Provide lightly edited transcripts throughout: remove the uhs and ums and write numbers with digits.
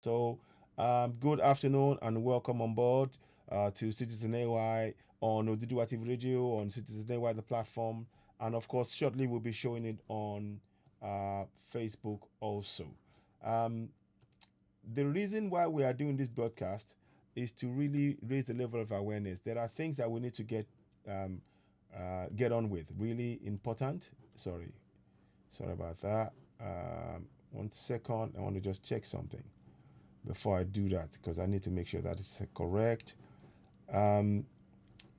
So, good afternoon and welcome on board to Citizen AY on Oduduwa TV Radio, on Citizen AY, the platform. And of course, shortly we'll be showing it on Facebook also. Um, the reason why we are doing this broadcast is to really raise the level of awareness. There are things that we need to um, get on with. Really important. Sorry about that. 1 second. I want to just check something before I do that because I need to make sure that it's correct.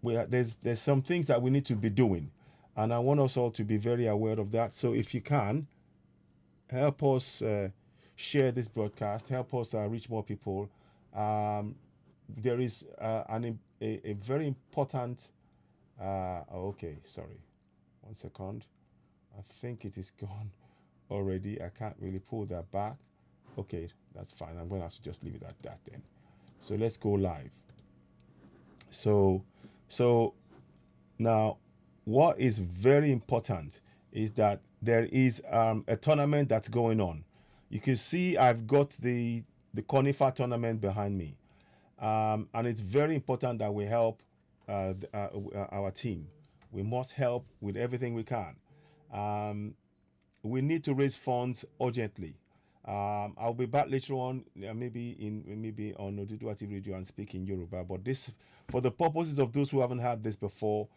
There's some things that we need to be doing, and I want us all to be very aware of that. So if you can help us share this broadcast, help us reach more people. There is a very important. Okay, sorry. 1 second. I think it is gone already. I can't really pull that back. Okay, that's fine. I'm going to have to just leave it at that then. So let's go live. So now what is very important is that there is a tournament that's going on. You can see I've got the Conifer tournament behind me. And it's very important that we help our team. We must help with everything we can. We need to raise funds urgently. I'll be back later on, maybe on Oduduwa TV Radio and speak in Yoruba. But this, for the purposes of those who haven't had this before,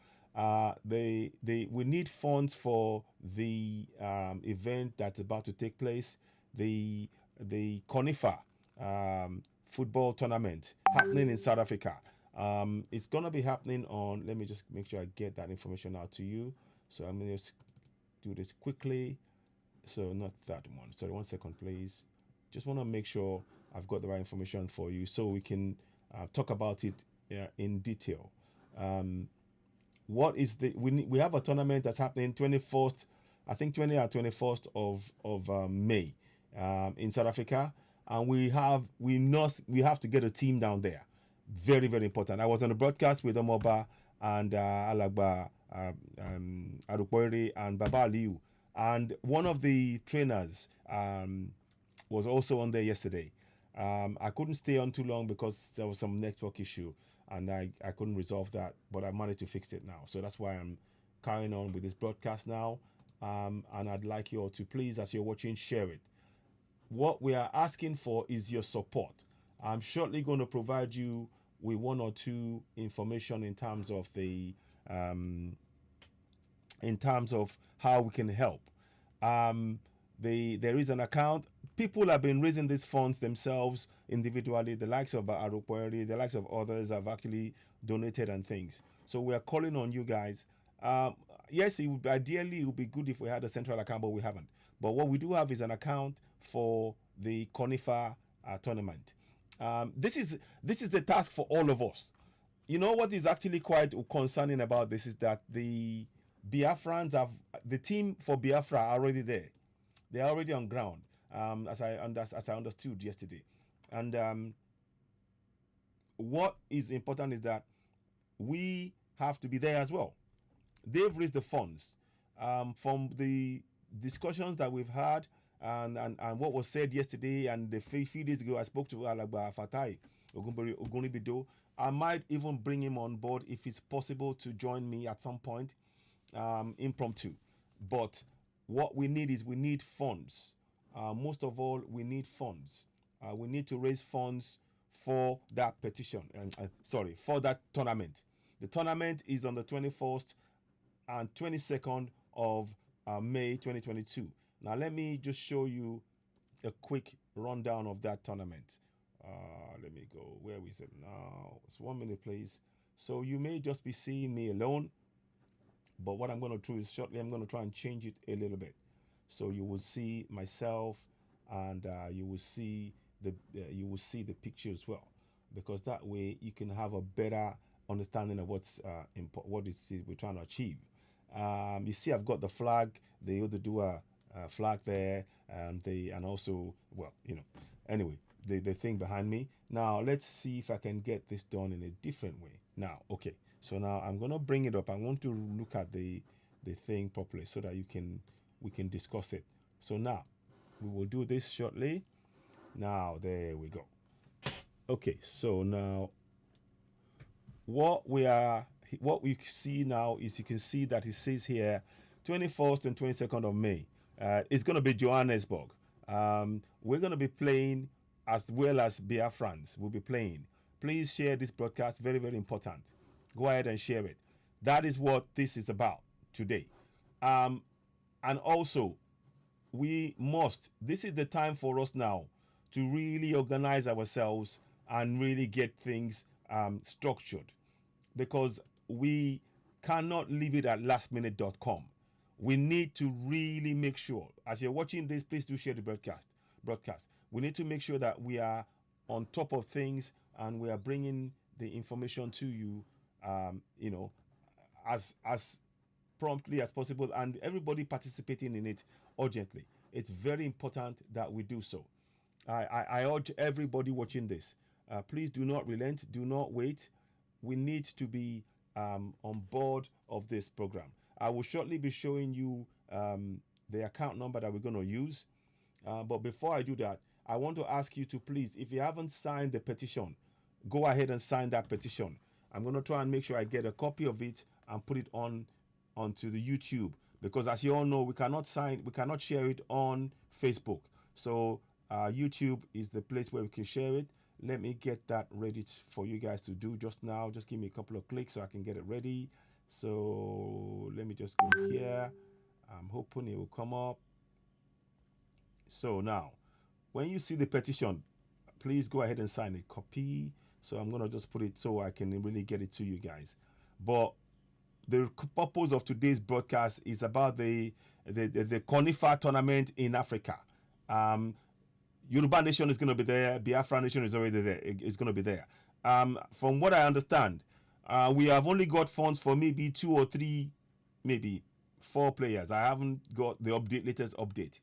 we need funds for the event that's about to take place, the Conifer football tournament happening in South Africa. It's gonna be happening on. Let me just make sure I get that information out to you. So I'm gonna just do this quickly. So not that one. Sorry, 1 second, please. Just want to make sure I've got the right information for you so we can talk about it in detail. What is we have a tournament that's happening 21st, I think 20 or 21st of May in South Africa, and we have to get a team down there. Very, very important. I was on a broadcast with Omoba and Alagba Arukpori and Baba Aliu. And one of the trainers was also on there yesterday. I couldn't stay on too long because there was some network issue and I couldn't resolve that, but I managed to fix it now. So that's why I'm carrying on with this broadcast now. And I'd like you all to please, as you're watching, share it. What we are asking for is your support. I'm shortly going to provide you with one or two information in terms of how we can help. There is an account. People have been raising these funds themselves individually. The likes of Arukweri, the likes of others have actually donated and things. So we are calling on you guys. Yes, ideally it would be good if we had a central account, but we haven't. But what we do have is an account for the Conifer tournament. This is the task for all of us. You know what is actually quite concerning about this is that the Biafrans the team for Biafra are already there. They are already on ground, as I understood yesterday. And what is important is that we have to be there as well. They've raised the funds from the discussions that we've had and what was said yesterday and the few days ago. I spoke to Alagba Fatai Ogunibido. I might even bring him on board if it's possible to join me at some point, impromptu. But what we need funds. Most of all, we need funds. We need to raise funds for that petition. For that tournament. The tournament is on the 21st and 22nd of May 2022. Now, let me just show you a quick rundown of that tournament. Let me go. Where is it now? It's 1 minute, please. So you may just be seeing me alone. But what I'm going to do is shortly, I'm going to try and change it a little bit. So you will see myself and you will see the picture as well. Because that way you can have a better understanding of what we're trying to achieve. You see, I've got the flag, the Oduduwa flag there, and also, well, anyway, the thing behind me. Now, let's see if I can get this done in a different way. Now, okay, so now I'm going to bring it up. I want to look at the thing properly so that we can discuss it. So now, we will do this shortly. Now, there we go. Okay, so now what we see now is you can see that it says here 21st and 22nd of May. It's going to be Johannesburg. We're going to be playing as well as Biafrans will be playing. Please share this broadcast. Very, very important. Go ahead and share it. That is what this is about today. And also, this is the time for us now to really organize ourselves and really get things structured, because we cannot leave it at lastminute.com. We need to really make sure, as you're watching this, please do share the broadcast. We need to make sure that we are on top of things and we are bringing the information to you, as promptly as possible, and everybody participating in it urgently. It's very important that we do so. I urge everybody watching this, please do not relent, do not wait. We need to be on board of this program. I will shortly be showing you the account number that we're going to use. But before I do that, I want to ask you to please, if you haven't signed the petition, go ahead and sign that petition. I'm going to try and make sure I get a copy of it and put it onto the YouTube, because as you all know, we cannot share it on Facebook. So YouTube is the place where we can share it. Let me get that ready for you guys to do just now. Just give me a couple of clicks so I can get it ready. So let me just go here. I'm hoping it will come up. So now, when you see the petition, please go ahead and sign it. Copy. So I'm going to just put it so I can really get it to you guys. But the purpose of today's broadcast is about the Conifer tournament in Africa. Yoruba Nation is going to be there. Biafra Nation is already there. It's going to be there. From what I understand, we have only got funds for maybe 2 or 3, maybe 4 players. I haven't got the latest update.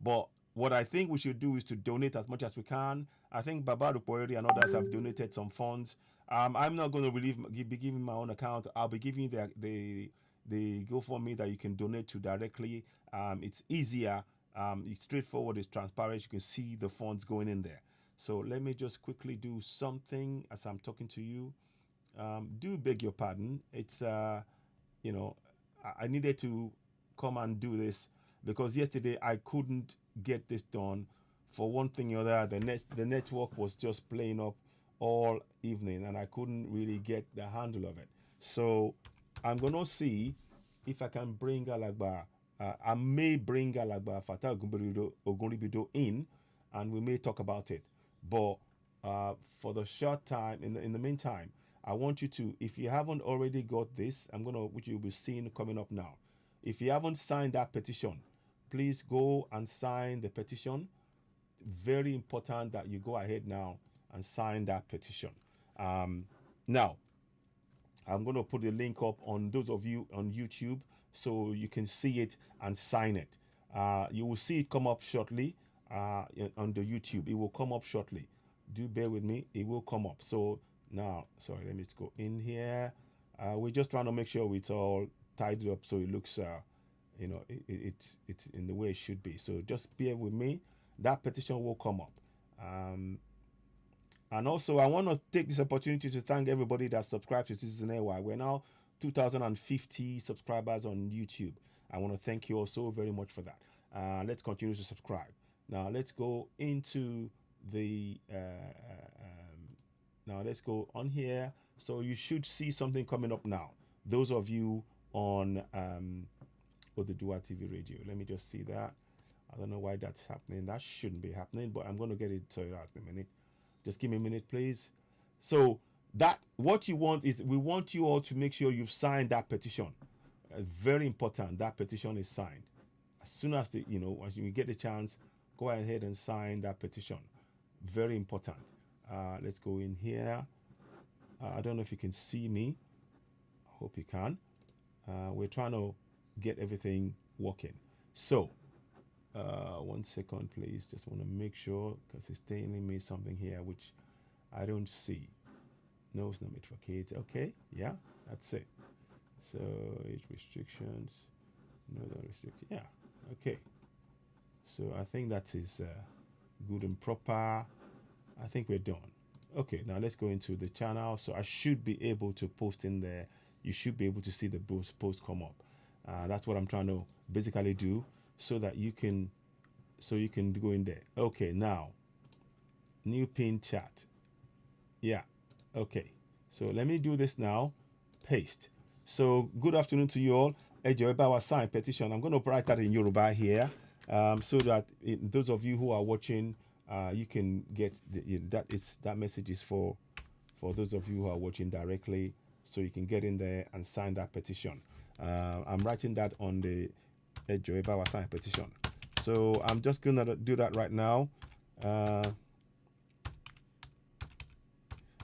But what I think we should do is to donate as much as we can. I think Baba Rupoeri and others have donated some funds. I'm not going to be giving my own account. I'll be giving the GoFundMe that you can donate to directly. It's easier. It's straightforward. It's transparent. You can see the funds going in there. So let me just quickly do something as I'm talking to you. Do beg your pardon. It's I needed to come and do this because yesterday I couldn't get this done for one thing or the other. The network was just playing up all evening and I couldn't really get the handle of it. So I'm gonna see if I can bring Alagba. I may bring Alagba Fatah Ogunribido in, and we may talk about it. But for the short time, in the meantime, I want you to, if you haven't already got this, which you'll be seeing coming up now. If you haven't signed that petition, please go and sign the petition. Very important that you go ahead now and sign that petition. Now, I'm going to put the link up on those of you on YouTube so you can see it and sign it. You will see it come up shortly on the YouTube. It will come up shortly. Do bear with me. It will come up. So now, sorry, let me just go in here. We're just trying to make sure it's all tidied up so it looks, it's in the way it should be. So just bear with me. That petition will come up. And also, I want to take this opportunity to thank everybody that subscribed to Citizen AY. We're now 2,050 subscribers on YouTube. I want to thank you all so very much for that. Let's continue to subscribe. Now, let's go into the... now, let's go on here. So you should see something coming up now. Those of you on Oduduwa TV radio. Let me just see that. I don't know why that's happening. That shouldn't be happening, but I'm going to get it sorted out in a minute. Just give me a minute, please. So what you want is, we want you all to make sure you've signed that petition. Very important. That petition is signed. As soon as once you get the chance, go ahead and sign that petition. Very important. Let's go in here. I don't know if you can see me. I hope you can. We're trying to get everything working. So, 1 second, please. Just want to make sure, because it's telling me something here which I don't see. No, it's not made for kids. Okay, yeah, that's it. So, age restrictions. No restrictions. Yeah, okay. So, I think that is good and proper. I think we're done. Okay, now let's go into the channel. So I should be able to post in there. You should be able to see the post come up. That's what I'm trying to basically do, so that you can go in there. Okay, now new pin chat. Yeah, okay, so let me do this now. Paste. So good afternoon to you all. Ejo sign petition. I'm going to write that in Yoruba here, so that those of you who are watching, you can get that message is for those of you who are watching directly, so you can get in there and sign that petition. I'm writing that on the Ejo sign petition. So I'm just gonna do that right now.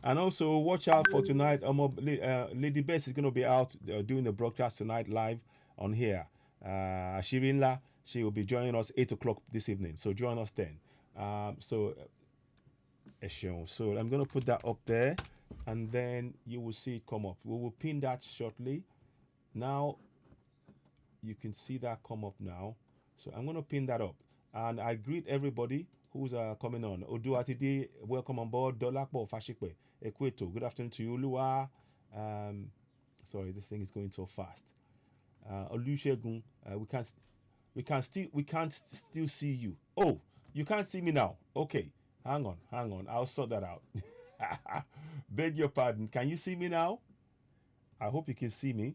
And also watch out for tonight. Lady Bess is going to be out doing the broadcast tonight live on here. Shirinla, she will be joining us 8 o'clock this evening. So join us then. So I'm going to put that up there, and then you will see it come up. We will pin that shortly. Now you can see that come up now. So I'm going to pin that up, and I greet everybody who's coming on. Oduatide, welcome on board. Dolakbo Fashikwe, Equato, good afternoon to you. Lua, sorry, this thing is going so fast. Olusegun, we can't still see you. Oh, you can't see me now. Okay, hang on, I'll sort that out. Beg your pardon. Can you see me now? I hope you can see me.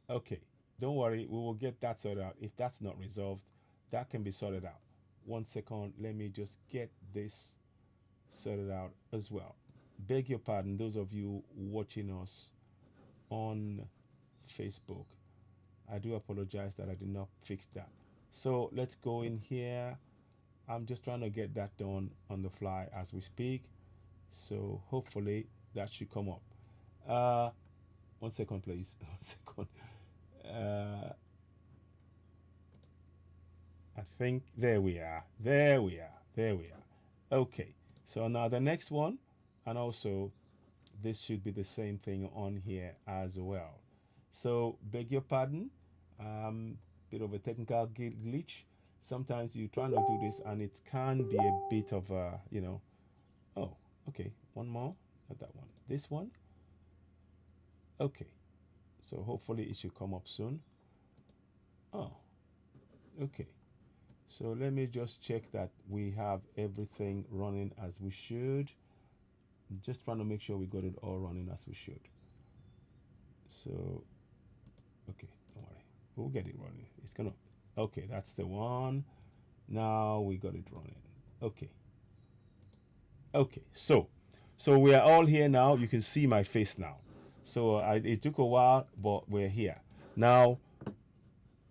Okay, don't worry, we will get that sorted out. If that's not resolved, that can be sorted out. 1 second, let me just get this sorted out as well. Beg your pardon, those of you watching us on Facebook. I do apologize that I did not fix that. So let's go in here. I'm just trying to get that done on the fly as we speak. So hopefully that should come up. 1 second, please. 1 second. I think there we are. Okay, so now the next one, and also this should be the same thing on here as well. So beg your pardon, bit of a technical glitch. Sometimes you try to do this and it can be a bit of a, oh, okay, one more, not that one, this one. Okay, so hopefully it should come up soon. Oh, okay. So let me just check that we have everything running as we should. Just trying to make sure we got it all running as we should. So, okay, don't worry. We'll get it running. It's gonna, okay, that's the one. Now we got it running. Okay. Okay, so we are all here now. You can see my face now. So it took a while, but we're here. Now,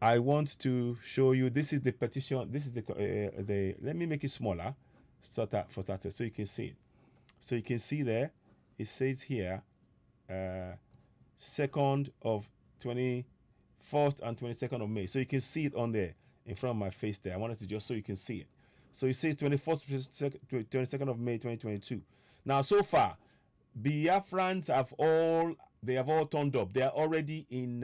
I want to show you, this is the petition. This is the let me make it smaller, for starters, so you can see it. So you can see there, it says here, 2nd of 21st and 22nd of May. So you can see it on there in front of my face there. I wanted to just so you can see it. So it says 21st, 22nd of May, 2022. Now, so far, Biafrans have all turned up. They are already in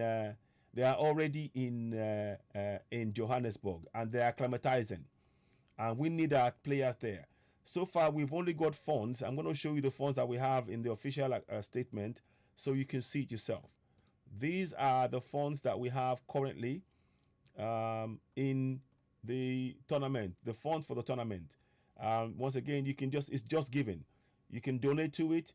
Johannesburg, and they are acclimatizing, and we need our players there. So far, we've only got funds. I'm going to show you the funds that we have in the official statement, so you can see it yourself. These are the funds that we have currently in the tournament, the funds for the tournament. Once again, you can it's just given. You can donate to it.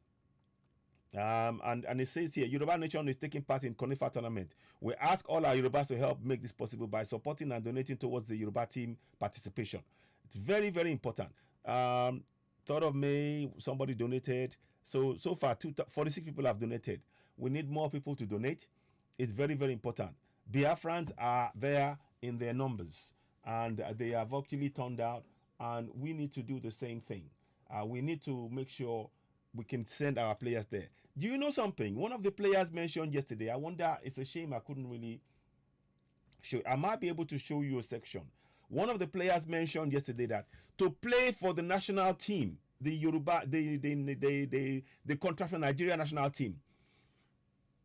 And it says here, Yoruba Nation is taking part in CONIFA tournament. We ask all our Yorubas to help make this possible by supporting and donating towards the Yoruba team participation. It's very, very important. 3rd of May, somebody donated. So far, 46 people have donated. We need more people to donate. It's very, very important. Biafrans are there in their numbers, and they have actually turned out, and we need to do the same thing. We need to make sure we can send our players there. Do you know something? One of the players mentioned yesterday, I wonder, it's a shame I couldn't really show. I might be able to show you a section. One of the players mentioned yesterday that to play for the national team, the Yoruba, the contract Nigeria national team,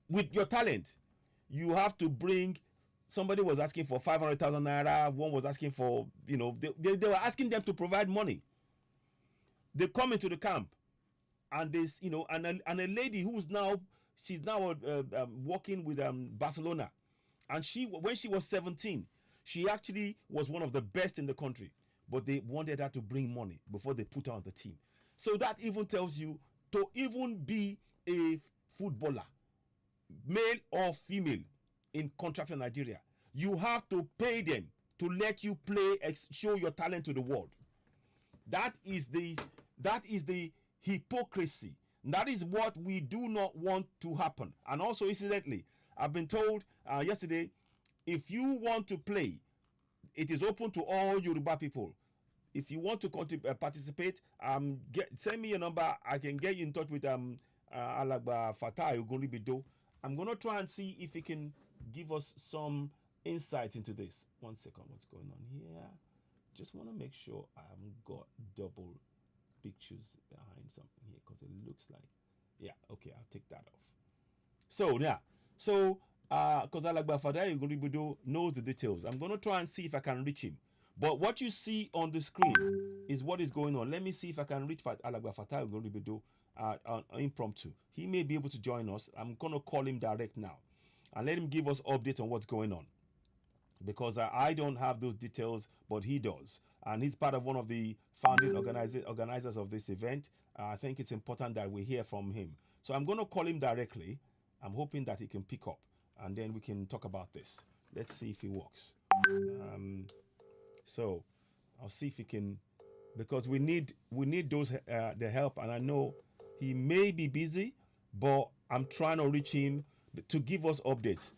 with your talent, you have to bring somebody was asking for 500,000 naira. One was asking for, they were asking them to provide money. They come into the camp, and this, and a lady who's now, she's now working with Barcelona, and when she was 17, she actually was one of the best in the country, but they wanted her to bring money before they put her on the team. So that even tells you, to even be a footballer, male or female, in contract in Nigeria, you have to pay them to let you play, show your talent to the world. That is the hypocrisy. That is what we do not want to happen. And also, incidentally, I've been told yesterday, if you want to play, it is open to all Yoruba people. If you want to participate, send me your number. I can get you in touch with Alagba Fatah Ogunibido. I'm going to try and see if he can give us some insight into this. 1 second, what's going on here? Just want to make sure I haven't got double pictures behind something here, because it looks like, yeah, okay, I'll take that off. So yeah, because Alagba Fatah Ogunibido knows the details. I'm going to try and see if I can reach him. But what you see on the screen is what is going on. Let me see if I can reach Alagba Fatah Ogunibido impromptu. He may be able to join us. I'm going to call him direct now and let him give us updates on what's going on, because I don't have those details, but he does. And he's part of one of the founding organizers of this event. I think it's important that we hear from him. So I'm going to call him directly. I'm hoping that he can pick up, and then we can talk about this. Let's see if it works. So I'll see if he can, because we need those the help. And I know he may be busy, but I'm trying to reach him to give us updates.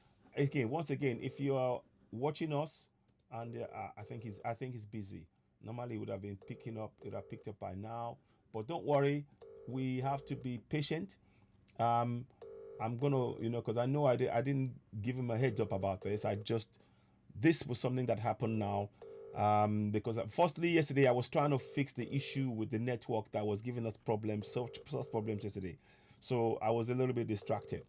Once again, if you are watching us, and I think he's busy. Normally he would have been picking up. It would have picked up by now. But don't worry, we have to be patient. I'm gonna, because I know I didn't give him a heads up about this. This was something that happened now. Because firstly, yesterday I was trying to fix the issue with the network that was giving us problems, such problems yesterday. So I was a little bit distracted.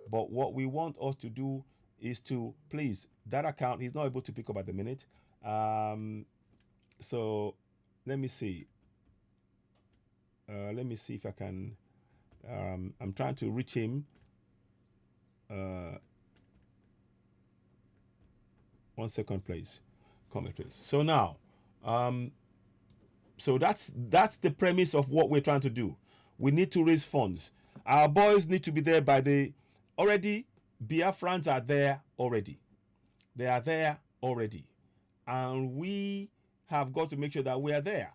But what we want us to do is to, please, that account, he's not able to pick up at the minute. So let me see. Let me see if I can. I'm trying to reach him. 1 second, please. Comment, please. So now, so that's the premise of what we're trying to do. We need to raise funds. Our boys need to be there already. Biafrans are there already. They are there already. And we have got to make sure that we are there.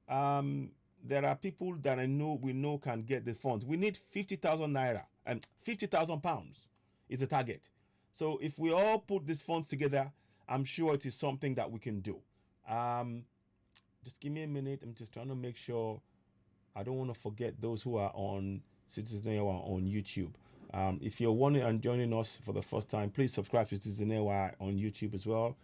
There are people that we know can get the funds. We need 50,000 naira and 50,000 pounds is the target. So if we all put these funds together, I'm sure it is something that we can do. Just give me a minute. I'm just trying to make sure I don't want to forget those who are on Citizen AY on YouTube. If you're wanting and joining us for the first time, please subscribe to Citizen AY on YouTube as well.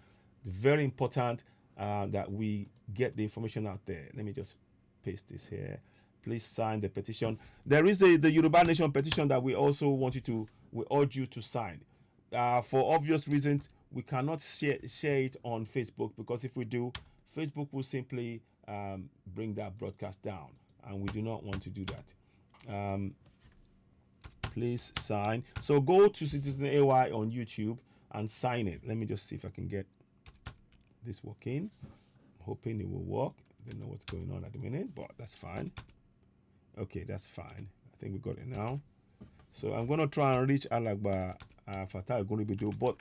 Very important that we get the information out there. Let me just paste this here. Please sign the petition. There is the Yoruba Nation petition that we also we urge you to sign. For obvious reasons, we cannot share it on Facebook, because if we do, Facebook will simply bring that broadcast down, and we do not want to do that. Please sign. So go to Citizen AY on YouTube and sign it. Let me just see if I can get this working. I'm hoping it will work. I don't know what's going on at the minute, but that's fine. Okay, that's fine. I think we got it now. So I'm going to try and reach Alagba Fatah Ogunibido, but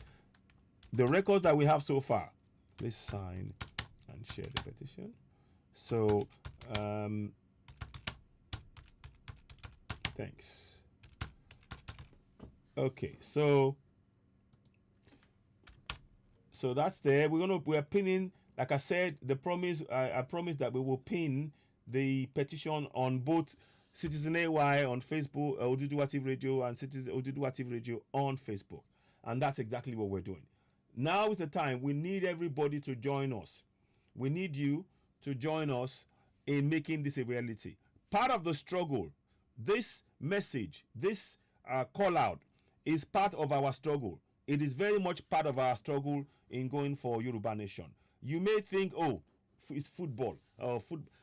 the records that we have so far, please sign and share the petition. So thanks. Okay, so that's there. We're pinning, like I said, I promised that we will pin the petition on both Citizen AY on Facebook, Oduduwa TV Radio, and Citizen Oduduwa TV Radio on Facebook. And that's exactly what we're doing. Now is the time. We need everybody to join us. We need you to join us in making this a reality. Part of the struggle, this message, this call out is part of our struggle. it is very much part of our struggle in going for Yoruba Nation. You may think, oh, it's football,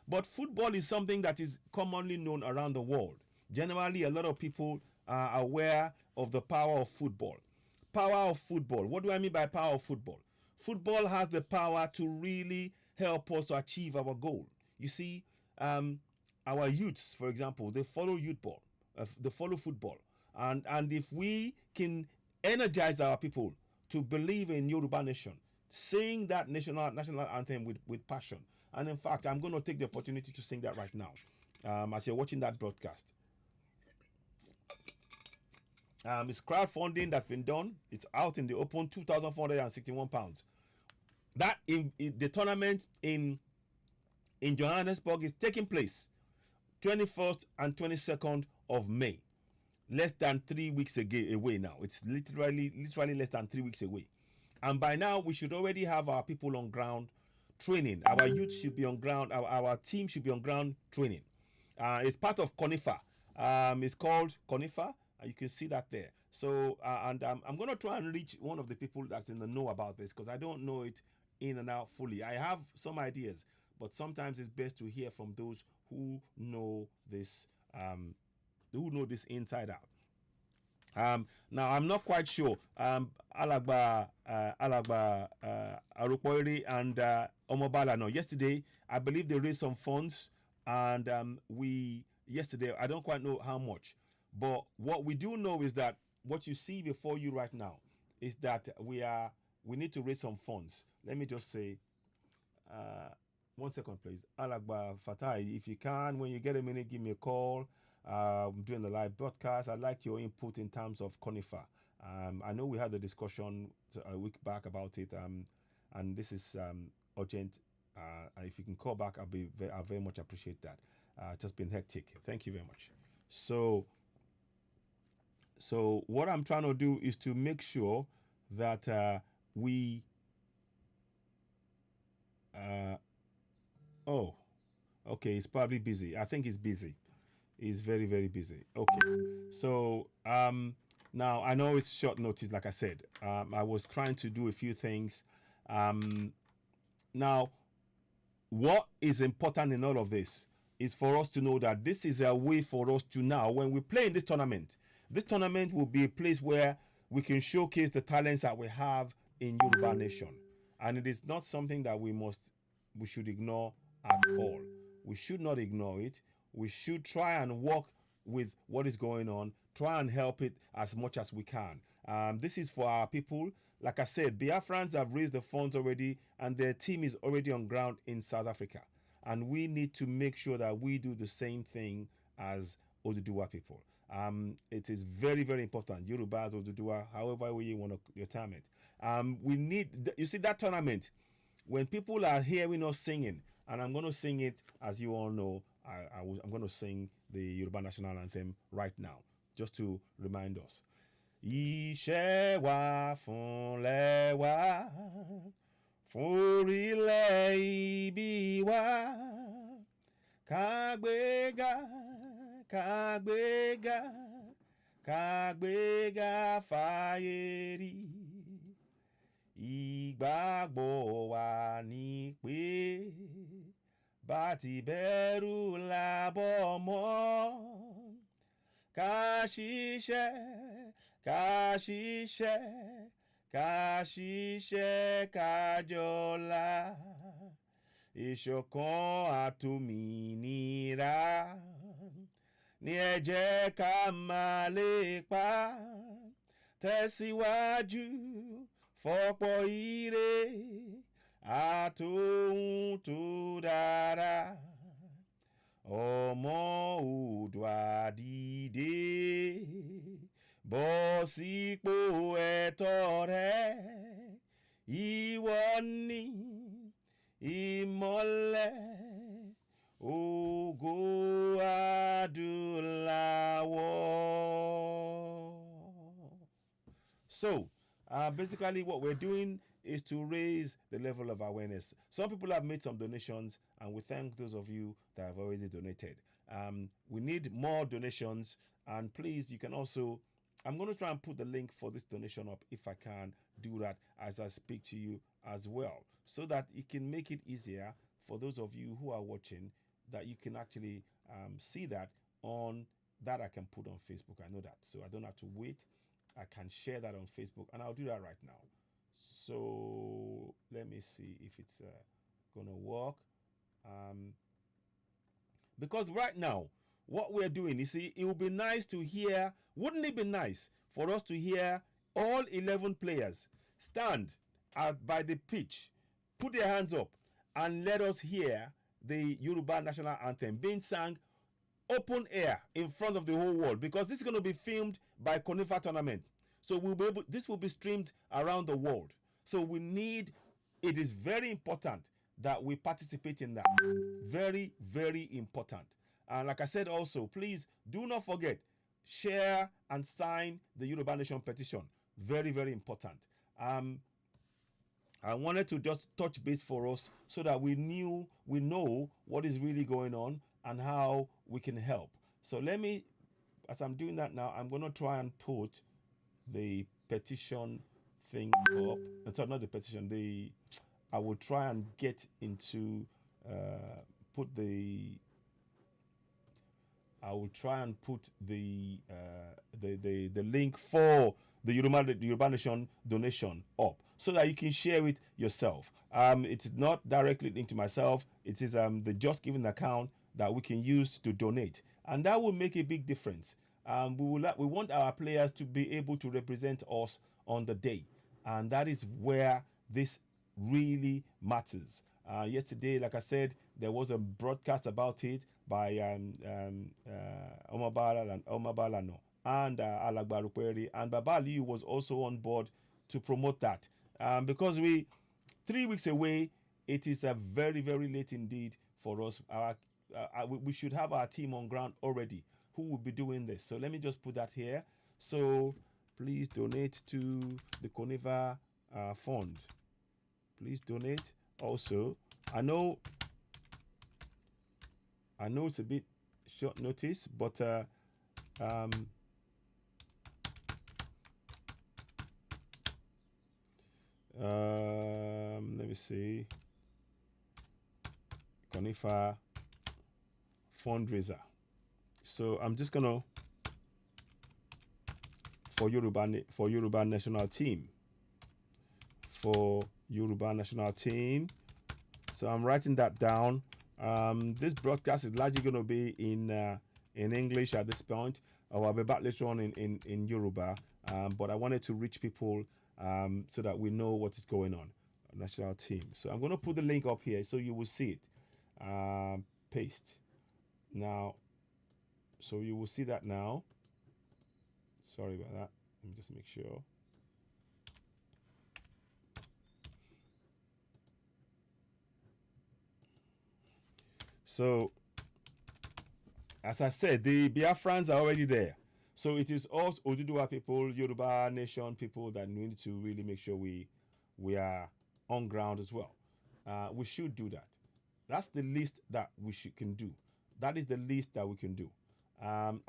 but football is something that is commonly known around the world. Generally, a lot of people are aware of the power of football. Power of football. What do I mean by power of football? Football has the power to really help us to achieve our goal. You see, our youths, for example, they follow youth ball, they follow football, and if we can energize our people to believe in Yoruba Nation, sing that national anthem with passion. And in fact, I'm going to take the opportunity to sing that right now, as you're watching that broadcast. It's crowdfunding that's been done. It's out in the open, £2,461. That the tournament in Johannesburg is taking place 21st and 22nd of May. Less than 3 weeks away now. It's literally less than 3 weeks away. And by now, we should already have our people on ground training. Our youth should be on ground. Our team should be on ground training. It's part of CONIFA. It's called CONIFA. You can see that there. So, I'm going to try and reach one of the people that's in the know about this, because I don't know it in and out fully. I have some ideas, but sometimes it's best to hear from those who know this, inside out. Now, I'm not quite sure. Alagba Arupoiri and Omobala. No, yesterday, I believe they raised some funds, and yesterday, I don't quite know how much. But what we do know is that what you see before you right now is that we need to raise some funds. Let me just say, 1 second, please. Alagba Fatai, if you can, when you get a minute, give me a call. During the live broadcast, I'd like your input in terms of CONIFA. I know we had a discussion a week back about it, and this is urgent. If you can call back, I'll very much appreciate that. It's just been hectic. Thank you very much. So what I'm trying to do is to make sure that we. Oh, okay. It's probably busy. I think it's busy. He's very, very busy. Okay. So now I know it's short notice, like I said. I was trying to do a few things. Now, what is important in all of this is for us to know that this is a way for us to now, when we play in this tournament will be a place where we can showcase the talents that we have in Yoruba Nation. And it is not something that we should ignore at all. We should not ignore it. We should try and work with what is going on, try and help it as much as we can. This is for our people. Like I said, Biafrans have raised the funds already, and their team is already on ground in South Africa. And we need to make sure that we do the same thing as Oduduwa people. It is very, very important. Yorubas, Oduduwa, however way you want to term it. We need, you see that tournament, when people are hearing us singing, and I'm going to sing it, as you all know, I'm going to sing the Yoruba National Anthem right now, just to remind us. Iṣẹ́ wa fúnlẹ̀ wa, fúnrílẹ̀ ibi wa, kágbéga, kágbéga, kágbéga fáyé. Ìgbàgbọ́ wa ni pé bá ti bẹ̀rù làbọ̀ mọ́, ká ṣiṣẹ́, ká ṣiṣẹ́, ká ṣiṣẹ́, ká jọlá, ìṣọ̀kan àtòmìnira ni ẹ jẹ́ ká máa lépa, tẹ̀síwájú fọ́pọ̀ ire àtòhun tó dára. Ọmọ Oòduà dìde, bọ́ sípò ẹ̀tọ́ rẹ, ìwọ ni ìmọ́lẹ̀ ògo adúláwọ̀. So, basically what we're doing is to raise the level of awareness. Some people have made some donations, and we thank those of you that have already donated. We need more donations, and please, you can also I'm going to try and put the link for this donation up if I can do that as I speak to you as well, so that it can make it easier for those of you who are watching, that you can actually see that on that I can put on Facebook. I know that, so I don't have to wait. I can share that on Facebook, and I'll do that right now. So let me see if it's gonna work. Because right now, what we're doing, you see, it would be nice to hear, wouldn't it be nice for us to hear all 11 players stand by the pitch, put their hands up, and let us hear the Yoruba national anthem being sung open air in front of the whole world, because this is going to be filmed by Conifa tournament. So this will be streamed around the world. So it is very important that we participate in that. Very, very important. And like I said also, please do not forget, share and sign the Yoruba Nation petition. Very, very important. I wanted to just touch base for us so that we know what is really going on and how we can help. So let me, as I'm doing that now, I'm going to try and put the petition thing up. Sorry, not the petition. I will try and get into I will try and put the link for the Yoruba Nation donation up so that you can share it yourself. It's not directly linked to myself. It is the Just Giving account that we can use to donate, and that will make a big difference. We want our players to be able to represent us on the day, and that is where this really matters. Yesterday, like I said, there was a broadcast about it by Omabalano and Alagba Ruperi, and Baba Liu was also on board to promote that. Because 3 weeks away, it is a very, very late indeed for us. We should have our team on ground already who will be doing this. So let me just put that here. So please donate to the Coniva fund. Please donate. Also, I know it's a bit short notice, but let me see. Conifa fundraiser. So I'm just gonna for Yoruba national team. So I'm writing that down. This broadcast is largely going to be in English at this point. I'll be back later on in Yoruba. But I wanted to reach people so that we know what is going on. National team. So I'm going to put the link up here so you will see it. Paste. Now, so you will see that now. Sorry about that. Let me just make sure. So, as I said, the Biafrans are already there. So it is us Oduduwa people, Yoruba Nation people, that need to really make sure we are on ground as well. We should do that. That's the least that we can do. That is the least that we can do. And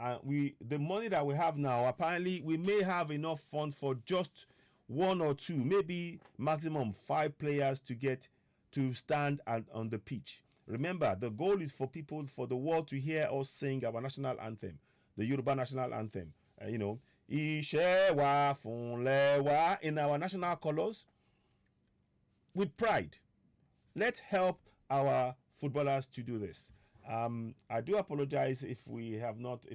the money that we have now, apparently we may have enough funds for just 1 or 2, maybe maximum 5 players to get to stand on the pitch. Remember, the goal is for the world to hear us sing our national anthem, the Yoruba national anthem. Ishewa funlewa, in our national colors, with pride. Let's help our footballers to do this. I do apologize if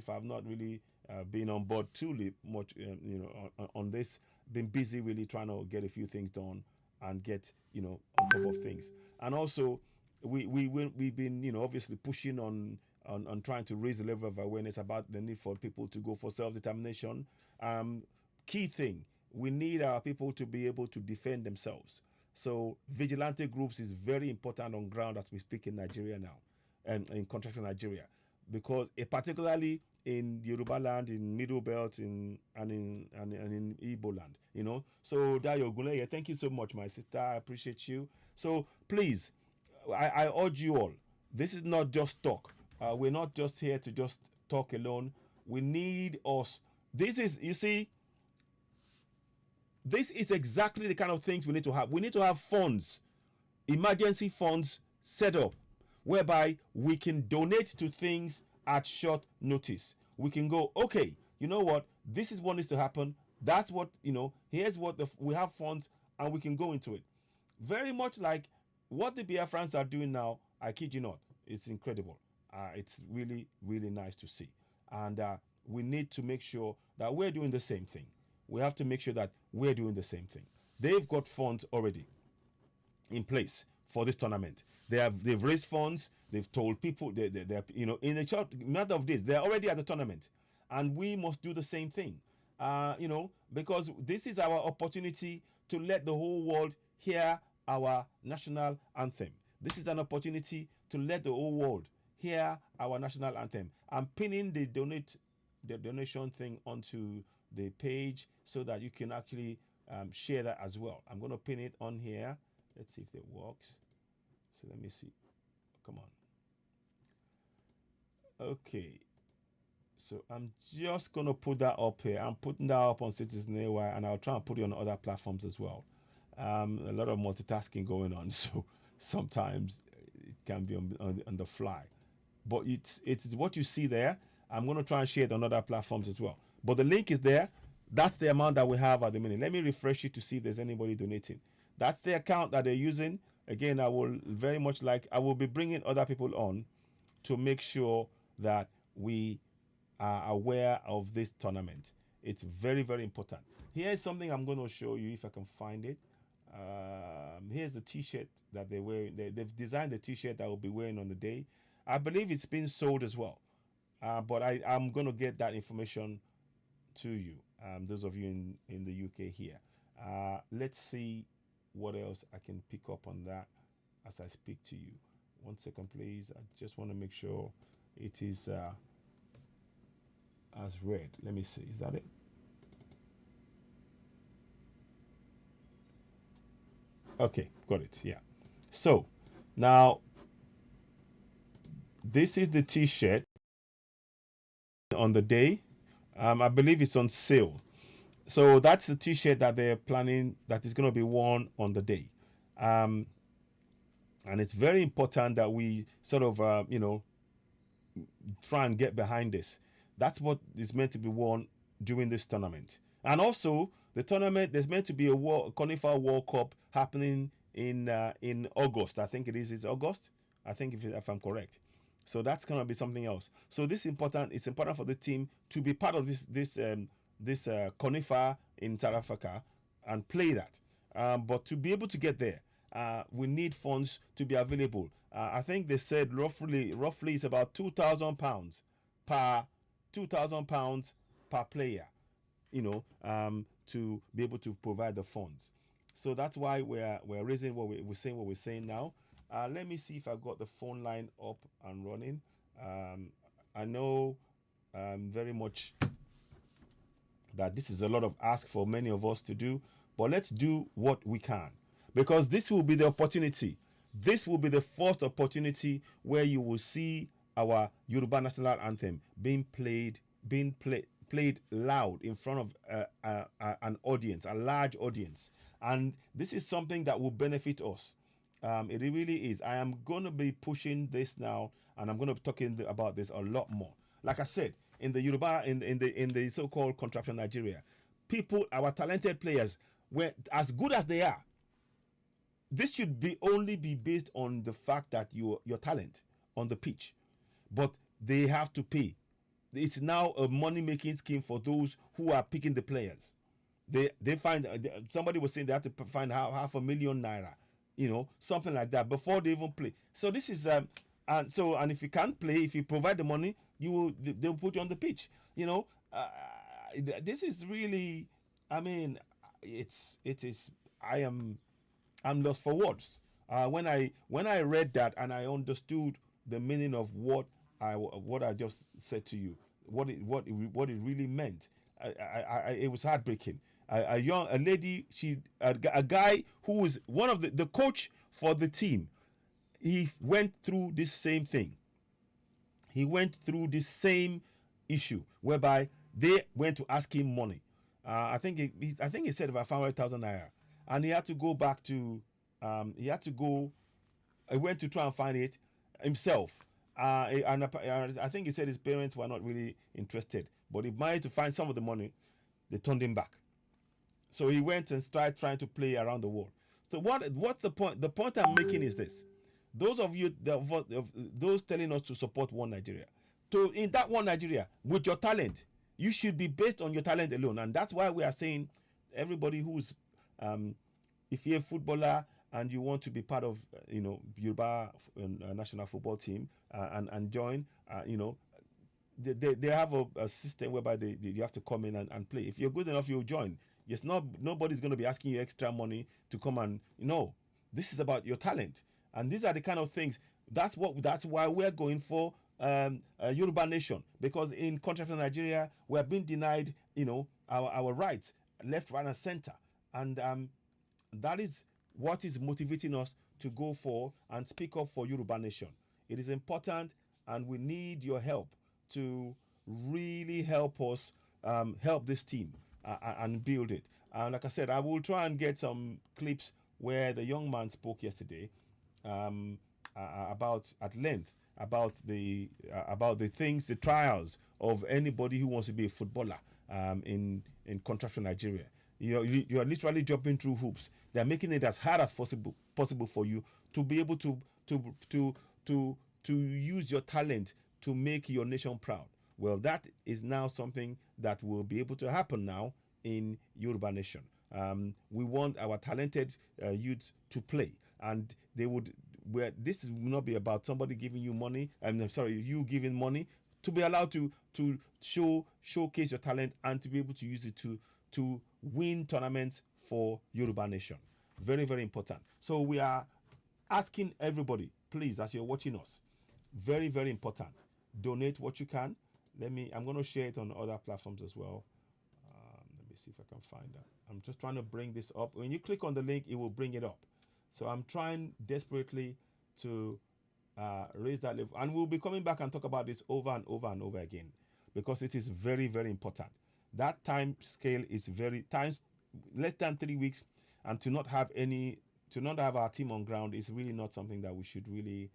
I've not really been on board too much, on this. Been busy really trying to get a few things done and get, on top of things. And also, we've been, obviously pushing on trying to raise the level of awareness about the need for people to go for self-determination. Key thing, we need our people to be able to defend themselves. So vigilante groups is very important on ground as we speak in Nigeria now, and in contracting Nigeria, because particularly in Yoruba land, in Middle Belt, and in Igbo land, So Dayo Guleye, thank you so much, my sister. I appreciate you. So please, I urge you all. This is not just talk. We're not just here to just talk alone. We need us This is, you see, this is exactly the kind of things we need to have. We need to have funds, emergency funds set up, whereby we can donate to things at short notice. We can go, okay, you know what, this is what needs to happen. That's what, here's what we have funds, and we can go into it. Very much like what the Biafrans are doing now. I kid you not, it's incredible. It's really, really nice to see. And we need to make sure that we're doing the same thing. We have to make sure that we're doing the same thing. They've got funds already in place for this tournament. They've raised funds. They've told people they're in a short matter of days they're already at the tournament, and we must do the same thing. Because this is our opportunity to let the whole world hear our national anthem. This is an opportunity to let the whole world hear our national anthem. I'm pinning the donation thing onto the page so that you can actually share that as well. I'm going to pin it on here. Let's see if it works. So let me see. Come on. Okay. So I'm just going to put that up here. I'm putting that up on Citizen AY, and I'll try and put it on other platforms as well. A lot of multitasking going on, so sometimes it can be on the fly. But it's what you see there. I'm going to try and share it on other platforms as well. But the link is there. That's the amount that we have at the minute. Let me refresh it to see if there's anybody donating. That's the account that they're using. Again, I will be bringing other people on to make sure that we are aware of this tournament. It's very, very important. Here's something I'm going to show you if I can find it. Here's the t-shirt that they're wearing. They've designed the t-shirt that will be wearing on the day. I believe it's been sold as well. But I'm going to get that information to you, those of you in the UK here. Let's see what else I can pick up on that as I speak to you. 1 second, please. I just want to make sure it is as read. Let me see. Is that it? Okay, got it. Yeah. So now this is the t-shirt on the day. I believe it's on sale. So that's the t-shirt that they're planning that is going to be worn on the day. And it's very important that we sort of, try and get behind this. That's what is meant to be worn during this tournament. And also, the tournament, there's meant to be a Carnival World Cup happening in August. I think it is. It's August. I think if I'm correct. So that's going to be something else. So this is important. It's important for the team to be part of this Carnival in South Africa and play that. But to be able to get there, we need funds to be available. I think they said roughly it's about £2,000 per player, to be able to provide the funds. So that's why we're raising we're saying now. Let me see if I got the phone line up and running. I know very much that this is a lot of ask for many of us to do, but let's do what we can, because this will be the opportunity. This will be the first opportunity where you will see our Yoruba national anthem being played loud in front of an audience, a large audience. And this is something that will benefit us. It really is. I am going to be pushing this now, and I'm going to be talking about this a lot more. Like I said, in the Yoruba, in the so-called contraption Nigeria, people, our talented players, were as good as they are. This should only be based on the fact that your talent on the pitch, but they have to pay. It's now a money-making scheme for those who are picking the players. They find, somebody was saying they have to find £500,000 naira, something like that before they even play. So this is and if you can't play, if you provide the money, they'll put you on the pitch. This is really, I mean, I'm lost for words. When I read that and I understood the meaning of what I just said to you, what it really meant, it was heartbreaking. A lady, a guy who was one of the coach for the team, he went through this same thing. He went through this same issue whereby They went to ask him money. I think he said about 500,000 naira, and he had to go back to. He had to go. He went to try and find it himself. And I think he said his parents were not really interested, but he managed to find some of the money. They turned him back. So he went and started trying to play around the world. So what's the point? The point I'm making is this: those of you those telling us to support One Nigeria, to in that One Nigeria with your talent, you should be based on your talent alone, and that's why we are saying everybody who's if you're a footballer and you want to be part of Yoruba national football team and join, they have a system whereby you have to come in and play. If you're good enough, you'll join. Yes, nobody's going to be asking you extra money to come and this is about your talent, and these are the kind of things. That's why we're going for Yoruba Nation, because in contrast to Nigeria, we have been denied our rights left, right, and center, and that is what is motivating us to go for and speak up for Yoruba Nation. It is important, and we need your help to really help us help this team and build it. And like I said, I will try and get some clips where the young man spoke yesterday about at length about the things, the trials of anybody who wants to be a footballer in contrast to Nigeria. You are literally jumping through hoops. They're making it as hard as possible for you to be able to use your talent to make your nation proud. Well, that is now something that will be able to happen now in Yoruba Nation. We want our talented youths to play, and this will not be about somebody giving you money. You giving money to be allowed to showcase your talent and to be able to use it to win tournaments for Yoruba Nation. Very, very important. So we are asking everybody, please, as you're watching us, very, very important, donate what you can. I'm going to share it on other platforms as well. Let me see if I can find that. I'm just trying to bring this up. When you click on the link, it will bring it up. So I'm trying desperately to raise that level. And we'll be coming back and talk about this over and over and over again, because it is very, very important. That time scale is less than 3 weeks, and to not have our team on ground is really not something that we should really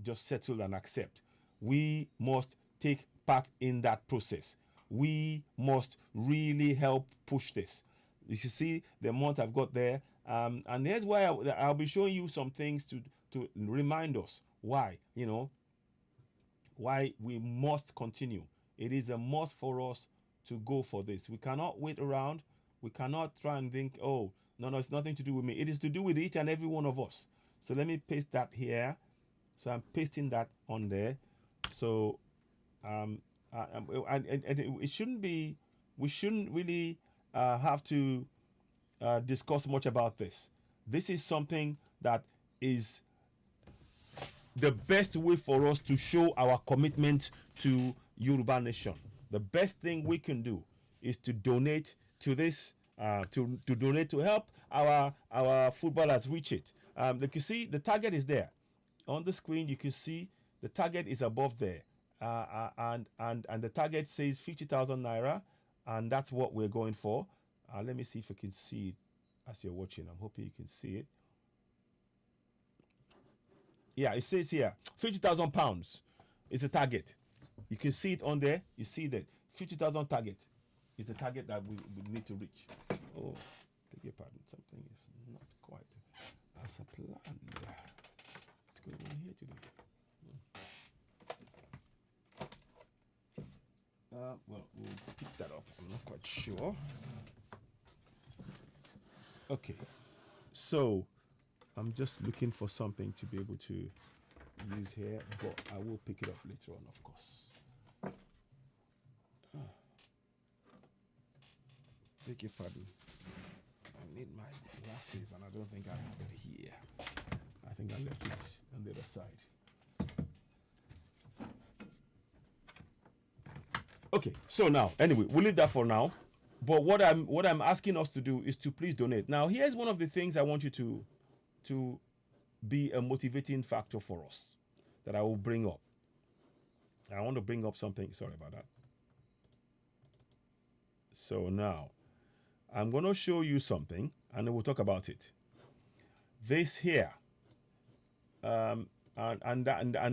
just settle and accept. We must take part in that process. We must really help push this. You can see the amount I've got there, and here's why I'll be showing you some things to remind us why we must continue. It is a must for us to go for this. We cannot wait around. We cannot try and think, oh, no, it's nothing to do with me. It is to do with each and every one of us. So let me paste that here. So I'm pasting that on there. So it shouldn't be, we shouldn't really have to discuss much about this. This is something that is the best way for us to show our commitment to Yoruba Nation. The best thing we can do is to donate to this, to donate to help our footballers reach it. Like you see, the target is there on the screen. You can see the target is above there, and the target says 50,000 naira, and that's what we're going for. Let me see if I can see it as you're watching. I'm hoping you can see it. Yeah, it says here 50,000 pounds is the target. You can see it on there. You see that 50,000 target is the target that we need to reach. Oh, beg your pardon. Something is not quite as planned. What's going on here today? Well, we'll pick that up. I'm not quite sure. Okay, so I'm just looking for something to be able to use here, but I will pick it up later on, of course. Beg your pardon. I need my glasses, and I don't think I have it here. I think I left it on the other side. Okay, so now, anyway, we'll leave that for now. But what I'm asking us to do is to please donate. Now, here's one of the things I want you to be a motivating factor for us that I will bring up. I want to bring up something. Sorry about that. So now I'm going to show you something and we'll talk about it. This here, and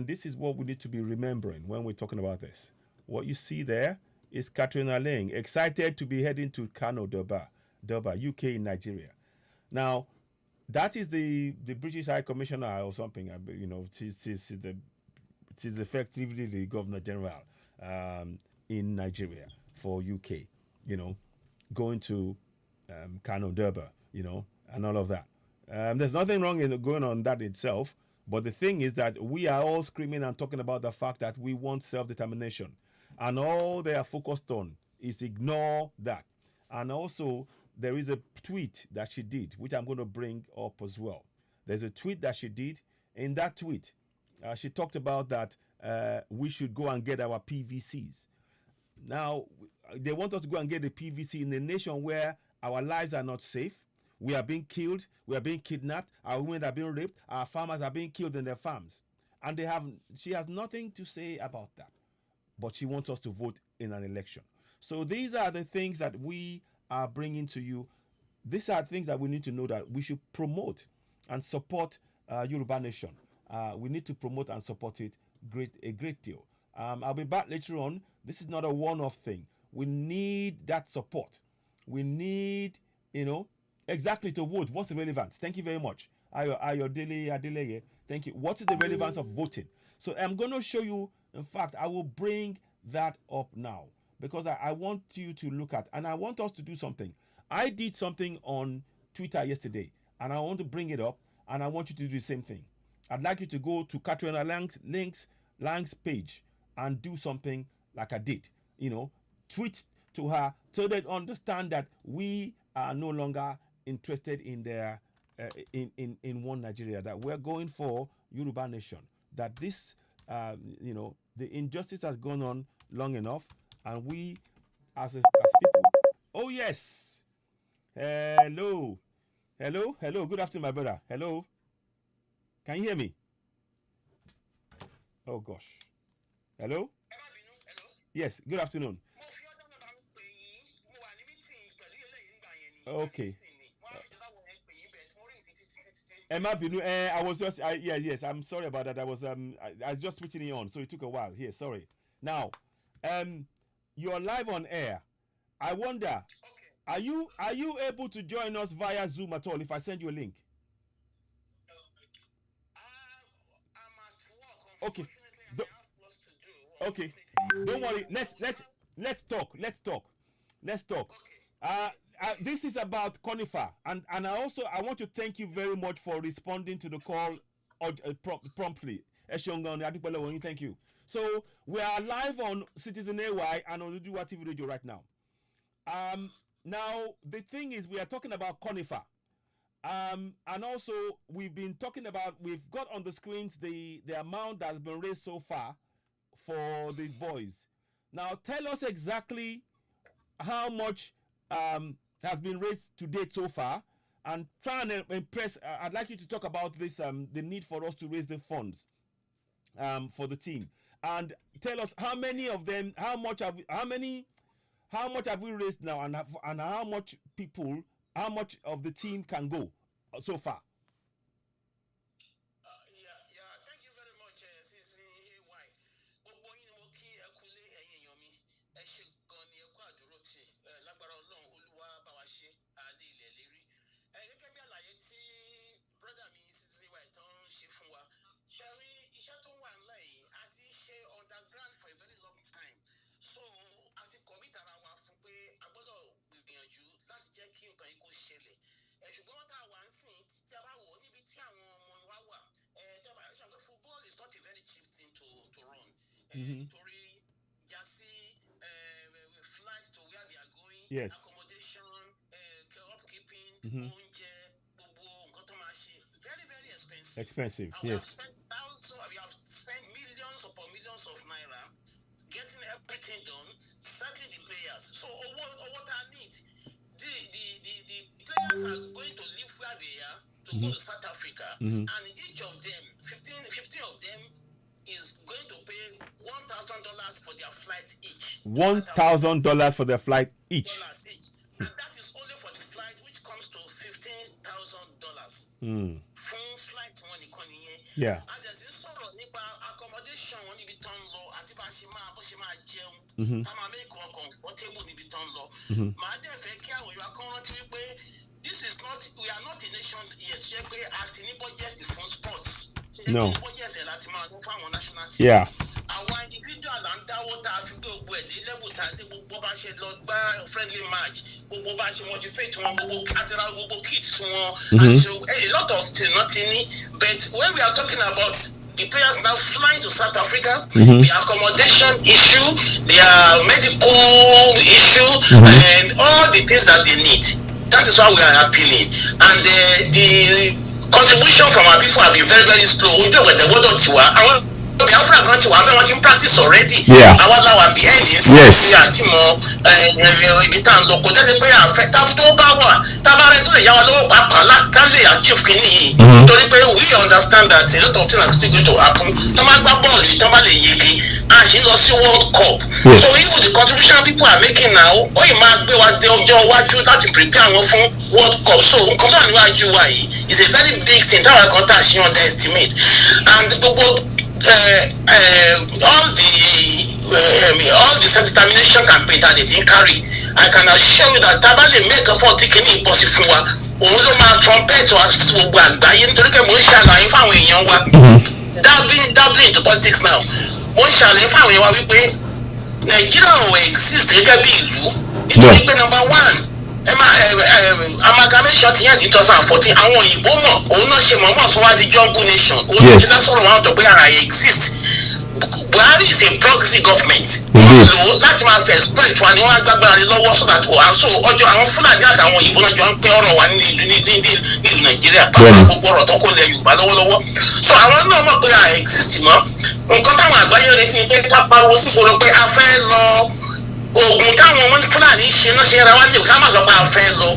this is what we need to be remembering when we're talking about this. What you see there is Katrina Lang, excited to be heading to Kano, Durbar, UK in Nigeria. Now, that is the British High Commissioner or something. She's effectively the Governor General in Nigeria for UK. Going to Kano, Durbar, and all of that. There's nothing wrong in going on that itself, but the thing is that we are all screaming and talking about the fact that we want self-determination, and all they are focused on is ignore that. And also, there is a tweet that she did, which I'm going to bring up as well. There's a tweet that she did. In that tweet, she talked about that we should go and get our PVCs. Now, they want us to go and get the PVC in a nation where our lives are not safe. We are being killed. We are being kidnapped. Our women are being raped. Our farmers are being killed in their farms. And she has nothing to say about that. But she wants us to vote in an election. So these are the things that we are bringing to you. These are things that we need to know that we should promote and support Yoruba Nation. We need to promote and support it a great deal. I'll be back later on. This is not a one-off thing. We need that support. We need, exactly to vote. What's the relevance? Thank you very much. Ayo thank you. What is the relevance of voting? So I'm going to show you. In fact, I will bring that up now because I want you to look at, and I want us to do something. I did something on Twitter yesterday, and I want to bring it up, and I want you to do the same thing. I'd like you to go to Katrina Lang's page and do something like I did. Tweet to her so they understand that we are no longer interested in their in one Nigeria, that we're going for Yoruba Nation, that this the injustice has gone on long enough, and we as people. Oh yes, hello, good afternoon, my brother. Hello, can you hear me? Oh gosh, hello. Yes, good afternoon. Okay. Emma Binu, I was just, yes, I'm sorry about that. I was just switching it on, so it took a while. Here, sorry. Now, you're live on air. I wonder, are you able to join us via Zoom at all if I send you a link? Okay. Okay. Don't worry. Let's talk. This is about Conifer, and I want to thank you very much for responding to the call promptly. Thank you. So we are live on Citizen AY and on Uduwa TV Radio right now. Now the thing is, we are talking about Conifer, and also we've got on the screens the amount that's been raised so far for the boys. Now tell us exactly how much has been raised to date so far, and try and impress. I'd like you to talk about this, the need for us to raise the funds for the team, and tell us how many of them, how much have we raised now, and how much of the team can go so far. Mm-hmm. Flights to where they are going, yes. Accommodation, upkeeping, very, very expensive. And yes. We have spent millions upon millions of naira getting everything done, settling the players. So what I need, the players are going to live where they are to go to South Africa, and each of them, 15 of them, is going to pay $1,000 for their flight each. $1,000 for their flight each. And that is only for the flight, which comes to $15,000. Full flight money coming in. Yeah. And there's this sort of accommodation when you become low, at the Bashima, Boshima, Jim, Tamameko, comfortable in the town law. Madam, you are currently this is not, we are not a nation yet. We are acting budget for sports. No. Yeah. Our individual and what have you go where the level that they will friendly match, motivate one, kids and so a lot of things not in it. But when we are talking about the players now flying to South Africa, the accommodation issue, their medical issue, and all the things that they need. That is why we are appealing. And the contribution from our people have been very, very slow. We do what the word of Tiwa. The African country we are in practice already. Yeah. Our law behind this. Yes. We are Timo local. That is where affect Tabare to the Yellow Papa, last Sunday and Chief Kini. We understand that a lot of things are still going to happen. Tamaba ball, Tamale Yegi, and she lost the World Cup. Yes. So even the contribution people are making now, or you might be what they what you that to prepare for World Cup. So is a very big thing that I can't underestimate. And all the self-determination campaign that they didn't carry, I can assure you that Tabale make a for taking impossible. Oloma trumpet to us gbogbo àgbáyé nítorí pé mo ń ṣàlàyé fáwọn èèyàn wa dabbling into politics now. Mo ń ṣàlàyé fáwọn èèyàn wa wípé Nàìjíríà ò exist gẹ́gẹ́ bí ìlú nítorí pé number one amalgamation ti yẹn ti 2014 àwọn òyìnbó mọ̀ òun náà ṣe mọ̀ọ́mọ̀ tó wá di jungle nation òun náà ti dá sọ̀rọ̀ wọn àtọ̀ pé ara exist. Buhari is a proxy government. Wọ́n lò ó láti máa fẹ́ exploit wa ni wọ́n á gbàgbára lé lọ́wọ́ so that so ọjọ́ àwọn Fúlàní àtàwọn òyìnbó náà jọ ń pín ọ̀rọ̀ wa nílùú Nàìjíríà pàápàá gbogbo ọ̀rọ̀ tó kó lẹ̀ Yorùbá lọ́wọ́lọ́wọ́. So àwọn náà mọ̀ pé a exist mọ́. Nǹkan táwọn àgbáyé retí ni pé ká pariwo sígboro pé a fẹ́ lọ oògùn táwọn ọmọ Fúlàní ṣe náà ṣe ra wá ní ká má sọ pé a fẹ́ lọ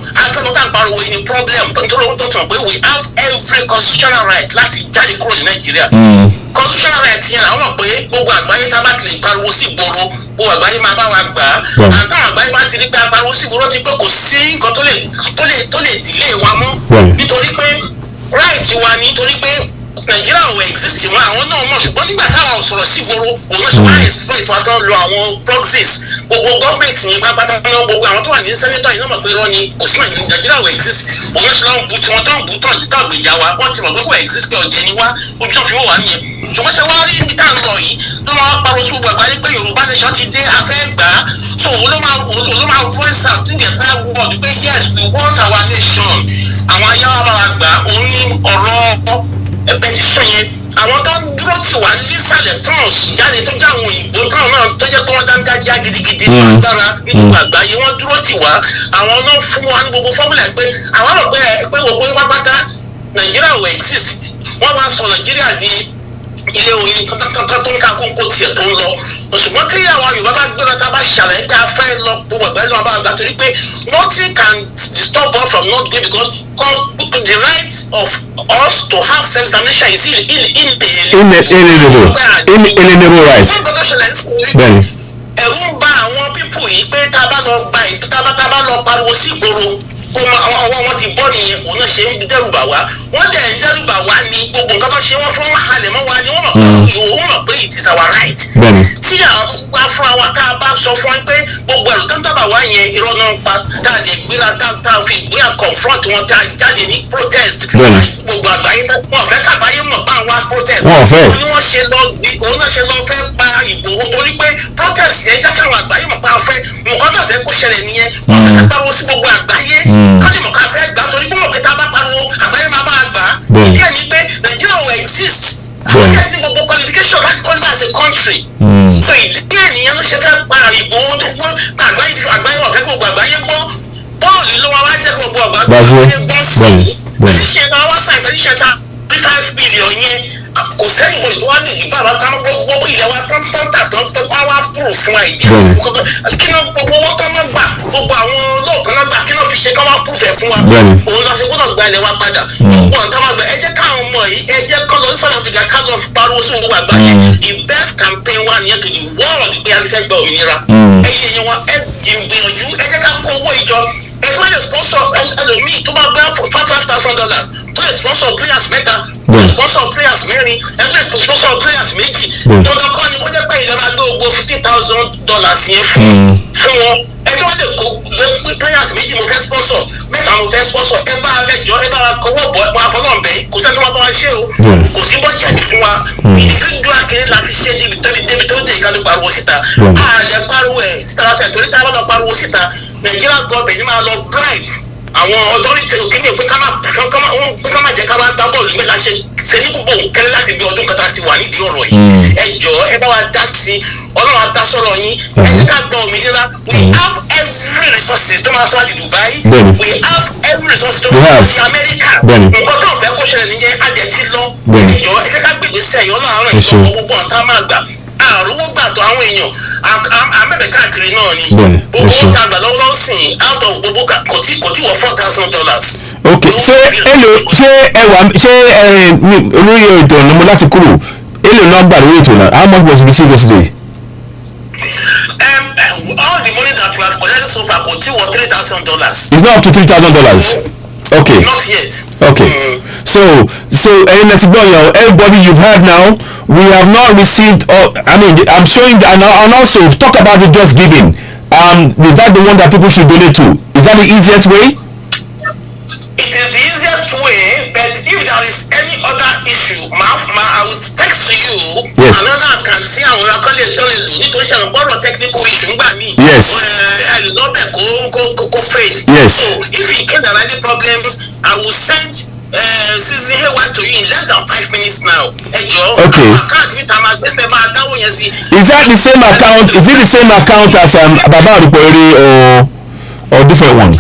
tá à ń pariwo yìí ni problem nítorí ohun tó tàn pé we have every constitutional right láti jáde kúrò ní Nàìjíríà. Constitutional right yẹn àwọn mọ̀ pé gbogbo àgbáyé tá a bá ti lè pariwo sí ìgboro gbogbo àgbáyé máa bá wa gbà á. Àtàwọn àgbáyé bá ti rí pé a pariwo sí ìgboro ti pé kò sí nǹkan tó lè dìlé wa mọ́ nítorí pé right wa ni nítorí pé Nàìjíríà ò exist mọ́ àwọn náà mọ̀ ṣùgbọ́n nígbà táwọn sọ̀rọ̀ sí ìgboro òun ṣe máa exploit wa tó ń lo àwọn proxies gbogbo gọ́ọ̀mẹ̀ntì ní pápátá náà gbogbo àwọn tó wà ní sẹ́nétọ̀ yìí náà mọ̀ pé irọ́ ni kò sí Nàìjíríà ò exist òun ṣe lọ́n bu tí wọ́n tó ń bu tán gbèjà wa wọ́n ti mọ̀ pé kò exist pé ọ̀jẹ̀ ni wá ojú tó fi wọ́n wà nìyẹn ṣùgbọ́n ṣe wá rí ibi tá à ń lọ yìí tó máa pariwo sí gbogbo àgbáyé pé Yorùbá nation ti dé afẹ́ gbà á so òun ló máa voice out in the entire world pé yes we want our nation àwọn ayáwá bá wa gbà òun ní ọ̀rọ̀ petition yẹn àwọn tó ń dúró tì wá nísàlẹ̀ tán jáde tó jẹ́ àwọn òyìnbó tán náà tó jẹ́ pé wọ́n dáńgájá gidigidi fún agbára nínú àgbáyé wọ́n dúró tì wá àwọn náà fún wa ní gbogbo fọ́múlà pé àwọn rò pé gbogbo wọn pátá Nàìjíríà ò exist wọ́n wá sọ Nàìjíríà di ilé oyin kankan tó ń ká kóńkó tiẹ̀ tó ń lọ ṣùgbọ́n kí àwọn Yorùbá bá gbéra tá a bá ṣàlàyé pé a fẹ́ lọ gbogbo àgbáyé lọ́wọ́ bá gbà torí pé nothing can stop us from not going because the right of us to have self-determination is inalienable right. Ẹ̀rù ń bà àwọn pípù yìí pé tá a bá lọ pariwo sí ìgboro ọwọ́ wọn ti bọ́ nìyẹn òun náà ṣe ń dẹ́rùbà wá wọ́n dẹ̀ ń dẹ́rùbà wá ní gbogbo nǹkan tó ṣe wọ́n fún halẹ̀ mọ́ wa ni wọ́n mọ̀ pé it is our right. Tí àwọn gbà fúnra wa tá a bá sọ fún ẹ pé gbogbo ẹ̀rù tó ń dábàá wá yẹn irọ́ náà ń pa tá a lè gbéra tá a fi ìgbéra confront wọn tá a jáde ní protest gbogbo àgbáyé wọn fẹ́ kábàáyé mọ̀ bá wa protest òun ni wọ́n ṣe lọ fẹ́ pa Ìgbòho torí pé protest yẹn jẹ́ káwọn àgbáyé mọ̀ bá fẹ́ nǹkan tó fẹ́ kó ṣẹlẹ̀ nìyẹn wọ́n fẹ́ kápariwo sí gbogbo àgbáyé kálí mọ̀ ká fẹ́ gbà torí pé wọ́n pẹ́ tá a bá pariwo àgbáyé máa bá a gbà ìdí ẹ̀ ni pé Nàìjíríà ò exist àwọn ẹ̀sì gbogbo qualification láti qualify as a country so ìdí ẹ̀ nìyẹn ló ṣe fẹ́ pa Ìgbòho tó pé àgbáyé wọ̀ fẹ́ gbogbo àgbáyé gbọ́ bọ́ọ̀lù ló wá jẹ́ gbogbo àgbáyé gbọ́ sí petition náà wá sign petition náà 5 billion yẹn kò sẹ́ni bọ̀ tó wá lè dìbò àwọn kan gbogbo ilẹ̀ wa tán wá púrò fún àìdí kí náà gbogbo owó tán náà gbà gbogbo àwọn olóòtú náà gbà kí náà fi ṣe kán wá púfẹ̀ fún wa òun náà fi gbọ́dọ̀ gba ilẹ̀ wa padà gbogbo ọ̀tá wa gbà ẹ jẹ́ káwọn ọmọ yìí ẹ jẹ́ kán lọ South Africa ká lọ pariwo sí gbogbo àgbáyé the best campaign wa nìyẹn to the world pé fẹ́ gba òmìnira ẹ̀yin èèyàn wa ẹ gbìyànjú ẹ jẹ́ ká kó owó ìjọ ẹ tó lè sponsor ẹlòmíì tó bá gbá $5,000 tó lè sponsor players mẹ́ta tó lè sponsor players mẹ́rin ẹ tó lè sponsor players méjì dandan kọ́ ni wọ́n jẹ́ pé ìjọba gbé gbogbo $50,000 yẹn fún wọn ẹ tó lè kó players méjì mo fẹ́ sponsor mẹ́ta mo fẹ́ sponsor ẹ bá ẹjọ́ ẹ bá wa kọ́wọ́ bọ̀ ẹ bá wa fọlọ́ bẹ́ẹ̀ kò sẹ́ni wọ́n bá wa ṣe o kò sí bọ́jẹ̀tì fún wa individual kiri la fi ṣe débi tó dé ìkànnì pariwo síta àjẹ pariwo ẹ̀ síta láti ẹ̀ torí tá a bá lọ pariwo síta Nàìjíríà gọ́ọ̀bẹ̀ ni máa lọ bribe àwọn authority òkìní pé ká má jẹ́ ká wá gbá bọ́ọ̀lù nígbà ṣe ní gbogbo kẹlẹ́ láti bí ọdún kẹta ti wà nídìí ọ̀rọ̀ yìí ẹ jọ̀ọ́ ẹ bá wa dá sí Ọlọ́run á dá sọ̀rọ̀ yín ẹ jẹ́ ká gba òmìnira we have every resources tó máa sọ àti Dubai we have every resources tó máa sọ àti America nǹkan tó fẹ́ kó ṣẹlẹ̀ nìyẹn adẹ̀ ti lọ ẹ jọ̀ọ́ ẹ jẹ́ ká gbèdé sẹ́yìn Ọlọ́run àárọ̀ ìṣòro gbogbo ọ̀tá máa gbà àrùwó gbàtọ̀ àwọn èèyàn àmẹ́bẹ̀ káàkiri náà ni gbogbo ọ̀tá àgbà lọ́wọ́ sìn out of gbogbo kò tí wọ $4,000. ok ṣé olórí ètò ọ̀nà mo láti kúrò èlò náà gbà lórí ètò náà how much was received yesterday. All the money that we have collected so far kò tí wọ $3,000. it's not up to $3,000. Okay. Not yet. Okay. So let's go now. Everybody you've heard now, we have not received. I'm showing and also talk about the just giving. Is that the one that people should donate to? Is that the easiest way? It is the easiest way, but if there is any other issue, I will text to you. Yes. Another can see àwọn akọ́lé tó lè lò nítorí ṣe àwọn gbọ́dọ̀ technical issue ńgbà mí. Yes. Lọ́bẹ̀ kó fade. Yes. So if in case there are any problems, I will send Season Hayward to you in less than 5 minutes now. Ẹ jọ̀ọ́. Okay. Account mi ta ma gbèsè máa dáwọ́ yẹn sí. Is that the same account? Is it the same account as Baba Arupori or different one?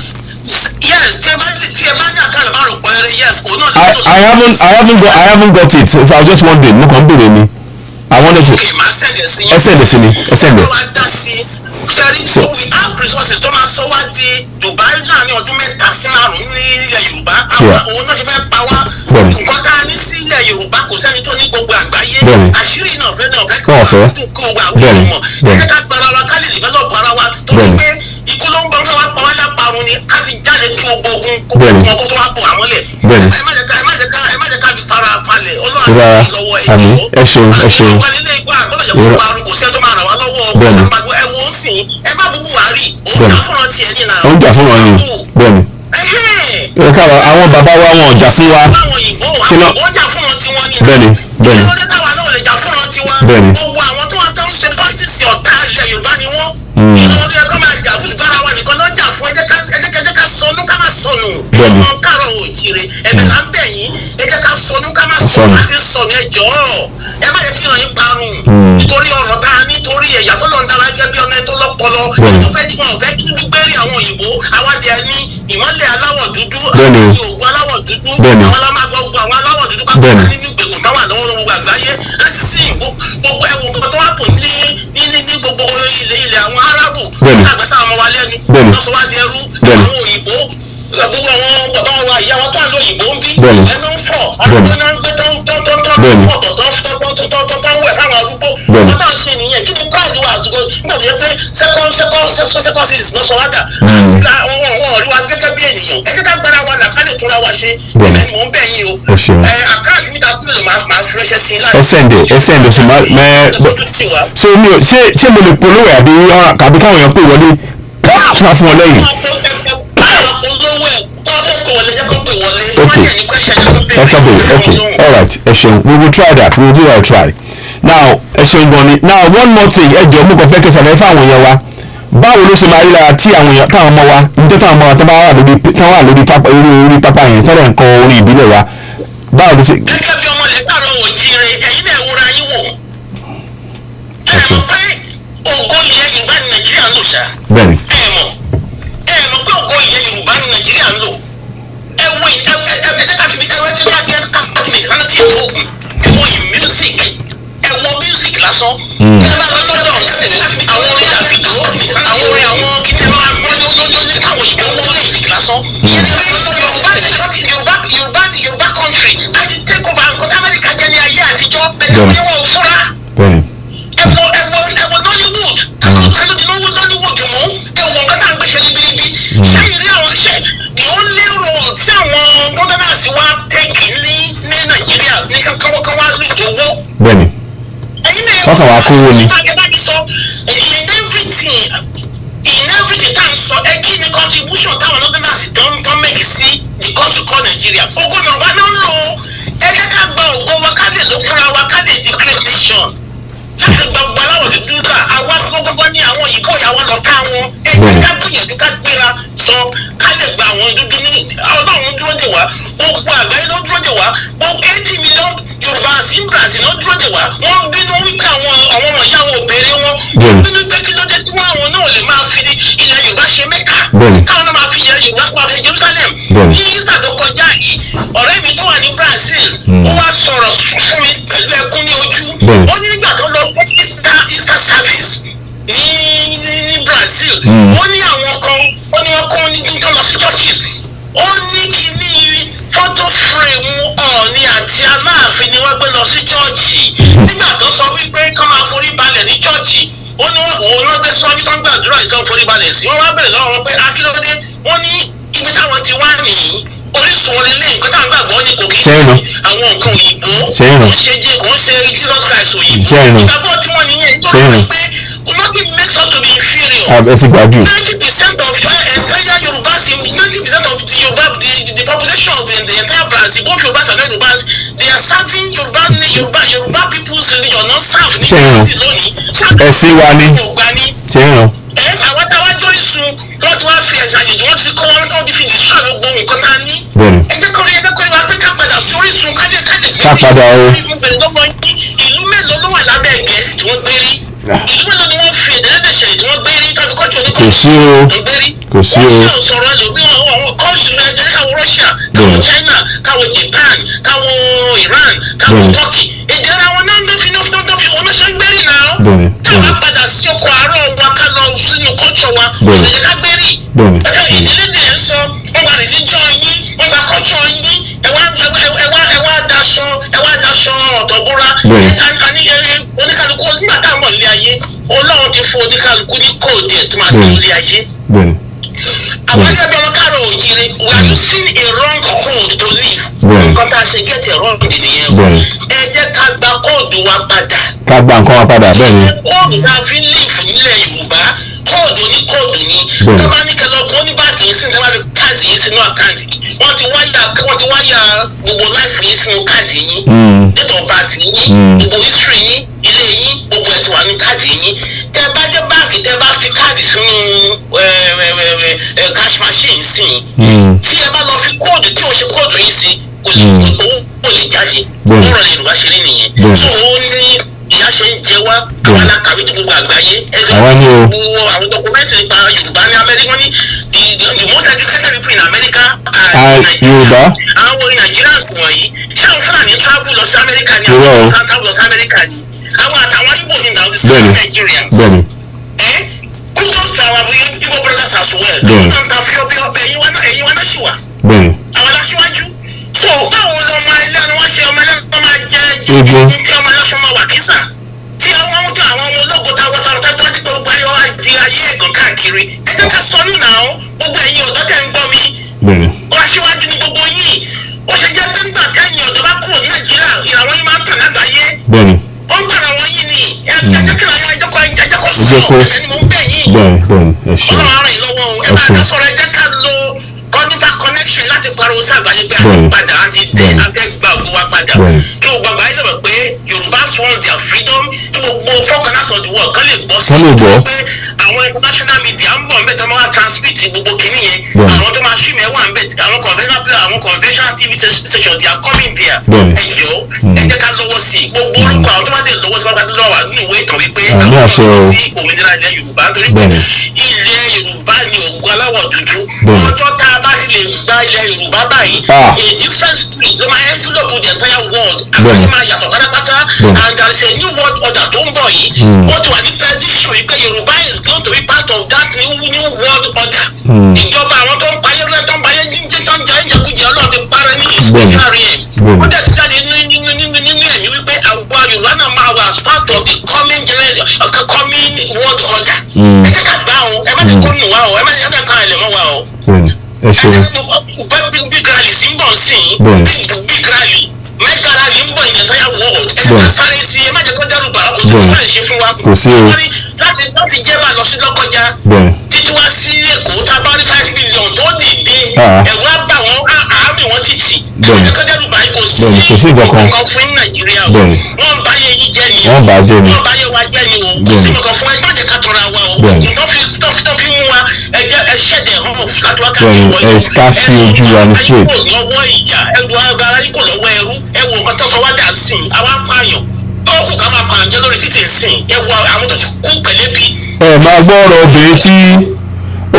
Yes, tí ẹ bá ní àkàrà bá rò pẹ́ẹ́rẹ́ yes kò náà lè tó. I haven't got it, so I was just wondering. Mo kàn ń bèrè ni. I wanted to. Okay, máa send it sí yín. Ẹ send it sí mi. Ẹ send it. Wọ́n wá dá sí sẹ́rí tó we have resources tó máa sọ wá di Dubai láàrin ọdún mẹ́ta sí márùn-ún ní ilẹ̀ Yorùbá. Àwọn òun náà ṣe fẹ́ pa wá. Nǹkan tá a ní sí ilẹ̀ Yorùbá kò sẹ́ni tó ní gbogbo àgbáyé. Àṣírí náà fẹ́ kí wọ́n gbogbo àwọn èèyàn mọ̀. Ẹ jẹ́ ká gbára wa ká lè develop ara wa tó ti pé ikú ló ń bọ̀ wá pa wá lápárun ni ká ti jáde kí gbogbo ogun kó tó wá bọ̀ àwọn lẹ̀. Ẹ má jẹ́ ká fi fara falẹ̀ Ọlọ́run àti lọ́wọ́ ẹ̀jọ̀. Ẹ ṣeun. Àwọn ilé ìgbà àgbọ̀dọ̀ jẹ́ kó parun kò sẹ́ni tó máa ràn wá lọ́wọ́ ẹ wo ń sìn ẹ má bú Buhari òun jà fúnra tiẹ̀ ní náà. Ó ń jà fún wọn ni bẹ́ẹ̀ni. Ẹ káàárọ̀ àwọn bàbá wa wọn ò jà fún wa. Wọ́n jà fúnra tiwọn ní. Bẹ́ẹ̀ni. Ìjọba táwa náà lè jà fúnra tiwa. Bẹ́ẹ̀ni. Gbogbo àwọn tó wà tó ń ṣe pọ́lítíìsì ọ̀tá ilẹ̀ Yorùbá ni wọ́n. Ìjọba tó yẹ kó máa jà fún ìbára wa nìkan náà jà fún ẹ jẹ́ ká sọnù ká má sọnù. Ọmọ káàárọ̀ òjìrè ẹ̀bẹ̀ là ń bẹ̀ yín ẹ jẹ́ ká sọnù ká má sọnù àti sọnù ẹ jọ̀ọ́ ẹ má yẹ kí ìròyìn parun. Nítorí ọ̀rọ̀ tá a nítorí ẹ̀yà tó lọ́n dára jẹ́ bí ọmọ ẹ tó lọ́pọlọ. Wọ́n fẹ́ kí gbígbérí àwọn òyìnbó àwádìí ẹni ìmọ́lẹ̀ aláwọ̀ dúdú àti òògùn aláwọ̀ dúdú àwọn alámàgbọ́gbọ́ àwọn aláwọ̀ dúdú ká kọ́ nínú ìgbèkùn táwọn àdánwò gbogbo àgbáyé láti sí gbogbo ẹ̀wọ̀n kan tó wà pò ní gbogbo ilẹ̀ àwọn arábù ní àgbẹ̀sà àwọn ọmọ wa lẹ́nu wọ́n sọ wá di ẹrú àwọn òyìnbó gbogbo àwọn bàbá wa ìyá wa tó àlọ́ òyìnbó ń bí ẹnu ń fọ̀ arúgbó náà ń gbé tó ń wẹ̀ fáwọn arúgbó wọ́n náà ṣe nìyẹn kí ni pride wa àtúkọ nígbà tó yẹ pé second series ló sọ wá dà wọ́n rí wa gẹ́gẹ́ bí ènìyàn ẹ jẹ́ ká gbára wa là ká lè túnra wa ṣe ẹ̀mí mò ń bẹ̀ yín o àkáàdì mi ta kúlẹ̀ máa fi ránṣẹ́ sí i láti. ẹ sẹ́ndẹ̀ so mi ò ṣé mo lè polówó àbí káwọn èèyàn pè wọlé fún ọ lẹ́yìn. Okay, all right, we will try that, we will do our try. Now, now one more thing, ẹ jọ̀ọ́ mo kàn fẹ́ kí ṣàlàyé fáwọn èèyàn wa báwo ló ṣe máa rí lára tí àwọn èèyàn táwọn ọmọ wa níjọ́ táwọn ọmọ wa tó bá wà lórí pápá yẹn tọ́lẹ̀ nǹkan orin ìbílẹ̀ wa báwo ló ṣe. gẹ́gẹ́ bí ọmọ lè gbàrọ̀ òjìire ẹ̀yin náà wúra yín wò ẹ mọ̀ pé ògo ilẹ̀ Yorùbá ní Nàìjíríà ń lò ṣá. Bẹ́ẹ̀ni. ẹ mọ̀ pé ògo ilẹ̀ Yorùbá ní Nàìjíríà ń lò music lásán. ẹ bá lọ lọ́dọ̀ àwọn orin Davido àwọn orin àwọn kìnìún máa gbọ́ ní káwọn òyìnbó wọ́n music lásán. Yorùbá country láti take over nǹkan Amẹ́ríkà jẹ́ ní ayé àtijọ́ bẹ́ẹ̀ ni wọ́n fúra. ẹ̀wọ̀ Nollywood ṣáyìn rí àwọn iṣẹ́ the only role tí àwọn governors wa take ní Nàìjíríà ní kankan wá sí ìdòwò. bẹ́ẹ̀ni wọ́n kàn wá kówó ni. in everything tá à ń sọ ẹ kí ni contribution táwọn governors tó ń make sí the country called Nigeria. Ògo Yorùbá ló ń lò ó ẹ jẹ́ ká gba ògo wa ká lè lò fúnra wa ká lè di great nation. láti gbàgbọ́ aláwọ̀ dúdú náà àwa gbogbo ní àwọn òyìnbó ìyàwó lọ ká wọn ẹ jẹ́ ká gbìyànjú ká gbéra sọ ká lè gba àwọn dúdú ní Ọlọ́run dúró dè wá gbogbo àgbáyé ló dúró dè wá gbogbo 80 million Yorùbá sí Brazil ló dúró dè wá wọ́n bínú wípé àwọn ọmọ ìyá wọn òbèrè wọn wọ́n bínú pé kí ló dé tí àwọn náà lè máa fi ilẹ̀ Yorùbá ṣe Mẹ́kà káwọn náà máa fi ilẹ̀ Yorùbá pa Jerusalem ní ìsàdókọjá yìí ọ̀rẹ́ mi tó wà ní Brazil ó wá sọ̀rọ̀ fún mi pẹ̀lú ẹkún ní ojú ó ní nígbà tó lọ fún Easter service ní Brazil ó ní àwọn kan ó ní wọn kọ́ ní tó lọ sí churches ó ní kíní photo frame Ọọ̀ni àti Aláàfin ni wọ́n gbé lọ sí chọ́ọ̀chì nígbà tó sọ wípé kán máa forí balẹ̀ ní chọ́ọ̀chì ó ní òun náà gbé sọ́ọ́bí tó ń gbàdúrà ìkan forí balẹ̀ sí wọ́n wá bẹ̀rẹ̀ lọ́wọ́ wọn pé akílódé wọ́n ní ibi táwọn ti wá nìyí orísun wọn lélẹ̀ nǹkan táwọn gbàgbọ́ ní kò kí ṣe àwọn nǹkan òyìnbó kò ṣe jẹ kò ń ṣe Jesus Christ òyìnbó ìgbàgbọ́ tí wọ́n nìyẹn nítorí pé nothing makes us to be inferior. 90% of your entire Yorùbá 90% of the Yorùbá the population of the entire Brazil both Yorùbá and non-Yorùbás they are serving Yorùbá people's religion not serve ní Brazil lónìí. ẹ̀sìn wa ni àwọn táwa jórí sun wọ́n ti wá fi ẹ̀sìn àjèjì wọ́n ti kọ́ wọn tó ti fi lè ṣọ́ gbogbo nǹkan náà ní. ẹ jẹ́ kó rí wa pé ká padà sí orísun ká padà o. ìlú mélòó ló wà lábẹ́ Gẹ̀ẹ́sì tí wọ́n gbé rí ìlú mélòó ni wọ́n fi èdè lédè ṣe tí wọ́n gbé rí kájú kọ́jú oníkọ́jú kò sí o. wọ́n ti sọ̀rọ̀ ẹlòmíràn àwọn kọ́ọ̀sì rẹ̀ jẹ́ káwọn Russia káwọn China káwọn Japan káwọn Iran káwọn Turkey èdè ara wọn náà ń dófin oníṣẹ́ gbérí náà táwọn padà sí oko àárọ̀ wa ká lọ sínú kọ́ọ̀tù wa ìdílé ká gbérí ìdílé dẹ̀ ń sọ wọ́n gba religion yín wọ́n gba culture yín ẹ wá daṣọ ọ̀tọ̀búra oníkálukú nígbà táwọn mọ̀ nílé ayé Ọlọ́run ti fún oníkálukú ní kóòdù ẹ̀ tó máa fi nílé ayé. àwọn ẹgbẹ́ ọmọ káàrọ̀ òjìrì we are using a wrong code to live. nǹkan tá a ṣe get it wrong nìyẹn o. ẹ jẹ́ ká gba kóòdù wa padà. ká gba nǹkan wa padà bẹ́ẹ̀ ni. kóòdù tá a fi live nílẹ̀ Yorùbá kóòdù ní kóòdù ní. tó bá ní kẹlọ gbọ́ ní báàgì yìí sínú wá fi káàdì yìí sínú àkáǹtì wọ́n ti wáyà gbogbo láìfù yìí sínú káàdì yín date of birth yín gbogbo history yín ilé yín gbogbo ẹ̀ ti wà ní káàdì yín tẹ bá dé báàgì tẹ bá fi káàdì sínú cash machine sí tí ẹ bá lọ fi kóòdù tí o ṣe kóòdù yìí sí kò lè jáde lọ́rọ̀ lè Yorùbá ṣe rí nìyẹn so ó ní ìyá ṣe ń jẹ wá àwọn alákàwé tí gbogbo àgbáyé gbogbo àwọn dọkumẹ́ntì nípa Yorùbá ní Amẹ́ríkà wọ́n ní the most educated people in America are Yorùbá. àwọn Nigerians wọ̀nyí ṣé àwọn Fúlàní travel lọ sí Amẹ́ríkà ní àwọn travel lọ sí Amẹ́ríkà ní àwọn àtàwọn Igbo ní àwọn ti sọ Nigerians. kudos to our Igbo brothers as well. wọ́n ń ta fíọ́fíọ́ ẹ̀yin wa náà ṣì wà. àwọn aláṣíwájú. so báwo lọmọ ẹlẹ́nu wá ṣe ọmọ ẹlẹ́nu máa jẹ́ jíjí tí ọmọ ẹlẹ́nu máa wà kísà tí àwọn ọmọ ológun táwọn tó ti pé gbogbo ayé wa di ayé ẹ̀gàn káàkiri ẹ jẹ́ ká sọ nínú àwọn gbogbo ẹ̀yin ọ̀dọ́ tẹ̀ ń gbọ́ mi aṣíwájú ni gbogbo yín ó ṣe jẹ́ pé nígbà tẹ́yìn ọ̀dọ́ bá kúrò ní Nàìjíríà ìràwọ̀ yín máa ń tàn lágbàáyé ó ń gbàrà wọ́n yín ni ẹ jẹ́ kí làwọn ẹjọ́ kọ́ sọ̀rọ̀ ẹni mò ń bẹ̀ yín ọlọ́run ara ìlọ́wọ́ ẹ bá ká sọ̀rọ̀ ẹ jẹ́ ká lo kọ́nífà connection láti pariwo sí àgbáyé pé àti padà àti dé afẹ́gbà ògùn wa padà kí gbogbo àgbáyé lè mọ̀ pé Yorùbá want their freedom kí gbogbo four corners of the world kan lè gbọ́ sí i pé àwọn international media ń bọ̀ ń bẹ̀ tó máa transmit gbogbo kìíní yẹn àwọn tó máa ṣì mẹ́wàá ń bẹ̀ àwọn conventional TV station they are coming there ẹ jọ ẹ jẹ́ ká lọ́wọ́ sí i gbogbo orúkọ àwọn tó máa dé lọ́wọ́ sí pápá lọ́wọ́ nínú ìwé ìtàn wípé àwọn ọ̀rọ̀ sí òmìnira ilẹ̀ Yorùbá torí pé ilẹ̀ Yorùbá ni ògùn aláwọ̀ dúdú ọjọ́ tá a bá ti lè gba ilẹ̀ Yorùbá báyìí a different spirit ló máa envelope the entire world àgbáyé máa yàtọ̀ pátápátá and there is a new world order tó ń bọ̀ yìí wọ́n ti wà ní prediction wípé Yorùbá is going to be part of that new world order ìjọba àwọn tó ń payé rẹ tó ń payé jíjẹ tó ń jẹ ìjẹkújẹ Ọlọ́run ti parẹ́ ní ìsúkúrárì ẹ̀ wọ́n dẹ̀ ti jáde nínú ẹ̀mí wípé àwa Yorùbá náà máa wà as part of the coming world order ẹ jẹ́ ká gbà ọ́ ẹ má ti kó nù wá ọ́ ẹ má ti ká ẹ̀ lè mọ́ wá ọ́. ẹ ṣeun. big rally sí ń bọ̀ sí big rally mega rally ń bọ̀ in the entire world ẹ ká sáré sí ẹ má jẹ́ kó dẹ́rù bàá kò sí kó lè ṣe fún wa. kò sí o. láti jẹ́ bá lọ sí lọ́kọjá títí wá sí èkó tá a bá rí 5 million tó dìde ẹ̀rù á bà wọ́n àárín wọn títì ẹ má jẹ́ kó dẹ́rù bàá kò sí nǹkan fún nàìjíríà o wọ́n bá yẹ yín jẹ́ ni wọ́n bá yẹ wa jẹ́ ni o kò sí nǹkan fún ẹ má jẹ́ ká tọ́ra wa o nǹkan tó fi mú wa ẹ jẹ́ ẹ ṣẹ̀dẹ̀ hàn láti wákàtí ìwọ̀nyí ká sí ojú wa ní straight. ẹ̀rù lọ́wọ́ ìjà ẹ̀rù ara yín kò lọ́wọ́ ẹrú ẹ̀wù nǹkan tó sọ wá dà sí i àwa pààyàn tó kù ká máa pààyàn jẹ́ lórí títì sí i ẹ̀wù àwọn tó ti kú pẹ̀lẹ́ bí. ẹ máa gbọ́ ọ̀rọ̀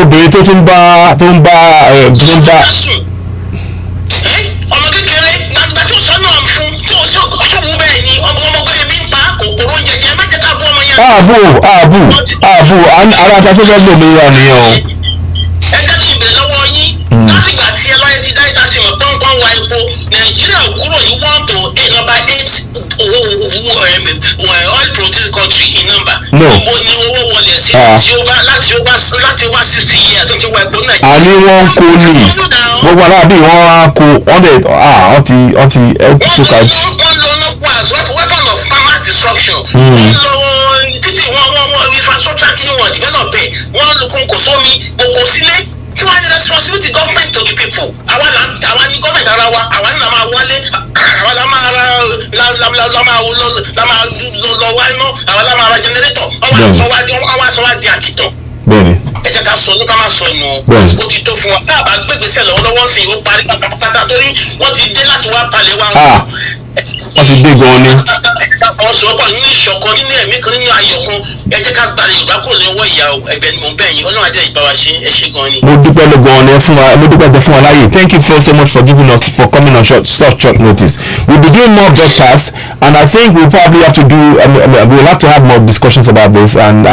obìnrin tó tún bá ọmọ kékeré gbàgbà tó sọ́nà fún tó sọ́wọ́ bẹ́ẹ̀ ni ọmọ bẹ́ẹ̀ bí ń pa kòkòrò jẹjẹ má jẹ́ ká bú ọmọ yẹn. ààbò ara ta fẹ́fẹ́ gbòmìnira nìyẹn o. ẹ jẹ́ kí n bèrè lọ́wọ́ yín látìgbà tí ẹ láyé ti dáìdá ti mọ̀ pọ́npọ́n wa epo nàìjíríà kúrò ní 1 to 8 number 8 oil producing country in number. ibo ni owó wọlé sí láti over 60 years tó ti wá epo nàìjíríà. àní wọ́n kó ní gbogbo aláàbí wọ́n á kó wọ́n dẹ̀ ọtí tó ká jù. wọ́n lọ lọ́pọ̀ as weapon of mass destruction. wọ́n lọ títí wọ́n infrastructure kí wọ́n develop ẹ̀ wọ́n lukun kò sómi kò sílé kí wọ́n ní responsibility government to the people àwa ní government ara wa àwa ní la máa wálé àwa la máa ra la máa lọ wá iná àwa la máa ra generator ọwọ́ àsọwá di àkìtàn. bẹ́ẹ̀ni. ẹ jẹ́ ká sọ ní ká má sọ inú ó ti tó fún wa tá a bá gbégbèsè lọ́wọ́lọ́wọ́ sí i ó parí pátápátá torí wọ́n ti dé láti wá palẹ̀ wá. wọ́n ti dé gan-an ni. àwọn sọ̀rọ̀ nínú ìṣọ̀kan nínú ẹ̀mí kan nínú ayọ̀kun ẹ jẹ́ ká gbalẹ̀ yorùbá kò lọ́wọ́ ìyá ẹ̀bẹ̀ ni mò ń bẹ̀ yín ọlọ́run àjẹ́ ìbára ṣe é ṣe gan-an ni. mo dúpẹ́ ló gan-an ni mo dúpẹ́ fún wa láàyè. Thank you so much for giving us for coming on such short notice. We'll be doing more broadcasts and I think we'll probably have to do we'll have to have more discussions about this and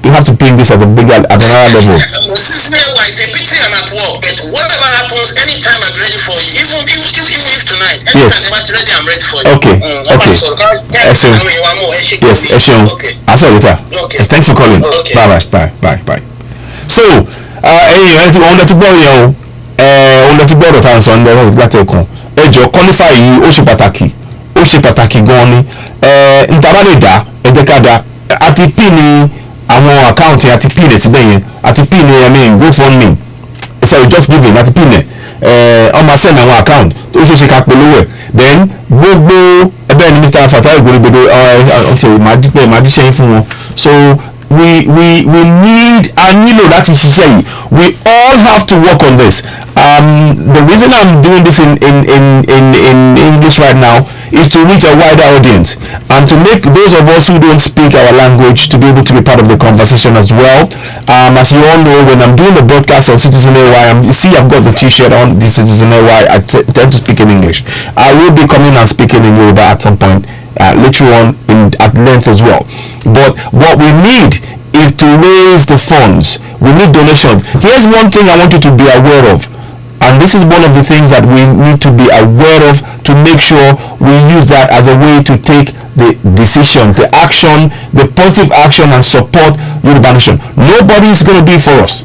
we have to bring this at another level. It's a pity I'm at work, but whatever happens, anytime I'm ready for you. Even if tonight, anytime I'm ready, I'm ready for you. Okay. Yes, ẹ ṣeun. I'll see you later. Thanks for calling. Bye. So, òun lẹ ti gbọ́ yẹn o. Òun lẹ ti gbọ́ ọ̀rọ̀ tá à ń sọ ní láti ẹ̀kan. Ẹ jọ qualify yìí ó ṣe pàtàkì gan-an ni. Ntaba lè dá ẹ jẹ́ ká dá. Àti pin ni àwọn àkáǹtì àti pin ẹ̀ síbẹ̀ yẹn àti pin ni GoFundMe sorry just giving àti pin ẹ̀ ọmọ send àwọn account tó ṣe é ṣe ká polówó ẹ̀ then gbogbo ẹbẹ́ ni Mr. Fatai gbogbo ọ̀tẹ̀ màdíṣẹ́ fún wọn so we need a nílò láti ṣiṣẹ́ yìí we all have to work on this the reason I'm doing this in English right now is to reach a wider audience and to make those of us who don't speak our language to be able to be part of the conversation as well. As you all know, when I'm doing the broadcast on Citizen AY, you see I've got the t-shirt on the Citizen AY. I tend to speak in English. I will be coming and speaking in Yoruba at some point later on at length as well. But what we need is to raise the funds. We need donations. Here's one thing I want you to be aware of. And this is one of the things that we need to be aware of to make sure we use that as a way to take the decision, the action, the positive action and support Yoruba Nation. Nobody is going to do it for us.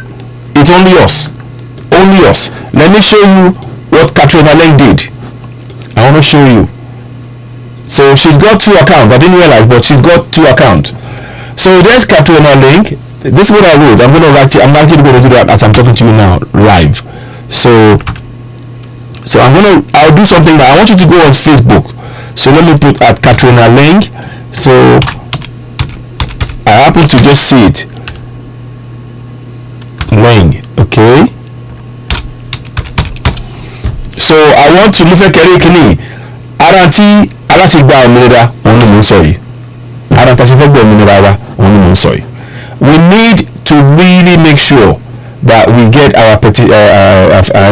It's only us. Only us. Let me show you what Katrina Leng did. I want to show you. So she's got 2 accounts. I didn't realize, but she's got 2 accounts. So there's Katrina Leng. This is what I wrote. I'm actually going to do that as I'm talking to you now, live. So I'll do something that I want you to go on Facebook. So let me put at Katrina Leng. So I happen to just see it. Leng, okay. So I want to move a Aranti Alasigba Ominira òun ni mò ń sọ yìí. Aranti Asifegba Ominira wa òun ni mò ń sọ yìí. We need to really make sure that we get our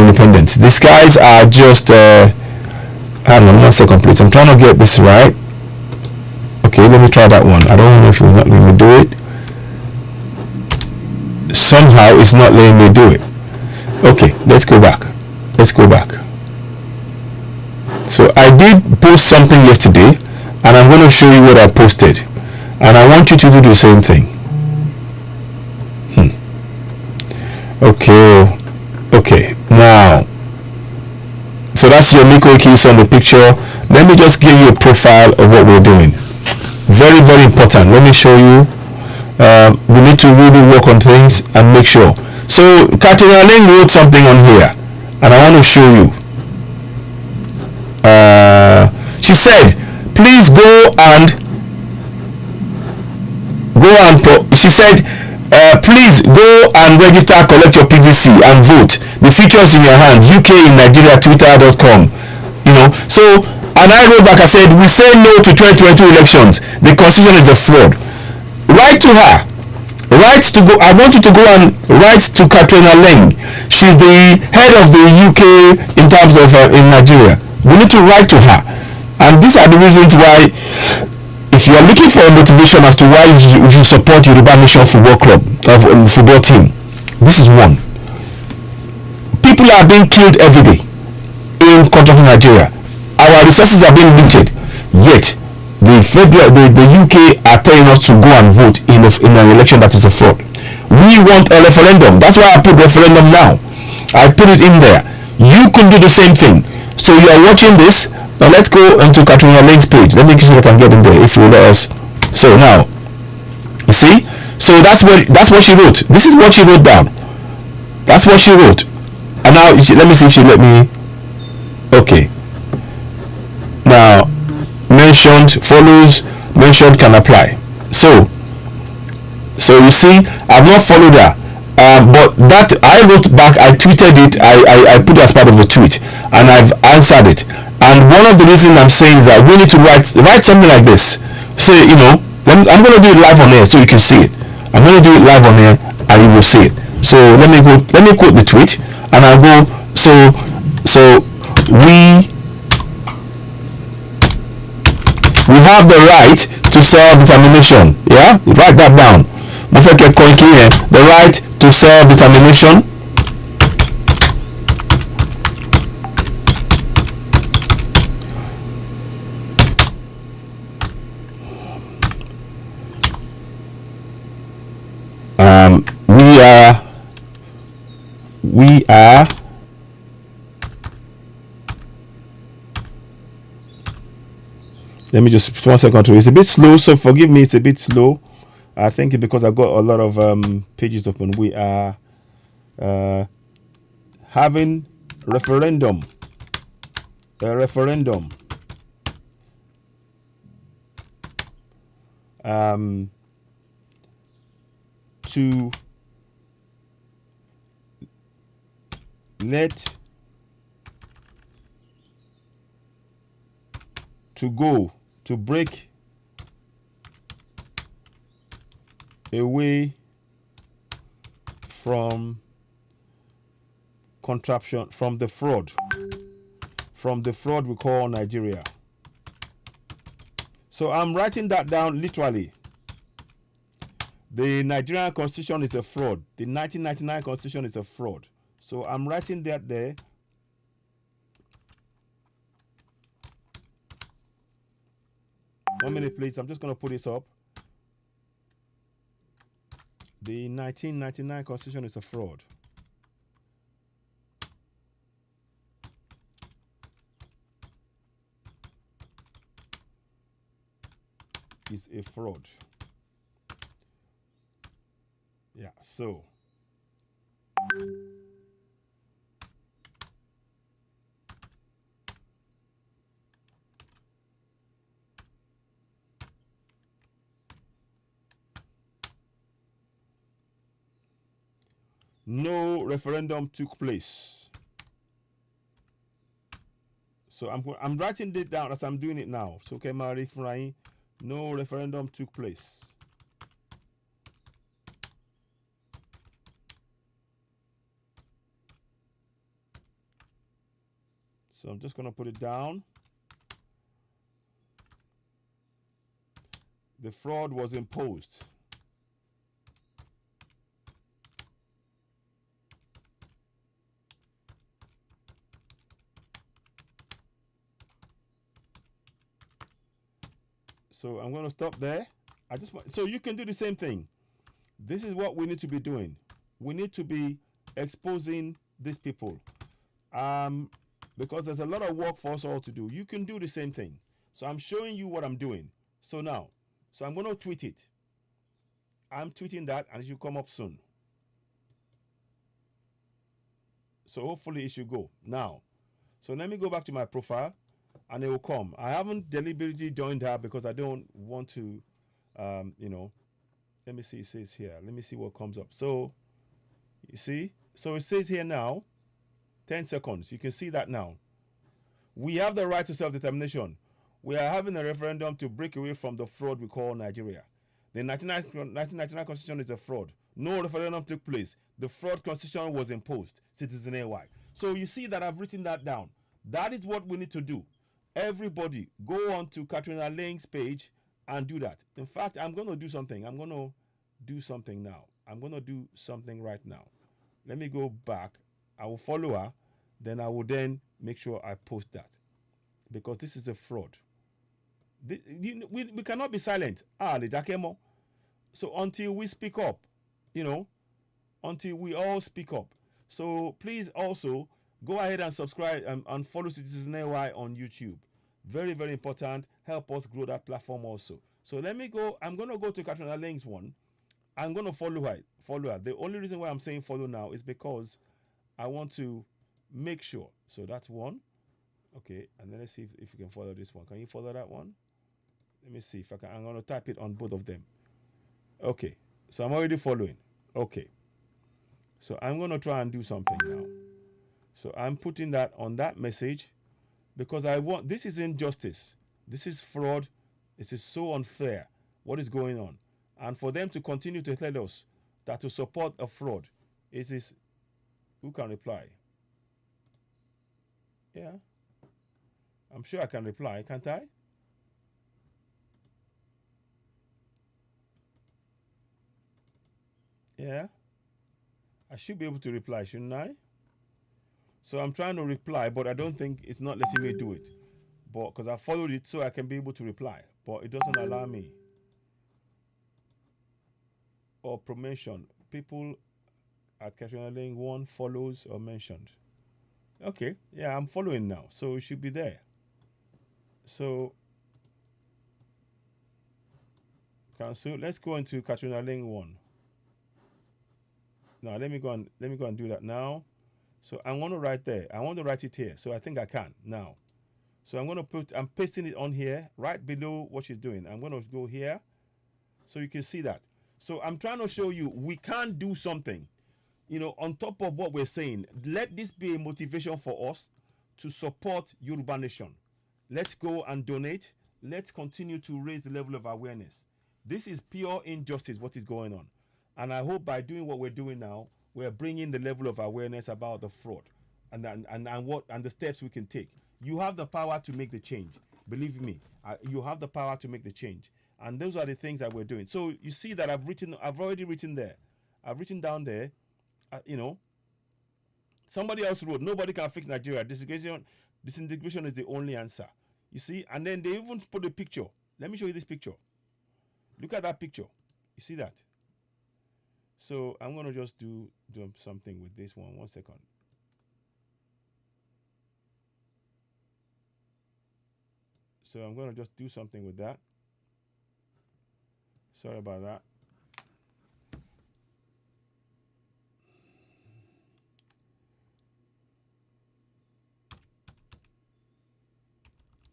independence. These guys are just I don't know, I'm not so complete. I'm trying to get this right. Okay, let me try that one. I don't know if it's not letting me do it. Somehow it's not letting me do it. Okay, let's go back. So I did post something yesterday and I'm going to show you what I posted and I want you to do the same thing. Okay, So that's your Miko keys on the picture. Let me just give you a profile of what we're doing. Very, very important. Let me show you. We need to really work on things and make sure. So Katrina Ling wrote something on here, and I want to show you. She said, please she said, please go and register, collect your PVC and vote. The future is in your hands. UK in Nigeria, twitter.com. So, and I wrote back, I said, we say no to 2022 elections. The constitution is a fraud. Write to her. I want you to go and write to Katrina Leng. She's the head of the UK in terms of in Nigeria. We need to write to her. And these are the reasons why, if you are looking for a motivation as to why you should support Yoruba Nation Football Club, football team, this is one. People are being killed every day in country of Nigeria. Our resources are being looted, yet the UK are telling us to go and vote in an election that is a fraud. We want a referendum. That's why I put referendum now. I put it in there. You can do the same thing. So you are watching this. Now let's go into Katrina Lane's page. Let me see if I can get in there if you let us. So now, you see. So that's what she wrote. This is what she wrote down. That's what she wrote. And now let me see if she let me. Okay. Now, mentioned follows, mentioned can apply. So you see, I've not followed her, but that I wrote back, I tweeted it, I put it as part of a tweet, and I've answered it. And one of the reasons I'm saying is that we need to write something like this. Say, I'm going to do it live on air so you can see it. I'm going to do it live on air and you will see it. So let me quote the tweet, and I'll go. So we have the right to self-determination. Yeah, write that down. The right to self-determination. We are let me just 1 second. It's a bit slow, so forgive me. It's a bit slow. I think it's because I got a lot of pages open. We are having a referendum to break away from contraption, from the fraud we call Nigeria. So I'm writing that down literally. The Nigerian constitution is a fraud. The 1999 constitution is a fraud. So I'm writing that there. One minute, please. I'm just going to put this up. The 1999 constitution is a fraud. Is a fraud. Yeah, so no referendum took place. So I'm writing it down as I'm doing it now. So no referendum took place. So I'm just going to put it down. The fraud was imposed. So I'm going to stop there. So you can do the same thing. This is what we need to be doing. We need to be exposing these people. because there's a lot of work for us all to do. You can do the same thing. So I'm showing you what I'm doing. So now, so I'm going to tweet it. I'm tweeting that, and it should come up soon. So hopefully it should go now. So let me go back to my profile, and it will come. I haven't deliberately joined that because I don't want to, you know. Let me see. It says here. Let me see what comes up. So you see. So it says here now. 10 seconds. You can see that now. We have the right to self-determination. We are having a referendum to break away from the fraud we call Nigeria. The 1999 constitution is a fraud. No referendum took place. The fraud constitution was imposed. Citizen AY. So you see that I've written that down. That is what we need to do. Everybody go on to Katrina Lane's page and do that. In fact, I'm going to do something. I'm going to do something now. I'm going to do something right now. Let me go back. I will follow her. Then I will then make sure I post that. Because this is a fraud. We cannot be silent. So until we speak up, you know, until we all speak up. So please also go ahead and subscribe and follow Citizen AY on YouTube. Very, very important. Help us grow that platform also. So let me go. I'm going to go to Katrina Lane's one. I'm going to follow her. The only reason why I'm saying follow now is because I want to make sure. So that's one. Okay. And then let's see if we can follow this one. Can you follow that one? Let me see if I can. I'm going to type it on both of them. Okay. So I'm already following. Okay. So I'm going to try and do something now. So I'm putting that on that message because I want, this is injustice. This is fraud. This is so unfair. What is going on? And for them to continue to tell us that to support a fraud, it is, who can reply? Yeah. I'm sure I can reply, can't I? Yeah. I should be able to reply, shouldn't I? So I'm trying to reply, but I don't think it's not letting me do it. But because I followed it so I can be able to reply. But it doesn't allow me. Or promotion. People at Katrina Lane 1 follows or mentioned. Okay. Yeah, I'm following now. So it should be there. So cancel. Let's go into Katrina Lane 1. Now let me go and do that now. So I want to write there. I want to write it here. So I think I can now. So I'm pasting it on here right below what she's doing. I'm going to go here so you can see that. So I'm trying to show you we can do something, you know, on top of what we're saying. Let this be a motivation for us to support Yoruba Nation. Let's go and donate. Let's continue to raise the level of awareness. This is pure injustice, what is going on. And I hope by doing what we're doing now, we're bringing the level of awareness about the fraud and the steps we can take. You have the power to make the change. Believe me, you have the power to make the change. And those are the things that we're doing. So you see that I've already written there. I've written down there, you know, somebody else wrote, nobody can fix Nigeria. Disintegration is the only answer. You see, and then they even put a picture. Let me show you this picture. Look at that picture. You see that? So I'm going to just do something with this one. 1 second. So I'm going to just do something with that. Sorry about that.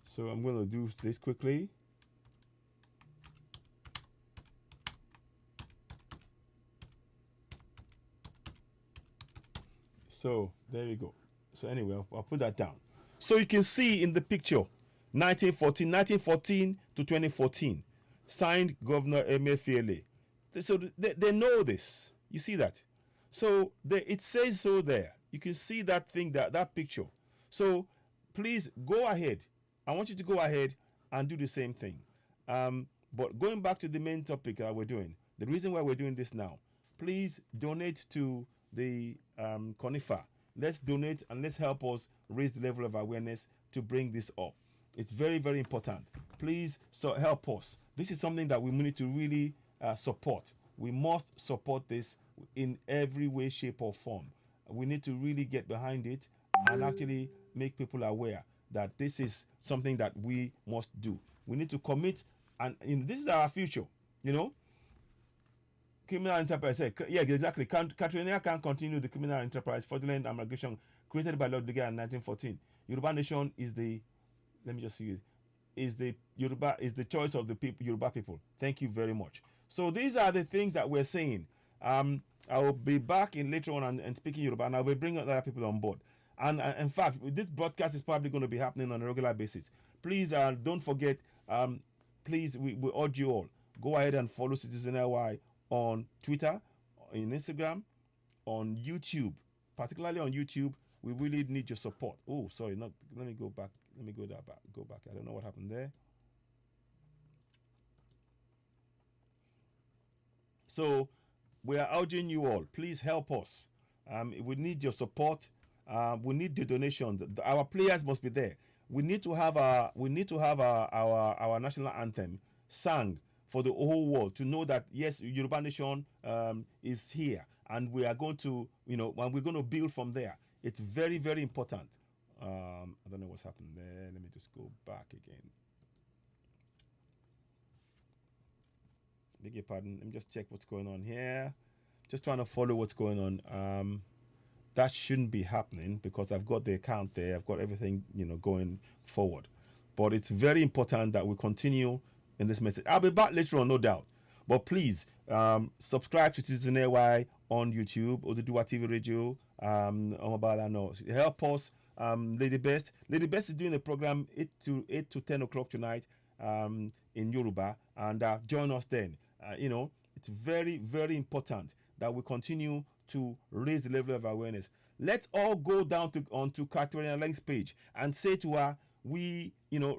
So I'm going to do this quickly. So there you go. So anyway, I'll put that down. So you can see in the picture, 1914 to 2014, signed Governor Emefiele. So they know this. You see that? So it says so there. You can see that thing, that picture. So please go ahead. I want you to go ahead and do the same thing. But going back to the main topic we're doing, the reason why we're doing this now, please donate to the Conifer. Let's donate and let's help us raise the level of awareness to bring this up. It's very, very important. Please help us. This is something that we need to really support. We must support this in every way, shape, or form. We need to really get behind it and actually make people aware that this is something that we must do. We need to commit, and this is our future. Criminal enterprise. Yeah, exactly. Catalonia can continue the criminal enterprise, fraudulent migration created by Lord Liga in 1914. Yoruba Nation is the, let me just see it, is the choice of the people, Yoruba people. Thank you very much. So these are the things that we're saying. I will be back in later on and speaking Yoruba, and I will bring other people on board. And in fact, this broadcast is probably going to be happening on a regular basis. Please don't forget. Please, we urge you all, go ahead and follow Citizen LY on Twitter, on Instagram, on YouTube, particularly on YouTube. We really need your support. Oh, sorry, let me go back. Let me go back. I don't know what happened there. So we are urging you all, please help us. We need your support. We need the donations. Our players must be there. We need to have our national anthem sung for the whole world to know that yes, Yoruba Nation is here, and we are going to, and we're going to build from there. It's very, very important. I don't know what's happened there. Let me just go back again. Beg your pardon. Let me just check what's going on here. Just trying to follow what's going on. That shouldn't be happening because I've got the account there. I've got everything, going forward. But it's very important that we continue in this message. I'll be back later on, no doubt. But please, subscribe to Citizen AY on YouTube, Oduduwa TV Radio, on mobile and all. Help us. Lady Best is doing a program 8 to 10 o'clock tonight in Yoruba, and join us then. It's very, very important that we continue to raise the level of awareness. Let's all go down onto Catherine Lang's page and say to her,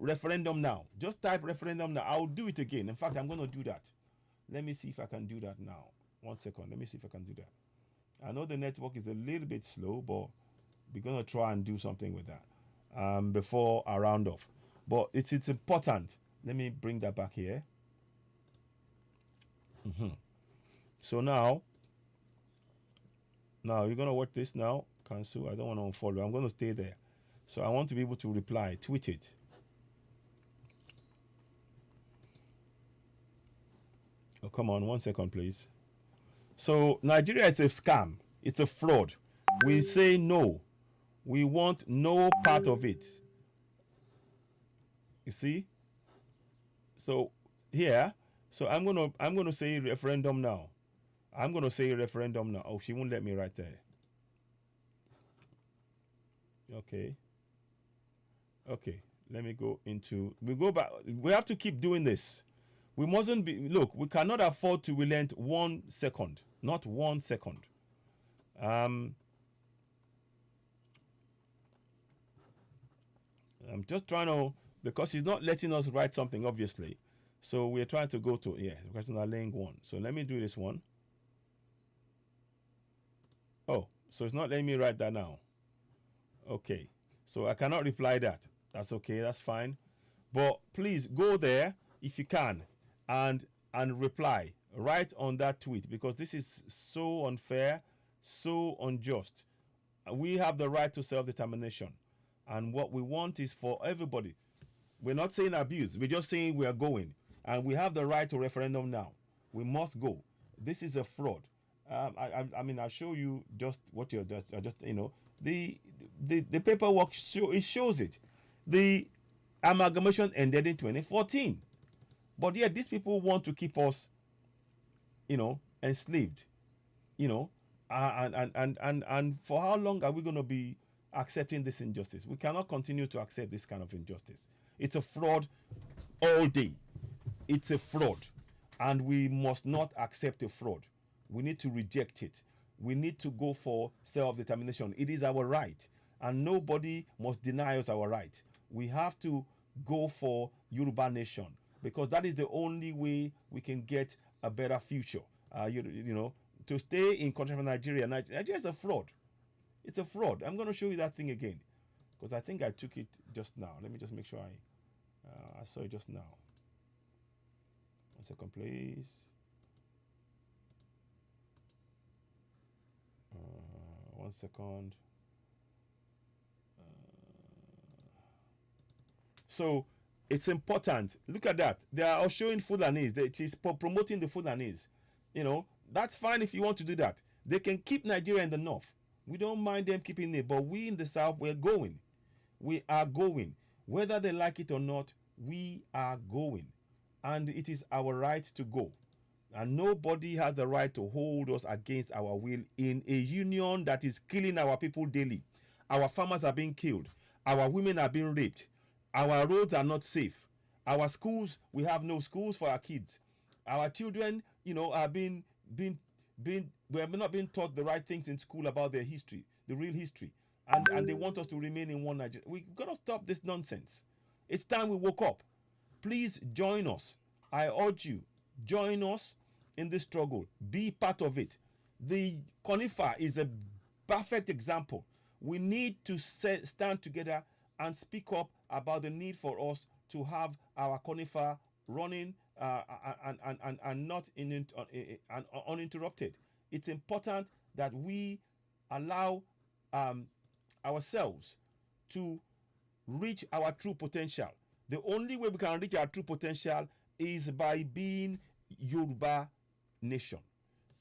referendum now. Just type referendum now. I'll do it again. In fact, I'm going to do that. Let me see if I can do that now. 1 second. Let me see if I can do that. I know the network is a little bit slow, but we're going to try and do something with that before I round off. But it's important. Let me bring that back here. So now you're going to watch this now. Cancel. I don't want to unfollow. I'm going to stay there. So I want to be able to reply, tweet it. Oh, come on, 1 second, please. So Nigeria is a scam. It's a fraud. We say no. We want no part of it. You see? So here, so I'm gonna say referendum now. I'm gonna say referendum now. Oh, she won't let me right there. Okay, let me go into, we go back. We have to keep doing this. We mustn't be, look, we cannot afford to relent 1 second, not 1 second. I'm just trying to, because he's not letting us write something, obviously. So we're trying to go to, question laying 1. So let me do this one. Oh, so it's not letting me write that now. Okay, so I cannot reply that. That's okay, that's fine. But please go there if you can and reply. Write on that tweet, because this is so unfair, so unjust. We have the right to self-determination. And what we want is for everybody. We're not saying abuse. We're just saying we are going. And we have the right to referendum now. We must go. This is a fraud. I mean, I'll show you just what you're just the paperwork it shows it. The amalgamation ended in 2014. But yet these people want to keep us, enslaved, and for how long are we going to be accepting this injustice? We cannot continue to accept this kind of injustice. It's a fraud all day. It's a fraud, and we must not accept a fraud. We need to reject it. We need to go for self-determination. It is our right, and nobody must deny us our right. We have to go for Yoruba Nation, because that is the only way we can get a better future. To stay in country from Nigeria is a fraud. It's a fraud. I'm going to show you that thing again, because I think I took it just now. Let me just make sure I saw it just now. 1 second, please. 1 second. So it's important. Look at that. They are showing Fulanis. She's promoting the Fulanis. You know, that's fine if you want to do that. They can keep Nigeria in the north. We don't mind them keeping it, but we in the south, we're going. We are going. Whether they like it or not, we are going. And it is our right to go. And nobody has the right to hold us against our will in a union that is killing our people daily. Our farmers are being killed. Our women are being raped. Our roads are not safe. Our schools, we have no schools for our kids. Our children, you know, are we're not being taught the right things in school about their history, the real history. And they want us to remain in one Nigeria. We've got to stop this nonsense. It's time we woke up. Please join us. I urge you, join us in this struggle. Be part of it. The conifer is a perfect example. We need to stand together and speak up about the need for us to have our conifer running and not uninterrupted. It's important that we allow ourselves to reach our true potential. The only way we can reach our true potential is by being Yoruba Nation.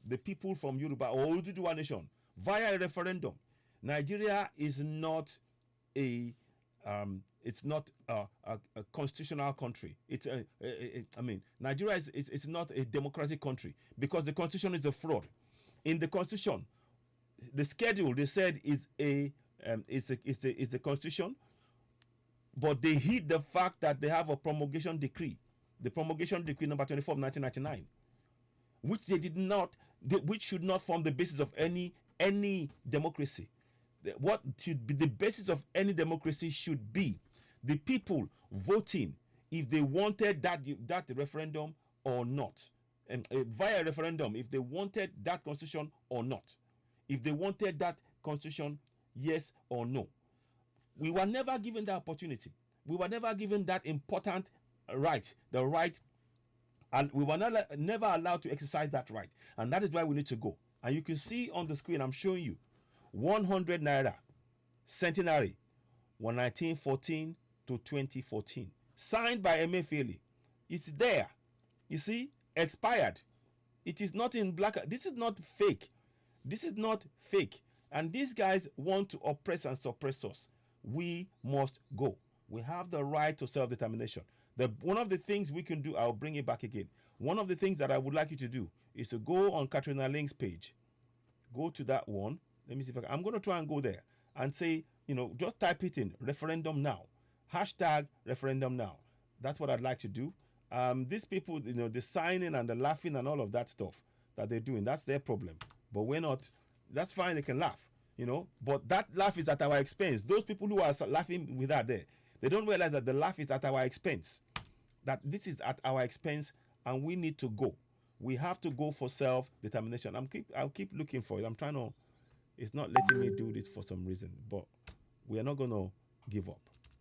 The people from Yoruba or Oduduwa Nation via a referendum. Nigeria is not a constitutional country. Nigeria is not a democratic country because the constitution is a fraud. In the constitution, the schedule they said is a constitution, but they hid the fact that they have a promulgation decree, the promulgation decree number 24 of 1999, which they did not, which should not form the basis of any democracy. What should be the basis of any democracy should be the people voting if they wanted that referendum or not, and via referendum if they wanted that constitution or not, if they wanted that constitution, yes or no. We were never given that opportunity. We were never given that important right, the right, and we were never allowed to exercise that right. And that is why we need to go. And you can see on the screen, I'm showing you 100 naira centenary 1914 to 2014, signed by Emefiele. It's there. You see, expired. It is not in black. This is not fake. This is not fake. And these guys want to oppress and suppress us. We must go. We have the right to self-determination. One of the things we can do, I'll bring it back again. One of the things that I would like you to do is to go on Katrina Link's page. Go to that one. Let me see if I'm going to try and go there and say, you know, just type it in, referendum now. Hashtag referendum now. That's what I'd like to do. These people, you know, the signing and the laughing and all of that stuff that they're doing, that's their problem. But we're not. That's fine. They can laugh, you know. But that laugh is at our expense. Those people who are laughing with that there, they don't realize that the laugh is at our expense. That this is at our expense, and we need to go. We have to go for self-determination. I'll keep looking for it. I'm trying to. It's not letting me do this for some reason, but we are not going to give up.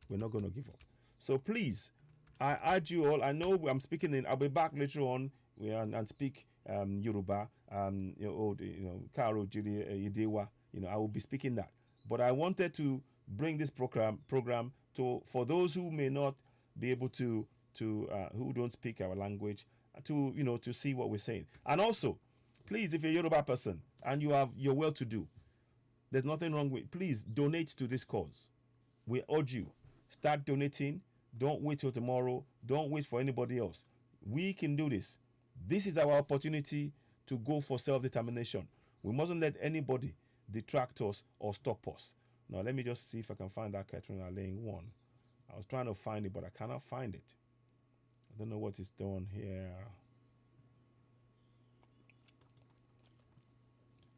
We're not going to give up. So please, I urge you all. I know I'm speaking in. I'll be back later on and speak Yoruba. Karo Julie Idewa. You know, I will be speaking that. But I wanted to bring this program to for those who may not be able to who don't speak our language to see what we're saying. And also, please, if you're a Yoruba person and you're well to do, there's nothing wrong with. Please donate to this cause. We urge you, start donating. Don't wait till tomorrow. Don't wait for anybody else. We can do this. This is our opportunity to go for self-determination. We mustn't let anybody detract us or stop us. Now, let me just see if I can find that Katrina Lane one. I was trying to find it, but I cannot find it. I don't know what it's doing here.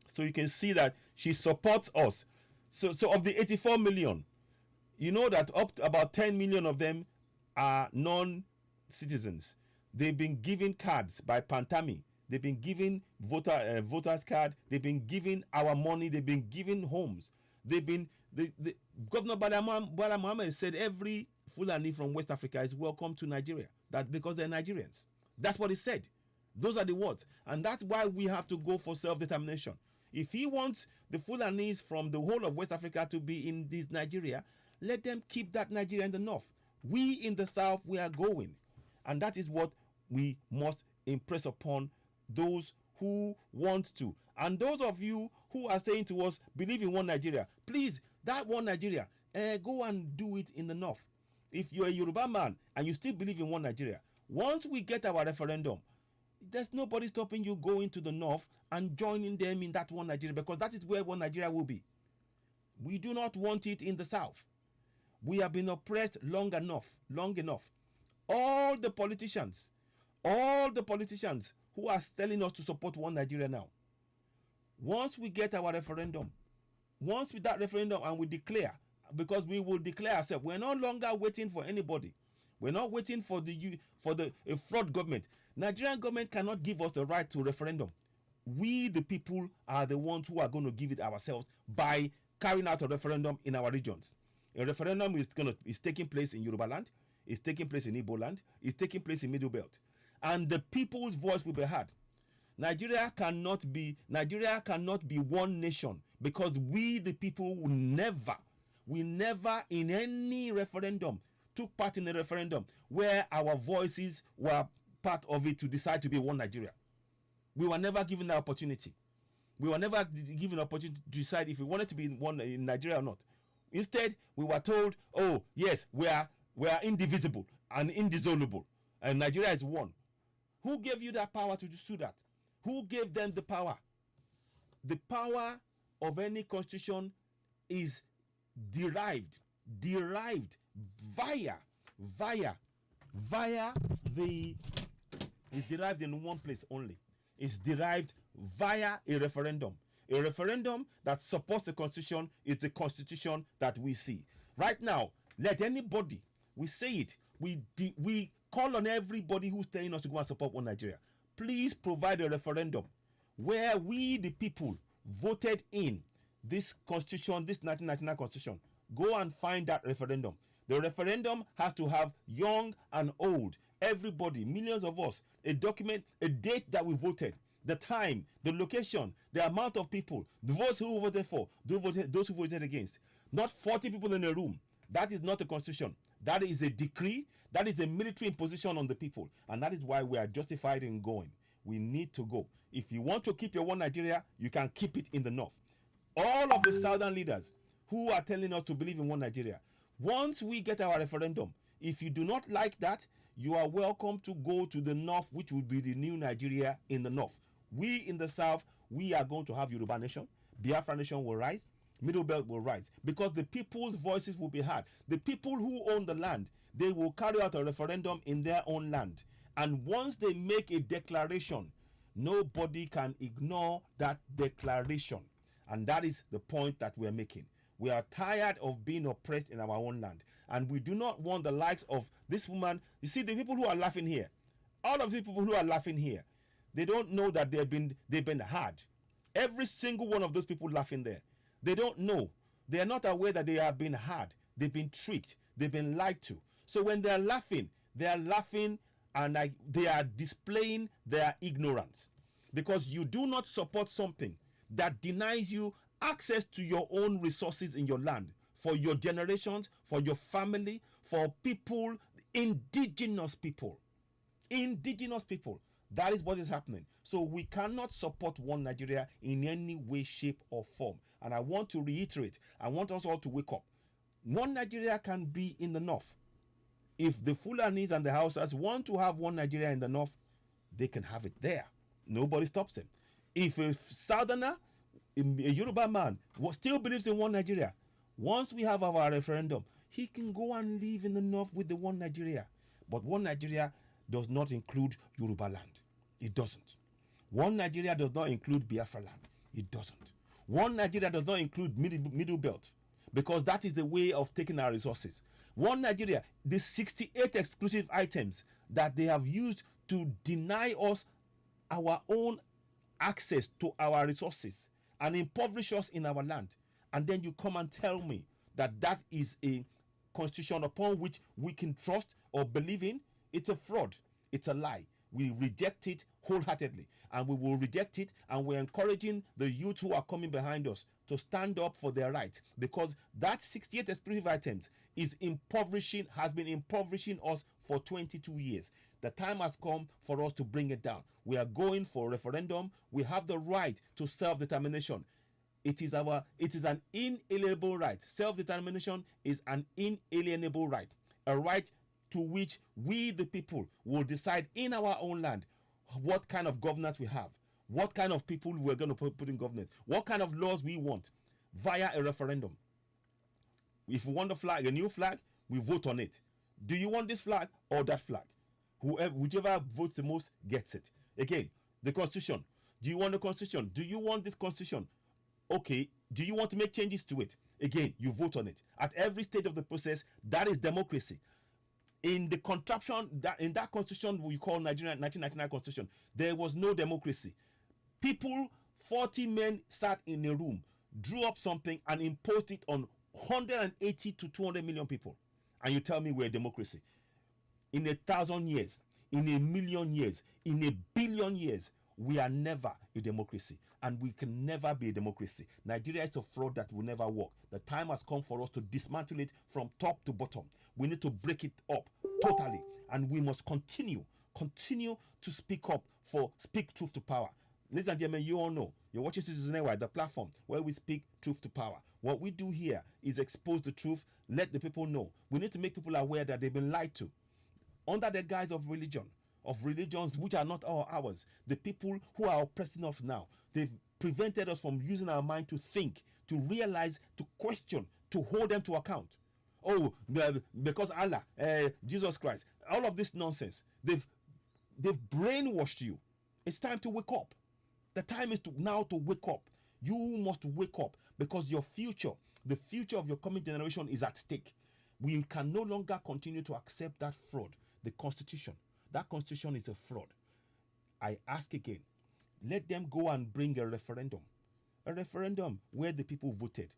So you can see that she supports us. So of the 84 million, you know that up to about 10 million of them are non-citizens. They've been given cards by Pantami. They've been given voters card. They've been given our money. They've been given homes. They've been Governor Bala Mohammed said every Fulani from West Africa is welcome to Nigeria. That because they're Nigerians. That's what he said. Those are the words. And that's why we have to go for self-determination. If he wants the Fulanis from the whole of West Africa to be in this Nigeria, let them keep that Nigeria in the north. We in the South, we are going. And that is what we must impress upon those who want to. And those of you who are saying to us, believe in one Nigeria, please, that one Nigeria, go and do it in the North. If you're a Yoruba man and you still believe in one Nigeria, once we get our referendum, there's nobody stopping you going to the North and joining them in that one Nigeria, because that is where one Nigeria will be. We do not want it in the South. We have been oppressed long enough. All the politicians who are telling us to support one Nigeria now, once we get our referendum, once with that referendum and we declare, because we will declare ourselves, we're no longer waiting for anybody. We're not waiting for a fraud government. Nigerian government cannot give us the right to referendum. We, the people, are the ones who are going to give it ourselves by carrying out a referendum in our regions. A referendum is taking place in Yoruba land, is taking place in Igbo land, is taking place in Middle Belt, and the people's voice will be heard. Nigeria cannot be one nation, because we, the people, will never in any referendum took part in a referendum where our voices were part of it to decide to be one Nigeria. We were never given the opportunity. We were never given the opportunity to decide if we wanted to be one in Nigeria or not. Instead, we were told, oh, yes, we are indivisible and indissoluble, and Nigeria is one. Who gave you that power to do that? Who gave them the power? The power of any constitution is derived via the, is derived in one place only. It's derived via a referendum. A referendum that supports the constitution is the constitution that we see. Right now, let anybody, we say it, we call on everybody who's telling us to go and support one Nigeria. Please provide a referendum where we, the people, voted in this constitution, this 1999 constitution. Go and find that referendum. The referendum has to have young and old, everybody, millions of us, a document, a date that we voted, the time, the location, the amount of people, the votes who voted for, those who voted against. Not 40 people in a room. That is not a constitution. That is a decree. That is a military imposition on the people. And that is why we are justified in going. We need to go. If you want to keep your one Nigeria, you can keep it in the North. All of the southern leaders who are telling us to believe in one Nigeria, once we get our referendum, if you do not like that, you are welcome to go to the North, which will be the new Nigeria in the North. We in the South, we are going to have Yoruba Nation. Biafra Nation will rise. Middle Belt will rise, because the people's voices will be heard. The people who own the land, they will carry out a referendum in their own land. And once they make a declaration, nobody can ignore that declaration. And that is the point that we're making. We are tired of being oppressed in our own land. And we do not want the likes of this woman. You see, the people who are laughing here, all of the people who are laughing here, they don't know that they've been hard. Every single one of those people laughing there, they don't know. They are not aware that they have been hard. They've been tricked. They've been lied to. So when they are laughing and they are displaying their ignorance, because you do not support something that denies you access to your own resources in your land, for your generations, for your family, for people, indigenous people. That is what is happening. So we cannot support one Nigeria in any way, shape, or form. And I want to reiterate, I want us all to wake up. One Nigeria can be in the North. If the Fulanis and the Hausas want to have one Nigeria in the North, they can have it there. Nobody stops them. If a Southerner, a Yoruba man, still believes in one Nigeria, once we have our referendum, he can go and live in the North with the one Nigeria. But one Nigeria does not include Yoruba land. It doesn't. One Nigeria does not include Biafra land. It doesn't. One Nigeria does not include Middle Belt, because that is the way of taking our resources. One Nigeria, the 68 exclusive items that they have used to deny us our own access to our resources and impoverish us in our land. And then you come and tell me that that is a constitution upon which we can trust or believe in. It's a fraud. It's a lie. We reject it wholeheartedly, and we will reject it, and we're encouraging the youth who are coming behind us to stand up for their rights, because that 68 exclusive items has been impoverishing us for 22 years. The time has come for us to bring it down. We are going for a referendum. We have the right to self-determination. It is an inalienable right. Self-determination is an inalienable right, a right to which we, the people, will decide in our own land what kind of governance we have, what kind of people we're going to put in government, what kind of laws we want via a referendum. If we want a flag, a new flag, we vote on it. Do you want this flag or that flag? Whichever votes the most gets it. Again, the constitution. Do you want the constitution? Do you want this constitution? Okay. Do you want to make changes to it? Again, you vote on it. At every stage of the process, that is democracy. In the contraption, in that constitution we call Nigeria 1999 constitution, there was no democracy. People, 40 men sat in a room, drew up something and imposed it on 180 to 200 million people. And you tell me we're a democracy? In 1,000 years, in 1,000,000 years, in 1,000,000,000 years, we are never a democracy, and we can never be a democracy. Nigeria is a fraud that will never work. The time has come for us to dismantle it from top to bottom. We need to break it up totally, and we must continue to speak truth to power. Ladies and gentlemen, you all know you're watching Citizen Network, the platform where we speak truth to power. What we do here is expose the truth, let the people know. We need to make people aware that they've been lied to under the guise of religions which are not ours. The people who are oppressing us now, they've prevented us from using our mind to think, to realize, to question, to hold them to account. Oh, because Allah, Jesus Christ, all of this nonsense, they've brainwashed you. It's time to wake up. The time is now to wake up. You must wake up, because your future, the future of your coming generation, is at stake. We can no longer continue to accept that fraud. The constitution, that constitution is a fraud. I ask again, let them go and bring a referendum where the people voted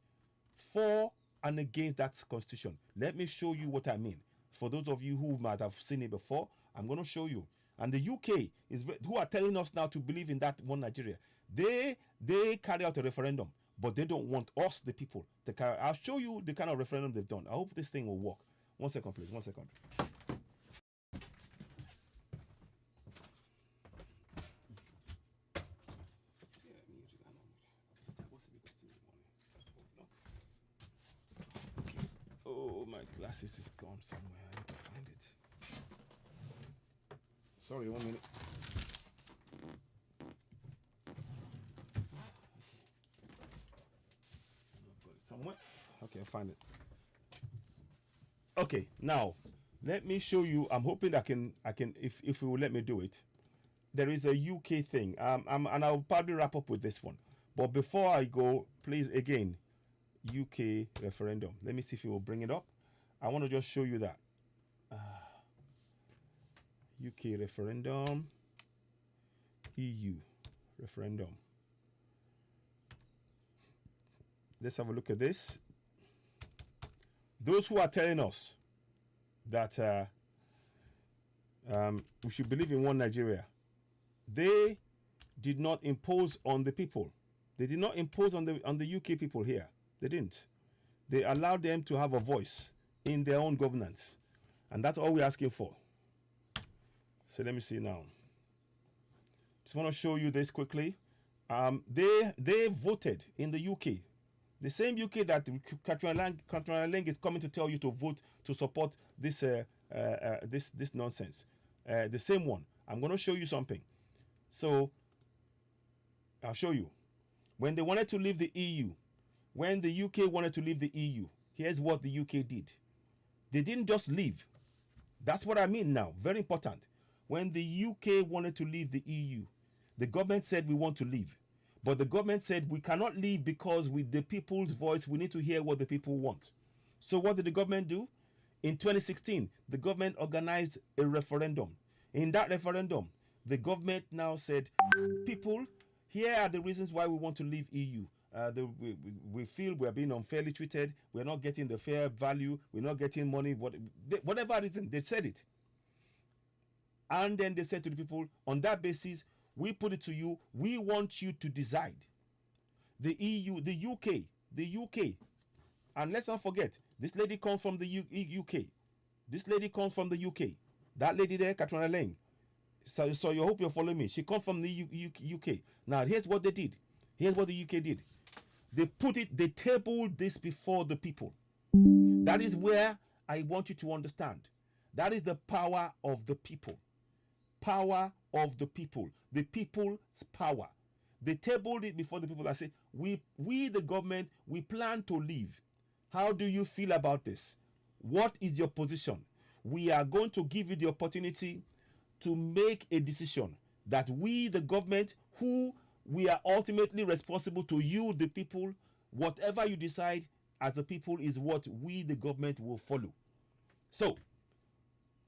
for and against that constitution. Let me show you what I mean. For those of you who might have seen it before, I'm going to show you. And the UK who are telling us now to believe in that one Nigeria. They carry out a referendum, but they don't want us, the people, to carry. I'll show you the kind of referendum they've done. I hope this thing will work. 1 second, please. 1 second. Oh, my glasses is gone somewhere. I need to find it. Sorry, 1 minute. Put it somewhere. Okay, I'll find it. Okay, now let me show you. I'm hoping I can if you will let me do it. There is a UK thing. and I'll probably wrap up with this one. But before I go, please again, UK referendum. Let me see if it will bring it up. I want to just show you that. UK referendum, EU referendum. Let's have a look at this. Those who are telling us that we should believe in one Nigeria, they did not impose on the people. They did not impose on the UK people here. They didn't. They allowed them to have a voice in their own governance. And that's all we're asking for. So let me see now. Just want to show you this quickly. They voted in the UK. The same UK that Katrina Lang is coming to tell you to vote to support this this nonsense. The same one. I'm going to show you something. So I'll show you. When they wanted to leave the EU, when the UK wanted to leave the EU, here's what the UK did. They didn't just leave. That's what I mean now. Very important. When the UK wanted to leave the EU, the government said we want to leave. But the government said we cannot leave because with the people's voice, we need to hear what the people want. So what did the government do? In 2016, the government organized a referendum. In that referendum, the government now said, people, here are the reasons why we want to leave EU. We feel we're being unfairly treated. We're not getting the fair value. We're not getting money. Whatever reason, they said it. And then they said to the people, on that basis, we put it to you, we want you to decide. The EU, the UK, and let's not forget, this lady comes from the UK. This lady comes from the UK. That lady there, Katrina Lang. So you hope you're following me. She comes from the UK. Now, here's what they did. Here's what the UK did. They tabled this before the people. That is where I want you to understand. That is the power of the people. Power of the people. The people's power. They tabled it before the people. I say, we the government, we plan to leave. How do you feel about this? What is your position? We are going to give you the opportunity to make a decision that we, the government, who we are ultimately responsible to you, the people, whatever you decide as the people is what we, the government, will follow. So,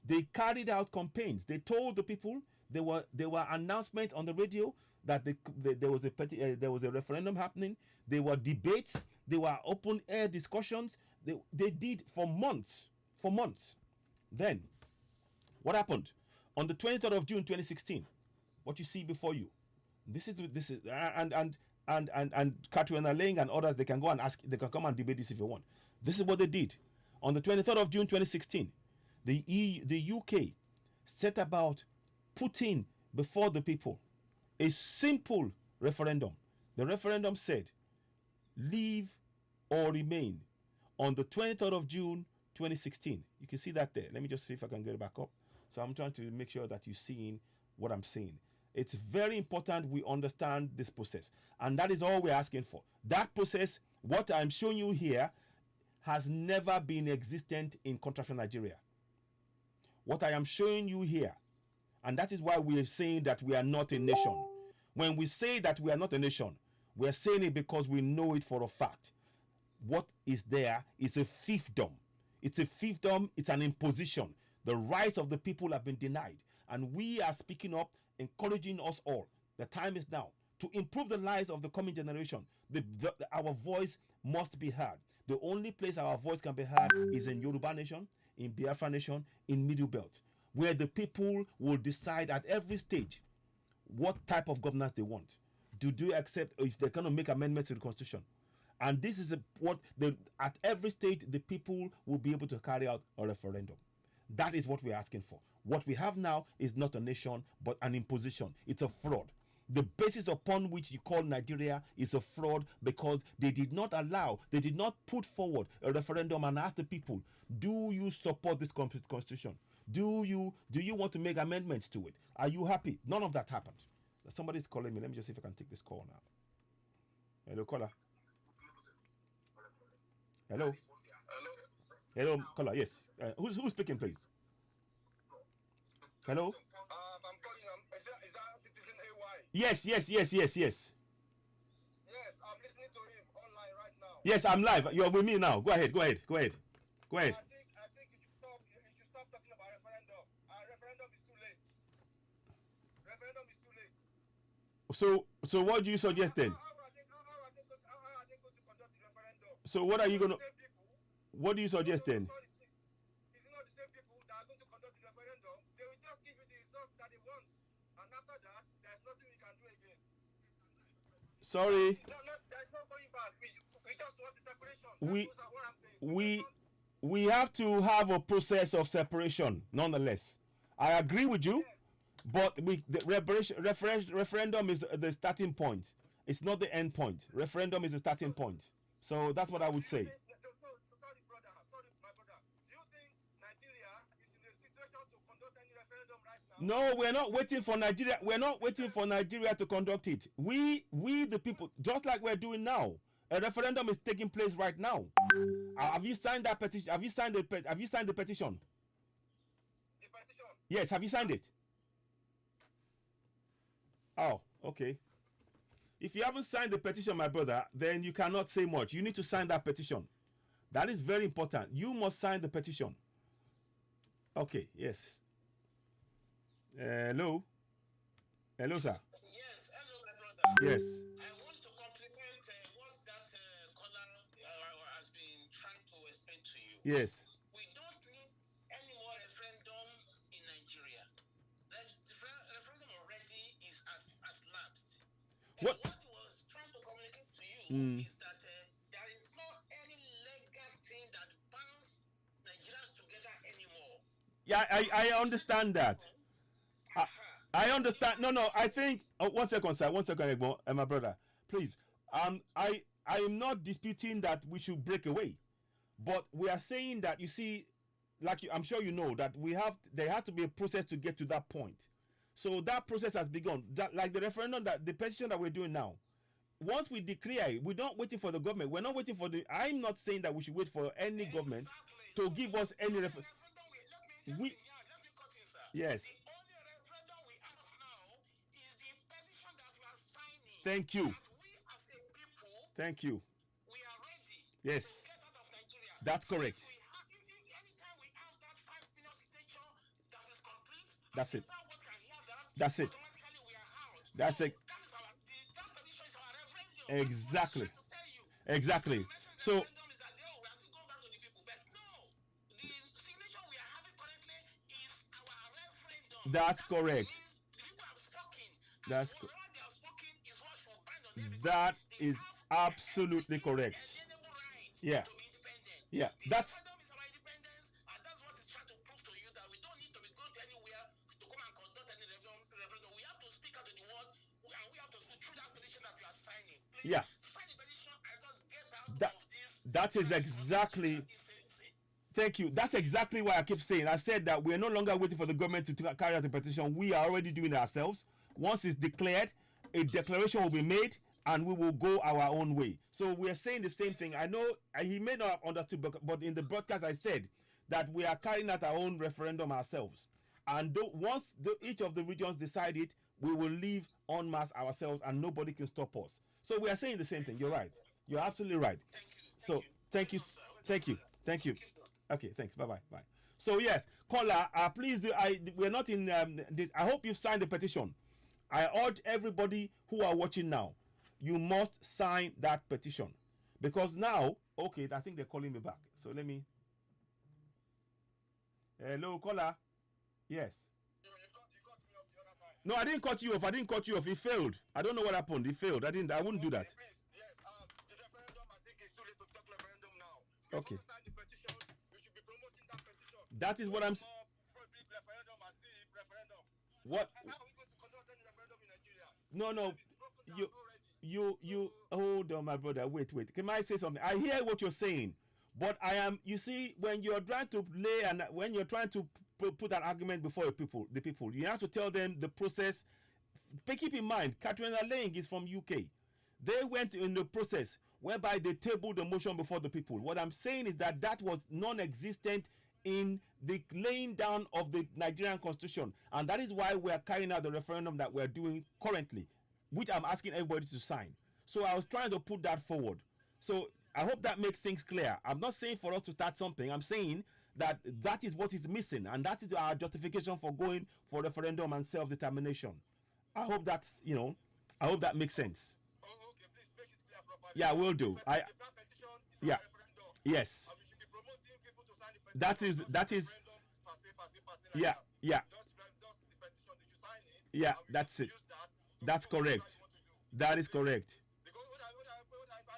they carried out campaigns. They told the people, there were announcements on the radio that there was a referendum happening. There were debates. There were open air discussions. They did for months. Then, what happened? On the 23rd of June 2016, what you see before you, this is and Katrina Lang and others, they can go and ask, they can come and debate this if you want. This is what they did. On the 23rd of June 2016, the UK set about putting before the people a simple referendum. The referendum said, leave or remain. On the 23rd of June 2016, you can see that there. Let me just see if I can get it back up. So I'm trying to make sure that you're seeing what I'm saying. It's very important we understand this process. And that is all we're asking for. That process, what I'm showing you here, has never been existent in contractual Nigeria. What I am showing you here, and that is why we are saying that we are not a nation. When we say that we are not a nation, we are saying it because we know it for a fact. What is there is a fiefdom. It's a fiefdom, it's an imposition. The rights of the people have been denied. And we are speaking up, encouraging us all. The time is now to improve the lives of the coming generation. Our voice must be heard. The only place our voice can be heard is in Yoruba Nation, in Biafra Nation, in Middle Belt, where the people will decide at every stage what type of governance they want. Do they accept, if they're going to make amendments to the Constitution? And this is at every stage, the people will be able to carry out a referendum. That is what we're asking for. What we have now is not a nation, but an imposition. It's a fraud. The basis upon which you call Nigeria is a fraud because they did not put forward a referendum and ask the people, do you support this constitution? Do you want to make amendments to it? Are you happy? None of that happened. Somebody's calling me. Let me just see if I can take this call now. Hello, caller. Hello. Hello, caller. Yes. Who's speaking, please? Hello. I'm calling. Is that Citizen AY? Yes. Yes, I'm listening to him online right now. Yes, I'm live. You're with me now. Go ahead. I think you should stop talking about referendum. Referendum is too late. Referendum is too late. So what do you suggest then? How are they going to conduct the referendum? So what are you gonna? What do you suggest then? Is it not the same people that are going to conduct the referendum? They will just give you the results that they want, and after that, there's nothing we can do again. Sorry. There's no going back. We just want the separation. That's what I'm saying. We have to have a process of separation, nonetheless. I agree with you, but the referendum is the starting point. It's not the end point. Referendum is the starting point. So that's what I would say. Sorry, my brother. Do you think Nigeria is in a situation to conduct any referendum right now? No, we're not waiting for Nigeria. We're not waiting for Nigeria to conduct it. We the people, just like we're doing now. A referendum is taking place right now. Have you signed that petition? Have you signed the petition? The petition? Yes, have you signed it? Oh, okay. If you haven't signed the petition, my brother, then you cannot say much. You need to sign that petition. That is very important. You must sign the petition. Okay, yes. Hello? Hello, sir. Yes, hello, my brother. Yes. I want to compliment what that caller has been trying to explain to you. Yes. We don't need any more referendum in Nigeria. is that there is not any legal thing that binds Nigerians together anymore. Yeah, I understand that. I understand. No. I think. 1 second, sir. 1 second, Egbo, my brother. Please. I am not disputing that we should break away, but we are saying that, you see, like I'm sure you know that there has to be a process to get to that point. So that process has begun. That, like the referendum, that the petition that we're doing now. Once we declare it, we're not waiting for the government. We're not waiting for the. I'm not saying that we should wait for any government to give us any referendum. Let me cut in, sir. Yes. The only referendum we have now is the petition that we are signing. Thank you. That we as a people, Thank you. we are ready Yes. to get out of Nigeria. That's correct. Anytime we have that 5 million signature that is complete, That's it. What can hear that, That's it. automatically we are out. That's So it. that petition is our referendum. Exactly. That's what I'm trying to tell you. Exactly. So Referendum is that, we are still going back to the people. But no, the signature we are having currently is our referendum. that's That correct. means the people have spoken. And That's whatever they have spoken is what should bind on them, because That they is have absolutely correct. inalienable rights Yeah. to be independent. Yeah, The that's referendum is our independence, and that's what it's trying to prove to you, that we don't need to be going to anywhere to come and conduct any referendum. We have to speak out to the world, and we have to speak through that petition that you are signing. Please Yeah. sign the petition and just get out That- of this. that is exactly. Thank you. That's exactly why I keep saying. I said that we are no longer waiting for the government to carry out the petition. We are already doing it ourselves. Once it's declared, a declaration will be made, and we will go our own way. So we are saying the same thing. I know he may not have understood, but in the broadcast I said that we are carrying out our own referendum ourselves. And once each of the regions decide it, we will leave en masse ourselves, and nobody can stop us. So we are saying the same thing. You're right. You're absolutely right. So thank you. Okay, thanks. Bye. So yes, caller, please do. We're not in. I hope you signed the petition. I urge everybody who are watching now, you must sign that petition, because now, okay, I think they're calling me back. So let me. Hello, caller. Yes. You cut me off the other time. No, I didn't cut you off. It failed. I don't know what happened. It failed. I wouldn't do that. Please, yes. The referendum, I think it's too late to talk referendum now. Okay. Before we start the petition, we should be promoting that petition. That is what I'm. More public referendum and still referendum. What? How are we going to conduct any referendum in Nigeria? No. It's broken down already. You hold on, my brother. Wait. Can I say something? I hear what you're saying, but you see, when you're trying to when you're trying to put an argument before the people, you have to tell them the process. Keep in mind, Katrina Lang is from UK. They went in the process whereby they tabled the motion before the people. What I'm saying is that was non-existent in the laying down of the Nigerian constitution, and that is why we are carrying out the referendum that we're doing currently, which I'm asking everybody to sign. So I was trying to put that forward. So I hope that makes things clear. I'm not saying for us to start something. I'm saying that is what is missing, and that is our justification for going for referendum and self-determination. I hope that's, I hope that makes sense. Oh, okay, please make it clear properly. Yeah, will do. The petition is Yeah. a referendum. Yes. And we should be promoting people to sign the petition. That is. Referendum, per se, Yeah. like Yeah. that. Just the petition, did you sign it? Yeah, And we that's should it. use that to That's do what correct. you want to do. That is correct. Because what I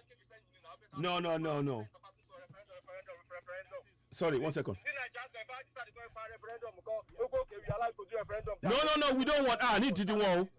think is saying, No. Sorry, 1 second. No, we don't want. I need to do one.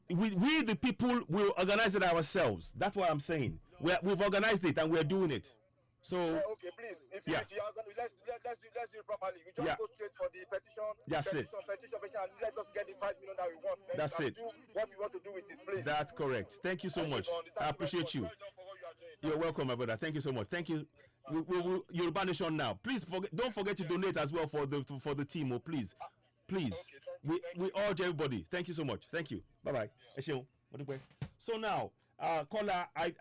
We the people will organize it ourselves. That's what I'm saying. We've organized it and we're doing it. So Okay, please. If Yeah. you are going to let's do it properly. We just Yeah. go straight for the petition. That's it. Petition, and let us get the 5 million that we want. Then That's we it. can Do what we want to do with it, please. that's correct. Thank you so much. I appreciate you. Well done for what you are doing. You're welcome, my brother. Thank you so much. Thank you. We Yoruba Nation now. Please don't forget to donate as well for the team. Oh, please. Okay, thank you. We urge everybody. Thank you so much. Thank you. Bye bye. So now, caller, I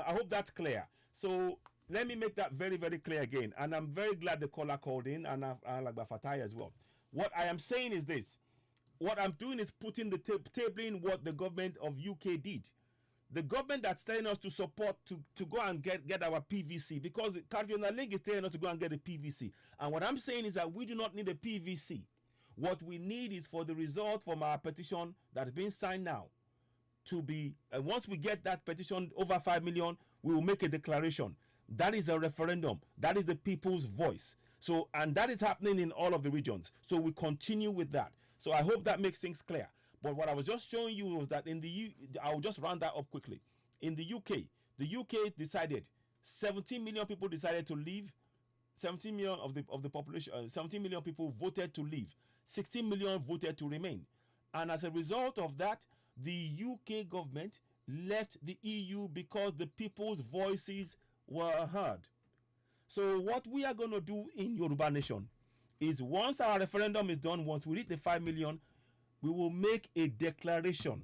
hope that's clear. So let me make that very, very clear again. And I'm very glad the caller called in, and like Bafatai as well. What I am saying is this. What I'm doing is putting the tabling what the government of UK did. The government that's telling us to support to go and get our PVC, because Cardinal Link is telling us to go and get a PVC. And what I'm saying is that we do not need a PVC. What we need is for the result from our petition that's being signed now to be, once we get that petition over 5 million, we will make a declaration. That is a referendum. That is the people's voice. So, and that is happening in all of the regions. So we continue with that. So I hope that makes things clear. But what I was just showing you was that I'll just round that up quickly. In the UK decided, 17 million people decided to leave. 17 million of the population, 17 million people voted to leave. 16 million voted to remain. And as a result of that, the UK government left the EU because the people's voices were heard. So what we are going to do in Yoruba Nation is, once our referendum is done, once we reach the 5 million, we will make a declaration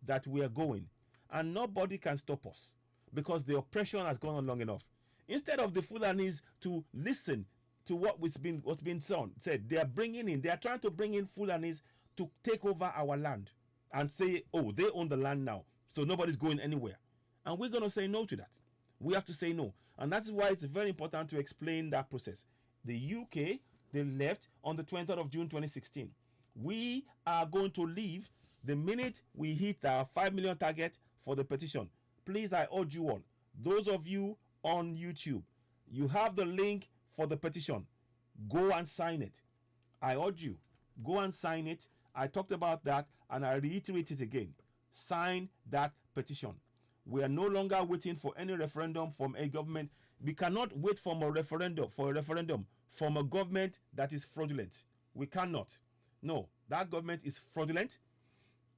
that we are going. And nobody can stop us, because the oppression has gone on long enough. Instead of the Fulanis to listen to what's been said, they are trying to bring in Fulanis to take over our land and say, oh, they own the land now, so nobody's going anywhere. And we're going to say no to that. We have to say no. And that's why it's very important to explain that process. The UK, they left on the 20th of June 2016. We are going to leave the minute we hit our 5 million target for the petition. Please, I urge you all, those of you on YouTube, you have the link for the petition. Go and sign it. I urge you, go and sign it. I talked about that and I reiterate it again. Sign that petition. We are no longer waiting for any referendum from a government. We cannot wait for a referendum from a government that is fraudulent. We cannot. No, that government is fraudulent.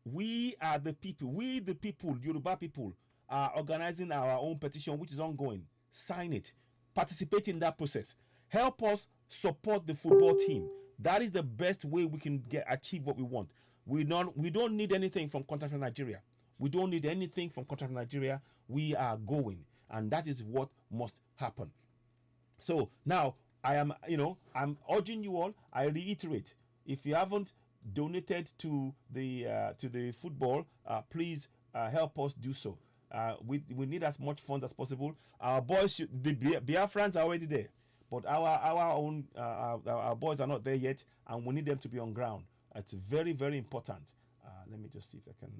We are the people. We, the people, Yoruba people, are organizing our own petition, which is ongoing. Sign it. Participate in that process. Help us support the football team. That is the best way we can achieve what we want. We don't need anything from Contract Nigeria. We don't need anything from Contract Nigeria. We are going, and that is what must happen. So now I'm urging you all. I reiterate: if you haven't donated to the football, please help us do so. We need as much funds as possible. Our boys, the Biafrans are already there, but our boys are not there yet, and we need them to be on ground. It's very, very important. Let me just see if I can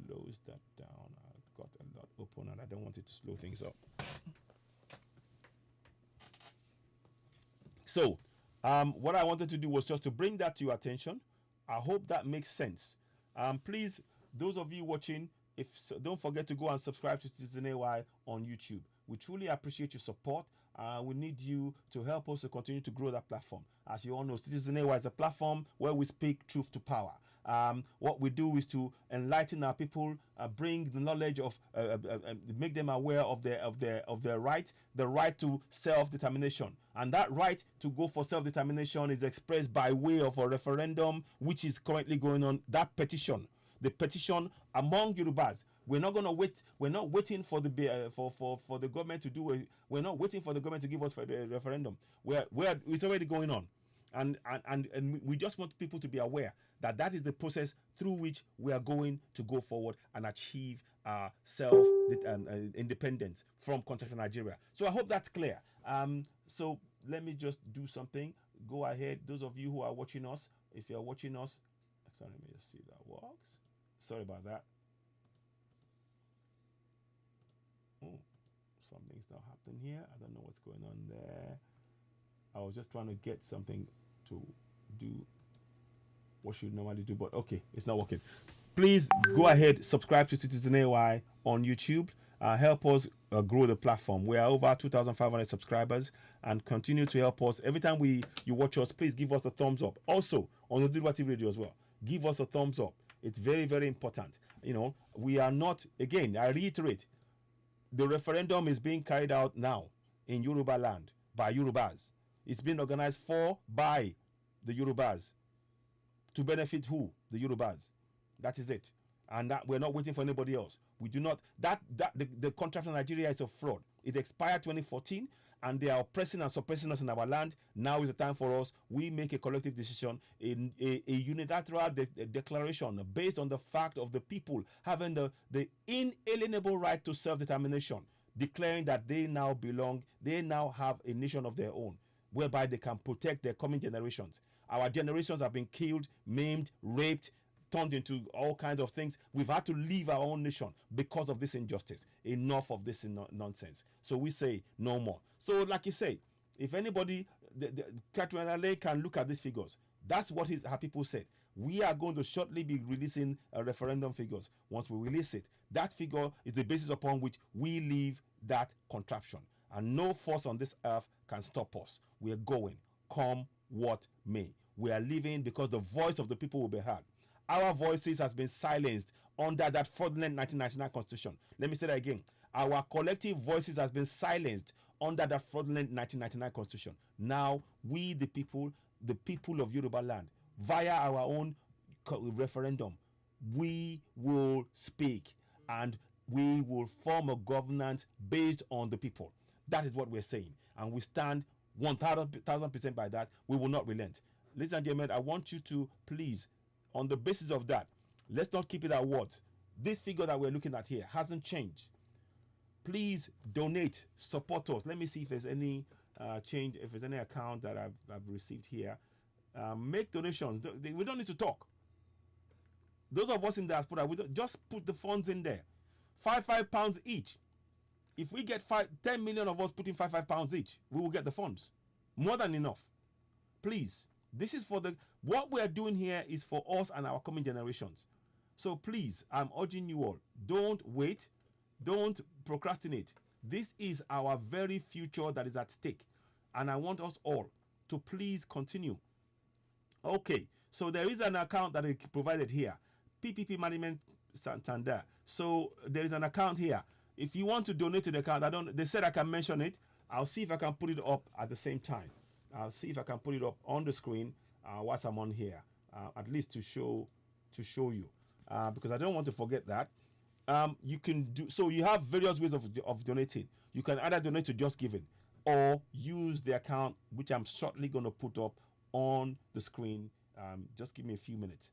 close that down. I've got a lot open and I don't want it to slow things up. So what I wanted to do was just to bring that to your attention. I hope that makes sense. Please, those of you watching, don't forget to go and subscribe to Citizen AY on YouTube. We truly appreciate your support. We need you to help us to continue to grow that platform. As you all know, Citizen AY is a platform where we speak truth to power. What we do is to enlighten our people, bring the knowledge of, make them aware of their right, the right to self-determination. And that right to go for self-determination is expressed by way of a referendum, which is currently going on. That petition, the petition among Yorubas. We're not going to wait. We're not waiting for the for the government to do a. We're not waiting for the government to give us a referendum. It's already going on, and we just want people to be aware that that is the process through which we are going to go forward and achieve self independence from Contract Nigeria. So I hope that's clear. So let me just do something. Go ahead, those of you who are watching us. If you're watching us, sorry, let me just see if that works. Sorry about that. Oh, something's not happening here. I don't know what's going on there. I was just trying to get something to do what you normally do, but okay, it's not working. Please go ahead, subscribe to Citizen AY on YouTube. Help us grow the platform. We are over 2,500 subscribers, and continue to help us. Every time you watch us, please give us a thumbs up. Also on the Yoruba TV radio as well, give us a thumbs up. It's very, very important. You know, we are not, again, I reiterate, the referendum is being carried out now in Yoruba land by Yorubas. It's being organized by the Yorubas. To benefit who? The Yorubas. That is it. And that we're not waiting for anybody else. We do not, the contract in Nigeria is a fraud. It expired 2014, and they are oppressing and suppressing us in our land. Now is the time for us. We make a collective decision, a unilateral declaration based on the fact of the people having the inalienable right to self-determination, declaring that they now belong, they now have a nation of their own, whereby they can protect their coming generations. Our generations have been killed, maimed, raped, turned into all kinds of things. We've had to leave our own nation because of this injustice. Enough of this nonsense. So we say no more. So, like you say, if anybody, Catherine Ale can look at these figures. That's what her people said. We are going to shortly be releasing referendum figures. Once we release it, that figure is the basis upon which we leave that contraption. And no force on this earth can stop us. We are going, come what may. We are living because the voice of the people will be heard. Our voices has been silenced under that fraudulent 1999 constitution. Let me say that again. Our collective voices has been silenced under that fraudulent 1999 constitution. Now, we the people of Yoruba land, via our own referendum, we will speak and we will form a governance based on the people. That is what we're saying. And we stand 1,000% by that. We will not relent. Ladies and gentlemen, I want you to please, on the basis of that, let's not keep it at words. This figure that we're looking at here hasn't changed. Please donate, support us. Let me see if there's any change, if there's any account that I've received here. Make donations. We don't need to talk. Those of us in diaspora, we don't, just put the funds in there. £5 each. If we get 10 million of us putting £5 each, we will get the funds. More than enough. Please. This is for what we are doing here is for us and our coming generations. So please, I'm urging you all, don't wait. Don't procrastinate. This is our very future that is at stake. And I want us all to please continue. Okay, so there is an account that is provided here. PPP Management Santander. So there is an account here. If you want to donate to the account, they said I can mention it. I'll see if I can put it up at the same time. I'll see if I can put it up on the screen whilst I'm on here, at least to show you, because I don't want to forget that. You can do so. You have various ways of donating. You can either donate to Just Giving or use the account which I'm shortly going to put up on the screen. Just give me a few minutes.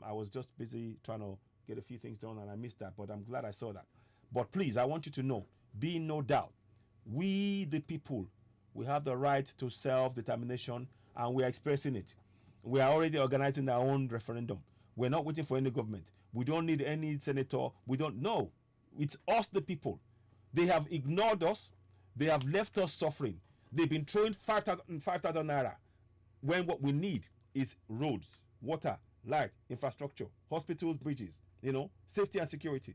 I was just busy trying to get a few things done and I missed that, but I'm glad I saw that. But please, I want you to know, be in no doubt, we the people, we have the right to self-determination and we are expressing it. We are already organizing our own referendum. We're not waiting for any government. We don't need any senator. We don't know. It's us, the people. They have ignored us. They have left us suffering. They've been throwing 5,000 naira when what we need is roads, water, light, infrastructure, hospitals, bridges, safety and security.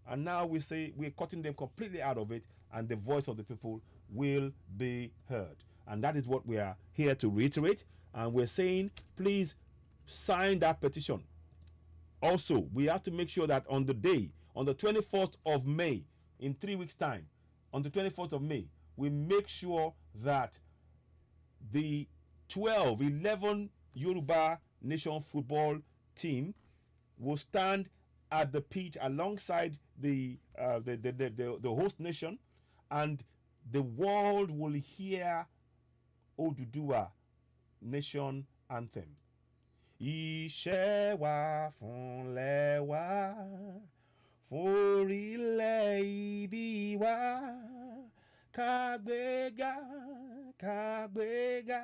And now we say we're cutting them completely out of it and the voice of the people will be heard. And that is what we are here to reiterate. And we're saying, please sign that petition. Also, we have to make sure that on the day, on the 21st of May, in 3 weeks' time, on the 21st of May, we make sure that the 11 Yoruba Nation football team will stand at the pitch alongside the host nation, and the world will hear Oduduwa Nation Anthem. Iṣẹ́ wa fúnlẹ̀ wa, fórílẹ̀ ibi wa, kágbéga, kágbéga,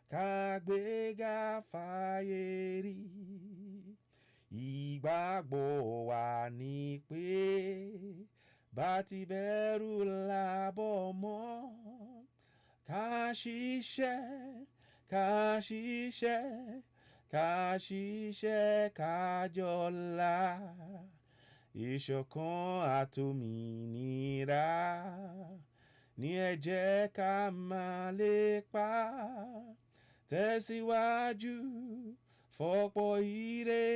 kágbéga fáyé. Ìgbàgbọ́ wa ni pé bá ti bẹ̀rù làbọ̀ mọ́, ká ṣiṣẹ́, ká ṣiṣẹ́. Ká ṣiṣẹ́ ká jọlá, ìṣọ̀kan àtòmìnira, ní ẹ jẹ́ ká máa lépa, tẹ̀síwájú fọ́pọ̀ ire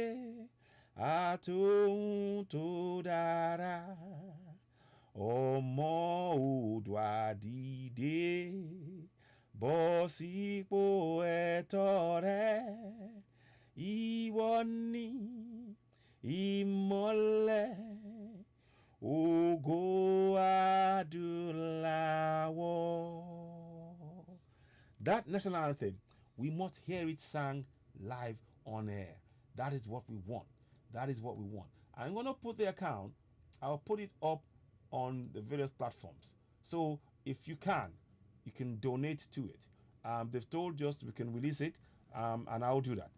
àtòhun tó dára. Ọmọ Oòduà dìde, bọ́ sípò ẹ̀tọ́ rẹ. Ìwọ ni ìmọ́lẹ̀ ògo adúláwọ̀. That national anthem, we must hear it sung live on air. That is what we want. That is what we want. I'm going to put the account, I'll put it up on the various platforms. So if you can donate to it. They've told us we can release it, and I'll do that.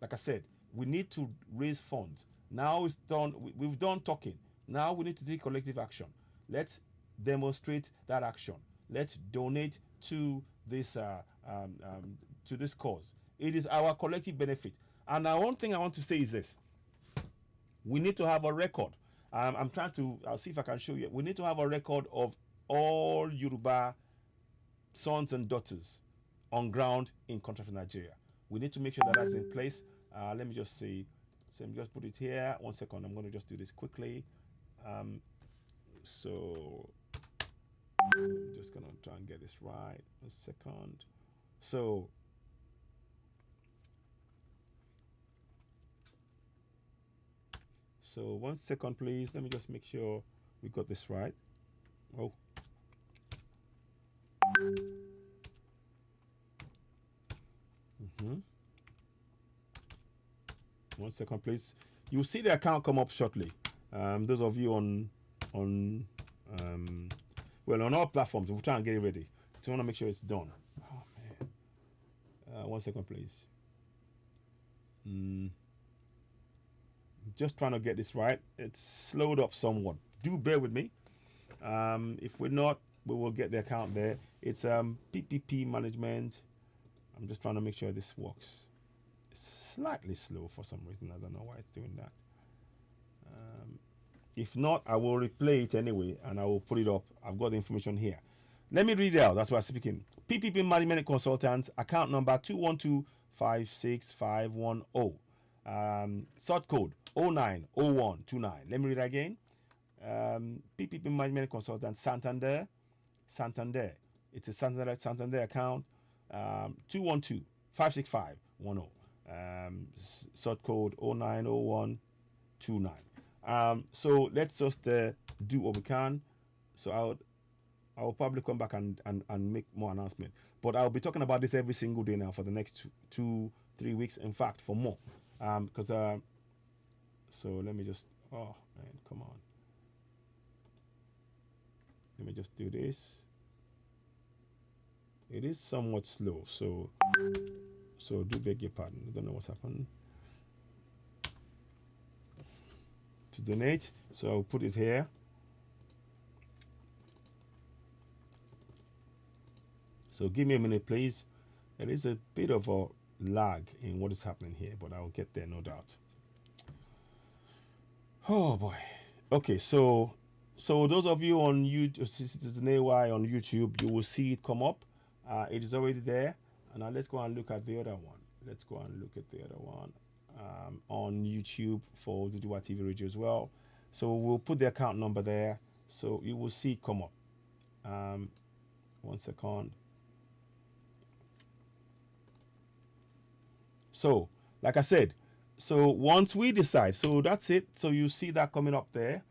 Like I said, we need to raise funds. Now it's done. We've done talking. Now we need to take collective action. Let's demonstrate that action. Let's donate to this cause. It is our collective benefit. And now one thing I want to say is this: we need to have a record. I'm trying to. I'll see if I can show you. We need to have a record of all Yoruba sons and daughters on ground in country of Nigeria. We need to make sure that that's in place. Let me just see. So let me just put it here. 1 second. I'm going to just do this quickly. So I'm just going to try and get this right. 1 second. So 1 second, please. Let me just make sure we got this right. Oh. Mm-hmm. 1 second, please. You'll see the account come up shortly. Those of you on all platforms, we'll try and get it ready. So I want to make sure it's done. Oh man. 1 second, please. Just trying to get this right. It's slowed up somewhat. Do bear with me. If we're not, we will get the account there. It's PPP management. I'm just trying to make sure this works. It's slightly slow for some reason. I don't know why it's doing that. If not, I will replay it anyway and I will put it up. I've got the information here. Let me read it out. That's why I'm speaking. PPP Management Consultants, account number 212-56510. Sort code 090129. Let me read it again. PPP Management Consultants, Santander. It's a Santander account. 212-56510. Sort code 090129. So let's just do what we can. So I'll probably come back and make more announcement. But I'll be talking about this every single day now for the next 2-3 weeks. In fact, for more. Because so let me just, oh man, come on. Let me just do this. It is somewhat slow, so do beg your pardon. I don't know what's happened. To donate, so I'll put it here. So give me a minute, please. There is a bit of a lag in what is happening here, but I'll get there, no doubt. Oh boy. Okay, so those of you on YouTube, Citizen AY on YouTube, you will see it come up. It is already there. And now let's go and look at the other one. Let's go and look at the other one on YouTube for Oduduwa TV Radio as well. So we'll put the account number there. So you will see it come up. 1 second. So, like I said, so once we decide, so that's it. So you see that coming up there.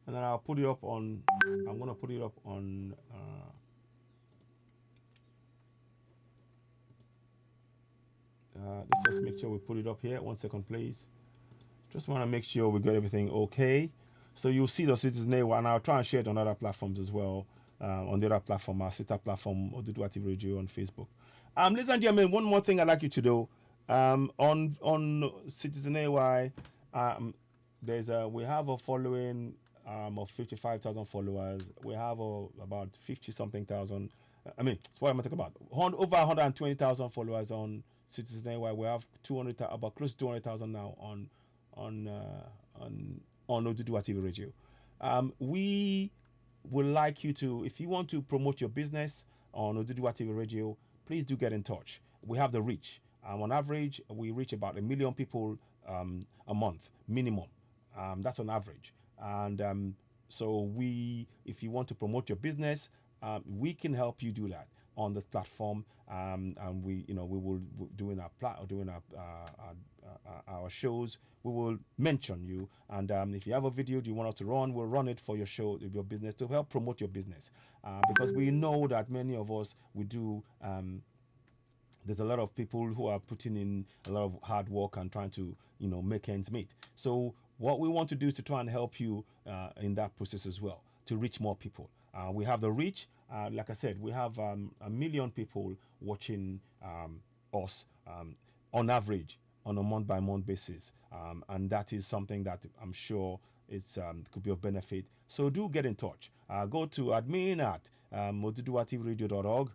And then I'll put it up on, I'm going to put it up on, let's just make sure we put it up here. 1 second, please. Just want to make sure we got everything okay. So you'll see the Citizen AY, and I'll try and share it on other platforms as well. On the other platform, our sister platform, Oduduwa TV Radio on Facebook. Ladies and gentlemen, one more thing I'd like you to do. On Citizen AY, we have a following of 55,000 followers. We have about 50 something thousand. I mean, what am I talking about? Over 120,000 followers on Citizen AY. We have about close to 200,000 now on Oduduwa TV Radio. We would like you to, if you want to promote your business on Oduduwa TV Radio, please do get in touch. We have the reach. On average, we reach about 1 million people a month minimum. That's on average. And so if you want to promote your business, we can help you do that on this platform. And we will doing our shows. We will mention you. And if you have a video you want us to run, we'll run it for your show, your business, to help promote your business. Because we know that many of us, we do. There's a lot of people who are putting in a lot of hard work and trying to, make ends meet. So what we want to do is to try and help you in that process as well, to reach more people. We have the reach. Like I said, we have 1 million people watching us on average on a month-by-month basis, and that is something that I'm sure it's could be of benefit. So do get in touch. Go to admin at oduduwativradio.org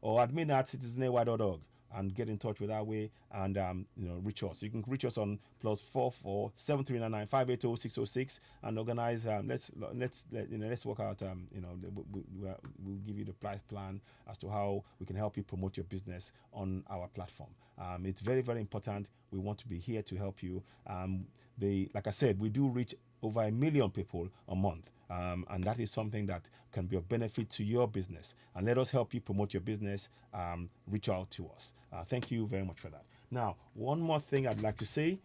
or admin at citizenay.org and get in touch with that way, and reach us. You can reach us on +447399580606 and organize. Let's work out. We'll give you the price plan as to how we can help you promote your business on our platform. It's very, very important. We want to be here to help you. Like I said, we do reach over 1 million people a month. And that is something that can be of benefit to your business. And let us help you promote your business. Reach out to us. Thank you very much for that. Now, one more thing I'd like to say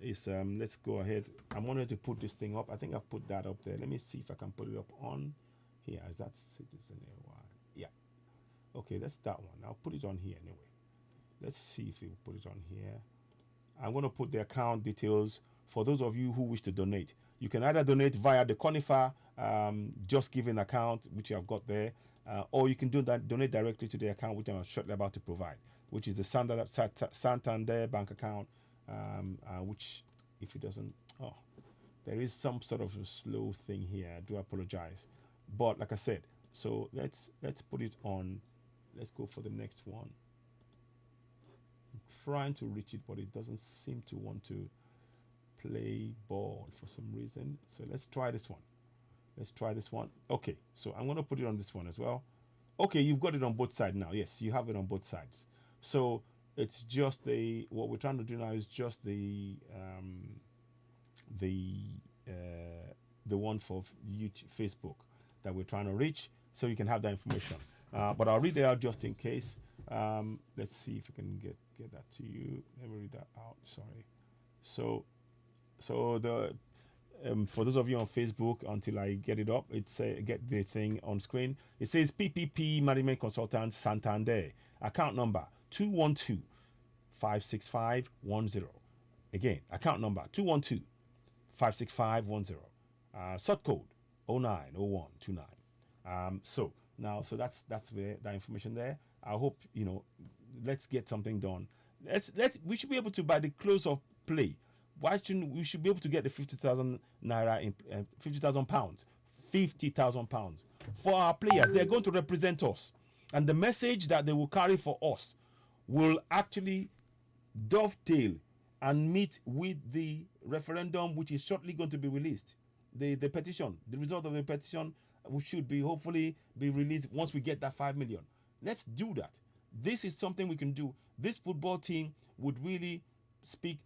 is let's go ahead. I wanted to put this thing up. I think I've put that up there. Let me see if I can put it up on here. Is that Citizen AY? Yeah. Okay, that's that one. I'll put it on here anyway. Let's see if we put it on here. I'm going to put the account details for those of you who wish to donate. You can either donate via the Conifer Just Giving account, which I've got there, or you can donate directly to the account which I'm shortly about to provide, which is the Santander bank account, which if it doesn't, there is some sort of a slow thing here. I do apologize, but like I said, so let's put it on. Let's go for the next one. I'm trying to reach it, but it doesn't seem to want to play ball for some reason. So let's try this one. Okay, so I'm going to put it on this one as well. Okay, you've got it on both sides now. Yes, you have it on both sides. So it's just what we're trying to do now is just the one for YouTube, Facebook that we're trying to reach, so you can have that information. But I'll read it out just in case. Let's see if I can get that to you. Let me read that out. Sorry. So the for those of you on Facebook, until I get it up, it's get the thing on screen. It says PPP Management Consultant Santander, account number 212-56510. Again, account number 212-56510. Sort code 090129. So that's where that information there. I hope let's get something done. We should be able to, by the close of play. Why shouldn't we should be able to get the 50,000 naira in 50,000 pounds, 50,000 pounds for our players? They're going to represent us, and the message that they will carry for us will actually dovetail and meet with the referendum, which is shortly going to be released. The petition, the result of the petition, which should be hopefully be released once we get that 5 million. Let's do that. This is something we can do. This football team would really speak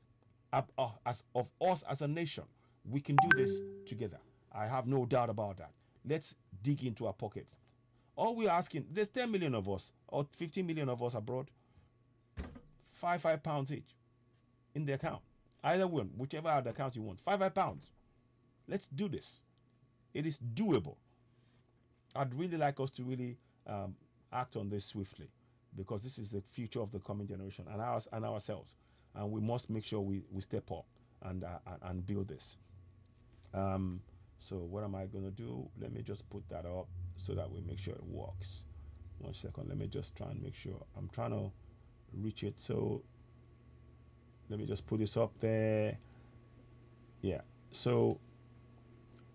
as of us as a nation. We can do this together. I have no doubt about that. Let's dig into our pockets. All we're asking, there's 10 million of us or 15 million of us abroad. £5 each in the account. Either one, whichever other account you want. £5. Let's do this. It is doable. I'd really like us to really act on this swiftly, because this is the future of the coming generation and ourselves. And we must make sure we step up and build this. So what am I going to do? Let me just put that up so that we make sure it works. 1 second. Let me just try and make sure. I'm trying to reach it. So let me just put this up there. Yeah. So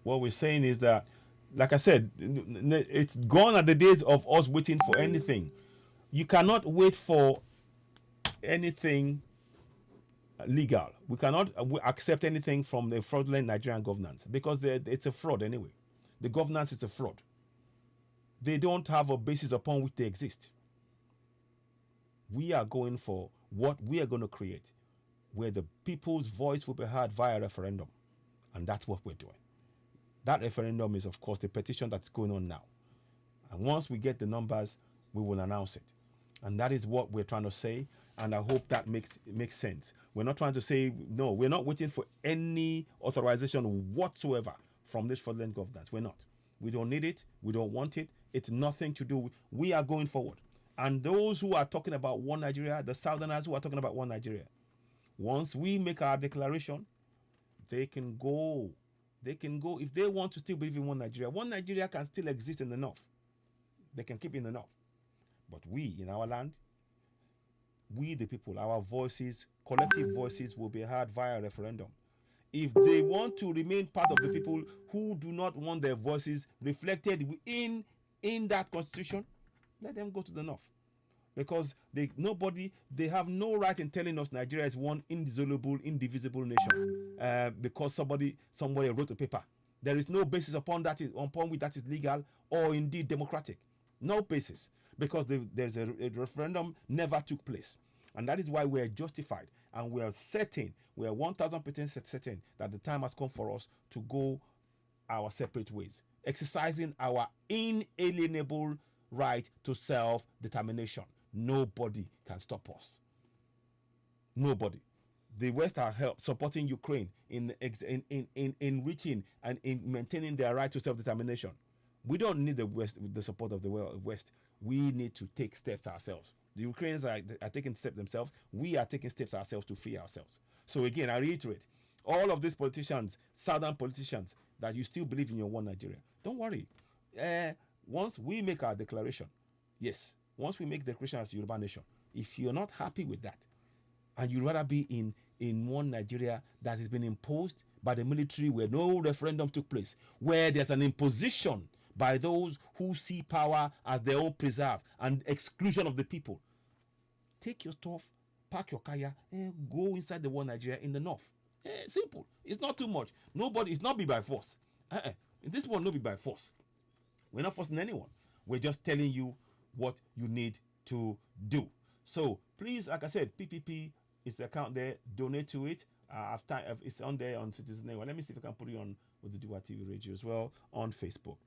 what we're saying is that, like I said, it's gone are the days of us waiting for anything. You cannot wait for anything legal. We cannot accept anything from the fraudulent Nigerian governance, because it's a fraud anyway. The governance is a fraud. They don't have a basis upon which they exist. We are going for what we are going to create, where the people's voice will be heard via referendum. And that's what we're doing. That referendum is, of course, the petition that's going on now. And once we get the numbers, we will announce it. And that is what we're trying to say. And I hope that makes sense. We're not trying to say, no, we're not waiting for any authorization whatsoever from this fraudulent governance. We're not. We don't need it. We don't want it. It's nothing to do with, we are going forward. And those who are talking about one Nigeria, the Southerners who are talking about one Nigeria, once we make our declaration, they can go. They can go. If they want to still believe in one Nigeria can still exist in the north. They can keep in the north. But we, in our land, we the people, our voices, collective voices, will be heard via referendum. If they want to remain part of the people who do not want their voices reflected in that constitution, let them go to the north, because they have no right in telling us Nigeria is one indissoluble, indivisible nation because somebody wrote a paper. There is no basis upon which that is legal or indeed democratic. No basis, because there's a referendum never took place. And that is why we are justified, and we are 1000% certain that the time has come for us to go our separate ways, exercising our inalienable right to self-determination. Nobody can stop us. Nobody. The West are supporting Ukraine in reaching and in maintaining their right to self-determination. We don't need the support of the West. We need to take steps ourselves. The Ukrainians are taking steps themselves. We are taking steps ourselves to free ourselves. So again, I reiterate, all of these politicians, southern politicians, that you still believe in your one Nigeria, don't worry. Once we make our declaration, once we make the declaration as Yoruba Nation, if you're not happy with that, and you'd rather be in one Nigeria that has been imposed by the military, where no referendum took place, where there's an imposition by those who see power as their own preserve and exclusion of the people, take your stuff, pack your kaya, and go inside the one Nigeria in the north. Simple. It's not too much. It's not be by force. This one not be by force. We're not forcing anyone. We're just telling you what you need to do. So please, like I said, PPP is the account there. Donate to it. It's on there on Citizen Network. Let me see if I can put it on with the Dua TV Radio as well on Facebook,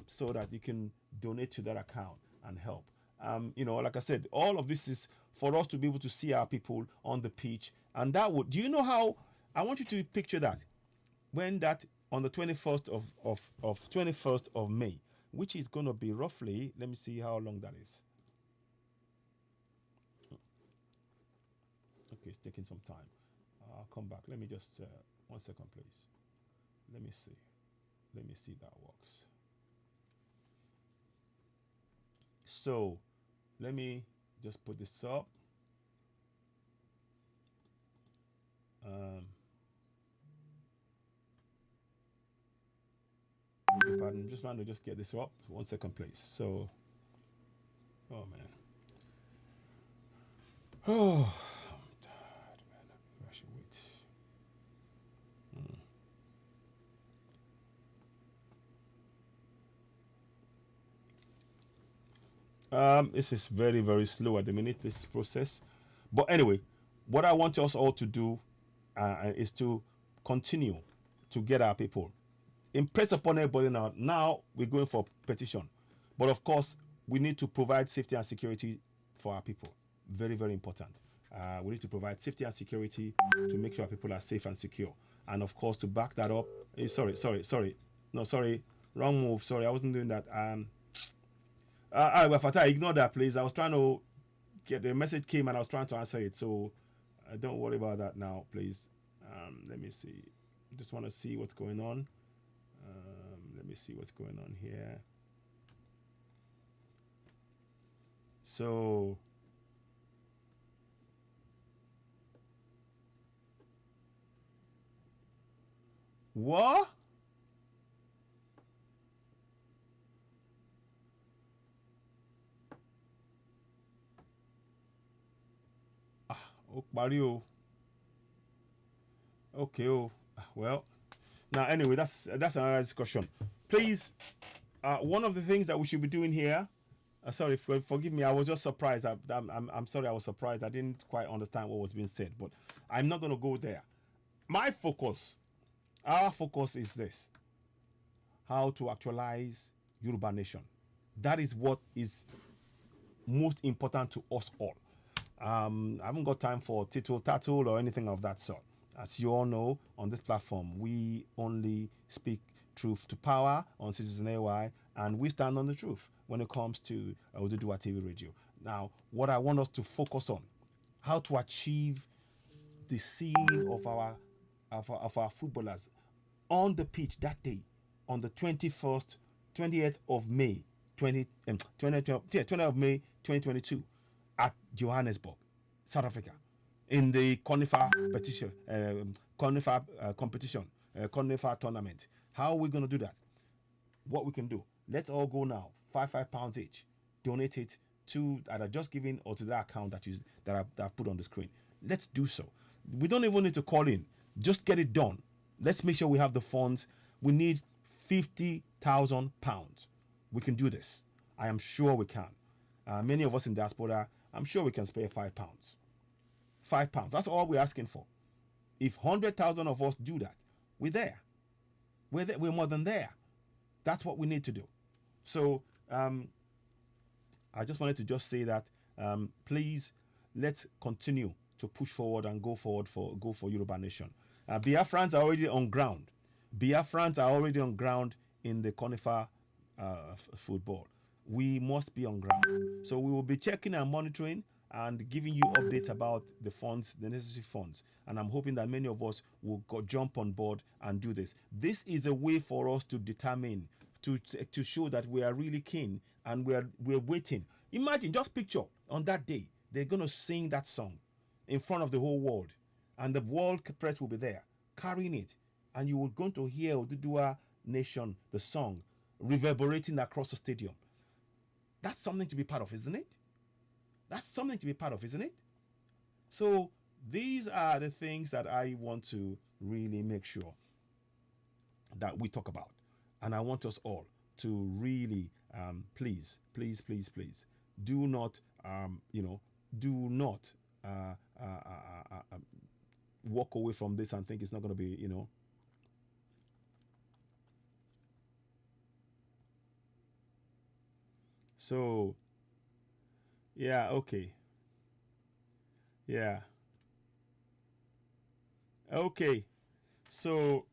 so that you can donate to that account and help. Like I said, all of this is for us to be able to see our people on the pitch, and do you know how? I want you to picture that when that on the 21st of May, which is going to be roughly, let me see how long that is. Okay, it's taking some time. I'll come back. Let me just 1 second, please. Let me see that works. So let me just put this up. Pardon, just want to get this up. 1 second, please. So, oh man. Oh, I'm tired, man. I should wait. This is very, very slow at the minute, this process. But anyway, what I want us all to do is to continue to get our people. Impress upon everybody now. Now we're going for petition. But of course, we need to provide safety and security for our people. Very, very important. We need to provide safety and security to make sure our people are safe and secure. And of course, to back that up. Sorry. No, sorry. Wrong move. Sorry, I wasn't doing that. Well, Fatah, ignore that, please. I was trying to get the message came and I was trying to answer it. So don't worry about that now, please. Let me see. Just want to see what's going on. Let me see what's going on here. So what? Mario. Okay. Well. Now, anyway, that's another discussion. Please, one of the things that we should be doing here. Sorry, forgive me. I was just surprised. I'm sorry. I was surprised. I didn't quite understand what was being said, but I'm not going to go there. Our focus is this: how to actualize Yoruba Nation. That is what is most important to us all. I haven't got time for tittle-tattle or anything of that sort. As you all know, on this platform, we only speak truth to power on Citizen AY, and we stand on the truth when it comes to Dua TV Radio. Now, what I want us to focus on, how to achieve the seeing of our footballers on the pitch that day, on the 20th of May 2022 at Johannesburg. South Africa, in the Conifer petition, Conifer competition, Conifer tournament. How are we going to do that? What we can do? Let's all go now. £5 each. Donate it to either just giving or to that account that I've put on the screen. Let's do so. We don't even need to call in. Just get it done. Let's make sure we have the funds. We need £50,000. We can do this. I am sure we can. Many of us in diaspora, I'm sure we can spare £5. £5. That's all we're asking for. If 100,000 of us do that, we're there. We're more than there. That's what we need to do. So I just wanted to just say that please, let's continue to push forward and go for Yoruba Nation. Biafrans are already on ground. Biafrans are already on ground in the Conifer football. We must be on ground. So we will be checking and monitoring and giving you updates about the funds, the necessary funds. And I'm hoping that many of us will jump on board and do this. This is a way for us to determine, to show that we are really keen and we're waiting. Imagine, just picture on that day, they're going to sing that song in front of the whole world. And the world press will be there, carrying it. And you are going to hear Oduduwa Nation, the song, reverberating across the stadium. That's something to be part of, isn't it? That's something to be part of, isn't it? So these are the things that I want to really make sure that we talk about. And I want us all to really, please, do not, walk away from this and think it's not going to be, So, yeah, okay. Yeah. Okay. So,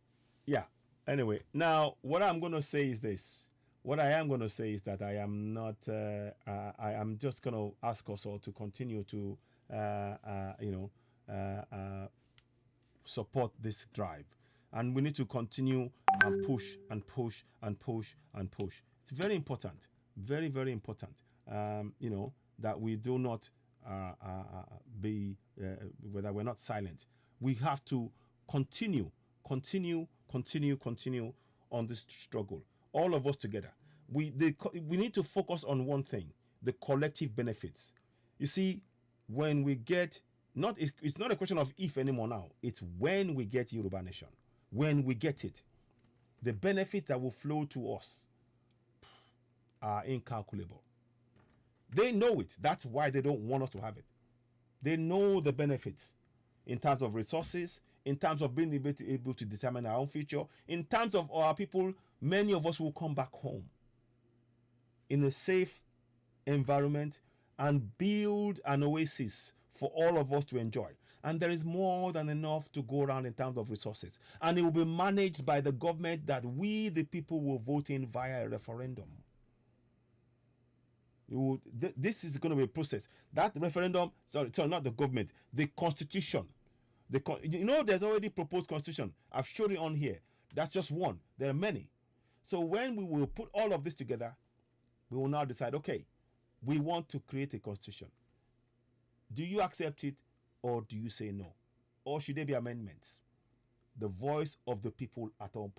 yeah. Anyway, now what I'm going to say is this. What I am going to say is that I am not, I am just going to ask us all to continue to, support this drive. And we need to continue and push and push and push and push. It's very important. Very, very important, that we do not be, whether we're not silent. We have to continue on this struggle. All of us together. We need to focus on one thing, the collective benefits. You see, when we get, it's not a question of if anymore now, it's when we get Yoruba Nation. When we get it, the benefits that will flow to us are incalculable. They know it. That's why they don't want us to have it. They know the benefits in terms of resources, in terms of being able to determine our own future, in terms of our people. Many of us will come back home in a safe environment and build an oasis for all of us to enjoy. And there is more than enough to go around in terms of resources. And it will be managed by the government that we, the people, will vote in via a referendum. This is going to be a process. That referendum, sorry, not the government, the constitution. There's already proposed constitution. I've showed it on here. That's just one. There are many. So when we will put all of this together, we will now decide, okay, we want to create a constitution. Do you accept it or do you say no? Or should there be amendments? The voice of the people at all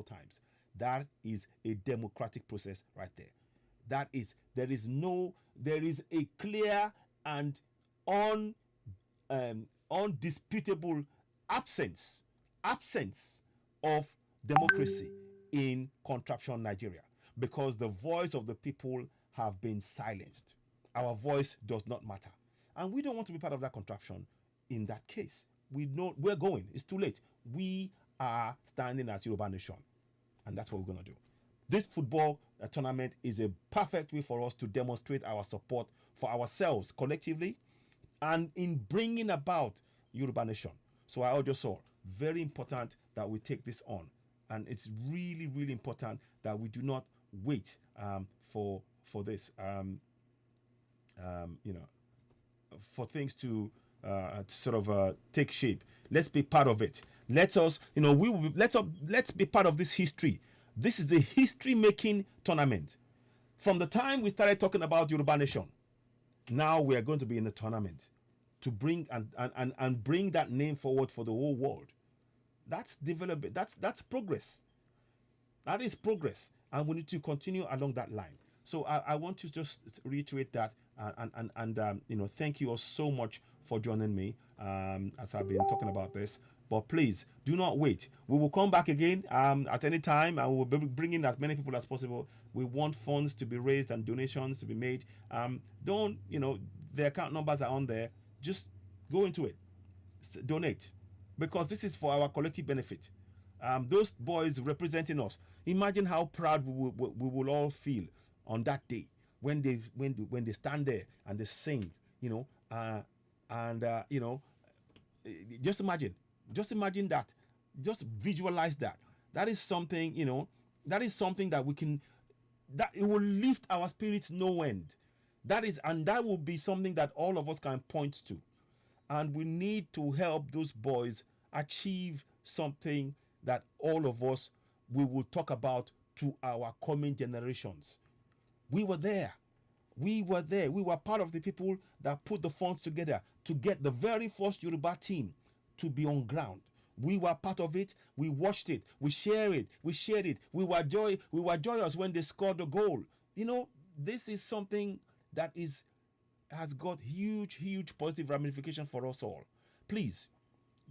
times. That is a democratic process right there. There is a clear and undisputable absence of democracy in contraption Nigeria, because the voice of the people have been silenced. Our voice does not matter. And we don't want to be part of that contraption in that case. We know we're going. It's too late. We are standing as Yoruba Nation. And that's what we're going to do. This football tournament is a perfect way for us to demonstrate our support for ourselves collectively and in bringing about Yoruba Nation. So I urge us all, very important that we take this on. And it's really, really important that we do not wait for this, for things to sort of take shape. Let's be part of it. Let's be part of this history. This is a history-making tournament. From the time we started talking about Yoruba Nation, now we are going to be in the tournament. to bring and bring that name forward for the whole world. That's development. That's progress. That is progress, and we need to continue along that line. So I want to just reiterate that, and thank you all so much for joining me as I've been talking about this. But please do not wait. We will come back again at any time, and we will be bringing as many people as possible. We want funds to be raised and donations to be made. Don't the account numbers are on there. Just go into it, donate, because this is for our collective benefit. Those boys representing us. Imagine how proud we will all feel on that day when they stand there and they sing. Just imagine that. Just visualize that. That is something. That is something that we can. That it will lift our spirits no end. That will be something that all of us can point to, and we need to help those boys achieve something that all of us we will talk about to our coming generations. We were there. We were part of the people that put the funds together to get the very first Yoruba team to be on ground. We were part of it. We watched it. We shared it. We were joyous when they scored the goal. This is something that has got huge positive ramification for us all. Please,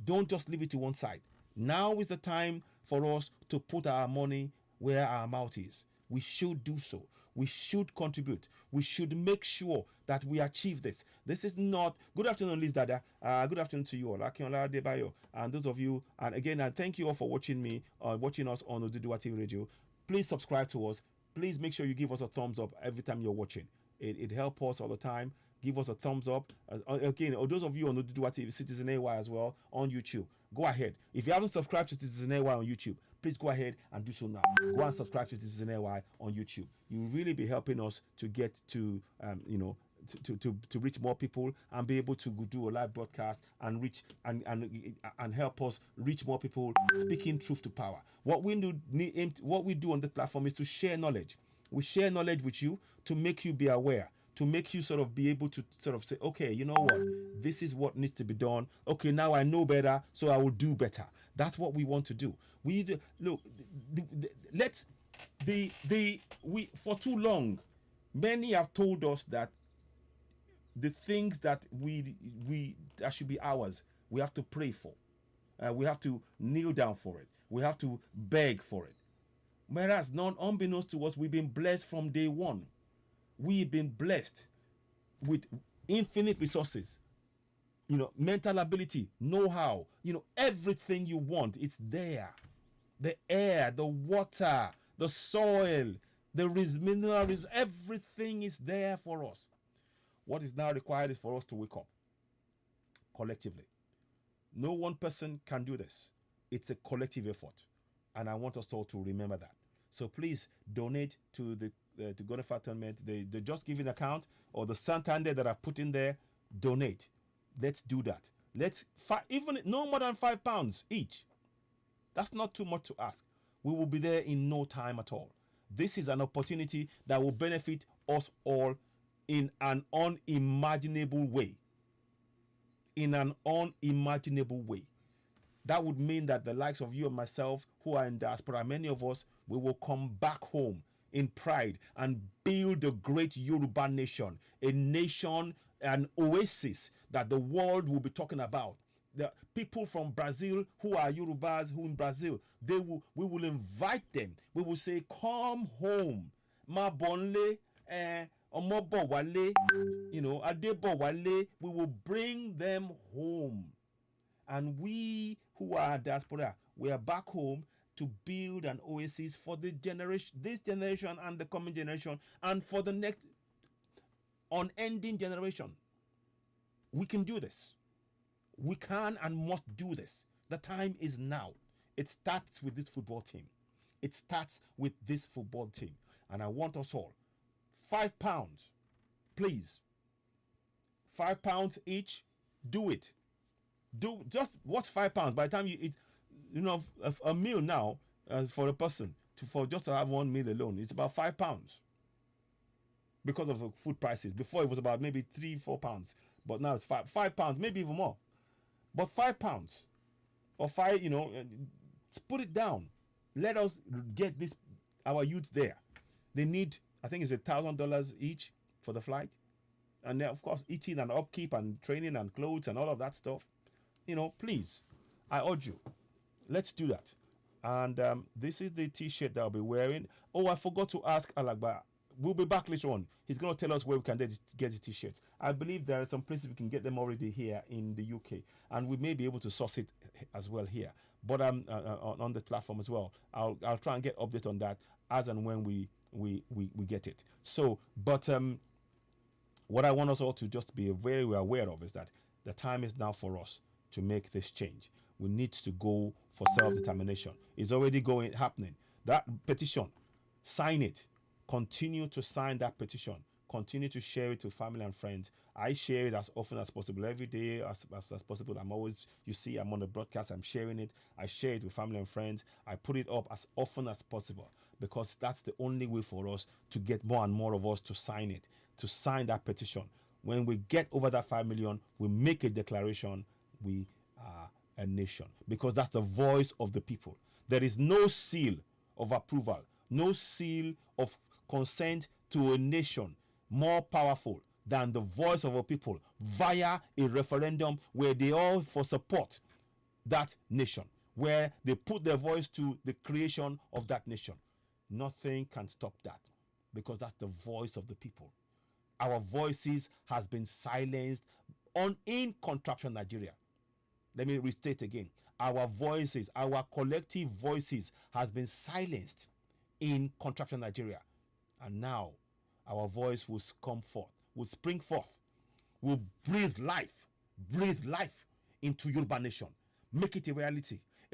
don't just leave it to one side. Now is the time for us to put our money where our mouth is. We should do so. We should contribute. We should make sure that we achieve this. This is not... Good afternoon, Liz Dada. Good afternoon to you all. Akinola Adebayo. And those of you... And again, I thank you all for watching us on Oduduwa TV Radio. Please subscribe to us. Please make sure you give us a thumbs up every time you're watching. It helps us all the time. Give us a thumbs up. Again, those of you on Oduduwa TV, Citizen AY as well, on YouTube, go ahead. If you haven't subscribed to Citizen AY on YouTube, please go ahead and do so now. Go and subscribe to Citizen AY on YouTube. You will really be helping us to get to, to reach more people and be able to do a live broadcast and reach and help us reach more people, speaking truth to power. What we do on the platform is to share knowledge. We share knowledge with you to make you be aware, to make you sort of be able to sort of say, okay, you know what, this is what needs to be done. Okay, now I know better, so I will do better. That's what we want to do. For too long, many have told us that the things that that should be ours, we have to pray for. We have to kneel down for it. We have to beg for it. Whereas, unbeknownst to us, we've been blessed from day one. We've been blessed with infinite resources, mental ability, know-how, everything you want, it's there. The air, the water, the soil, the minerals, everything is there for us. What is now required is for us to wake up collectively. No one person can do this. It's a collective effort. And I want us all to remember that. So please donate to the to Godify Tournament, the Just Giving account or the Santander that I've put in there. Donate. Let's do that. Even no more than £5 each. That's not too much to ask. We will be there in no time at all. This is an opportunity that will benefit us all in an unimaginable way. In an unimaginable way. That would mean that the likes of you and myself who are in diaspora, many of us, we will come back home in pride and build a great Yoruba nation, a nation, an oasis that the world will be talking about. The people from Brazil who are Yorubas who in Brazil, we will invite them. We will say, come home. Ma bonle, omobo wale, adebo wale. We will bring them home. And we who are diaspora, we are back home to build an oasis for this generation and the coming generation, and for the next unending generation. We can do this. We can and must do this. The time is now. It starts with this football team. It starts with this football team. And I want us all, £5, please. £5 each. Do it. Just what's £5? By the time you eat, a meal now for a person for just to have one meal alone, it's about £5 because of the food prices. Before it was about maybe £3-4. but now it's £5, maybe even more. But £5 or five, put it down. Let us get our youths there. They need, I think it's $1,000 each for the flight, and then of course eating and upkeep and training and clothes and all of that stuff. Please, I urge you, let's do that. And this is the T-shirt that I'll be wearing. Oh, I forgot to ask Alagba. We'll be back later on. He's going to tell us where we can get the T-shirts. I believe there are some places we can get them already here in the UK, and we may be able to source it as well here. But on the platform as well. I'll try and get update on that as and when we get it. So, but what I want us all to just be very aware of is that the time is now for us to make this change. We need to go for self-determination. It's already happening. That petition, sign it. Continue to sign that petition. Continue to share it to family and friends. I share it as often as possible, every day as possible. I'm on the broadcast, I'm sharing it. I share it with family and friends. I put it up as often as possible because that's the only way for us to get more and more of us to sign it, to sign that petition. When we get over that 5 million, we make a declaration. We are a nation, because that's the voice of the people. There is no seal of approval, no seal of consent to a nation more powerful than the voice of a people via a referendum where they all for support that nation, where they put their voice to the creation of that nation. Nothing can stop that, because that's the voice of the people. Our voices has been silenced in contraption Nigeria. Let me restate again. Our voices, our collective voices has been silenced in contraption Nigeria. And now our voice will come forth, will spring forth, will breathe life into Yoruba Nation. Make it a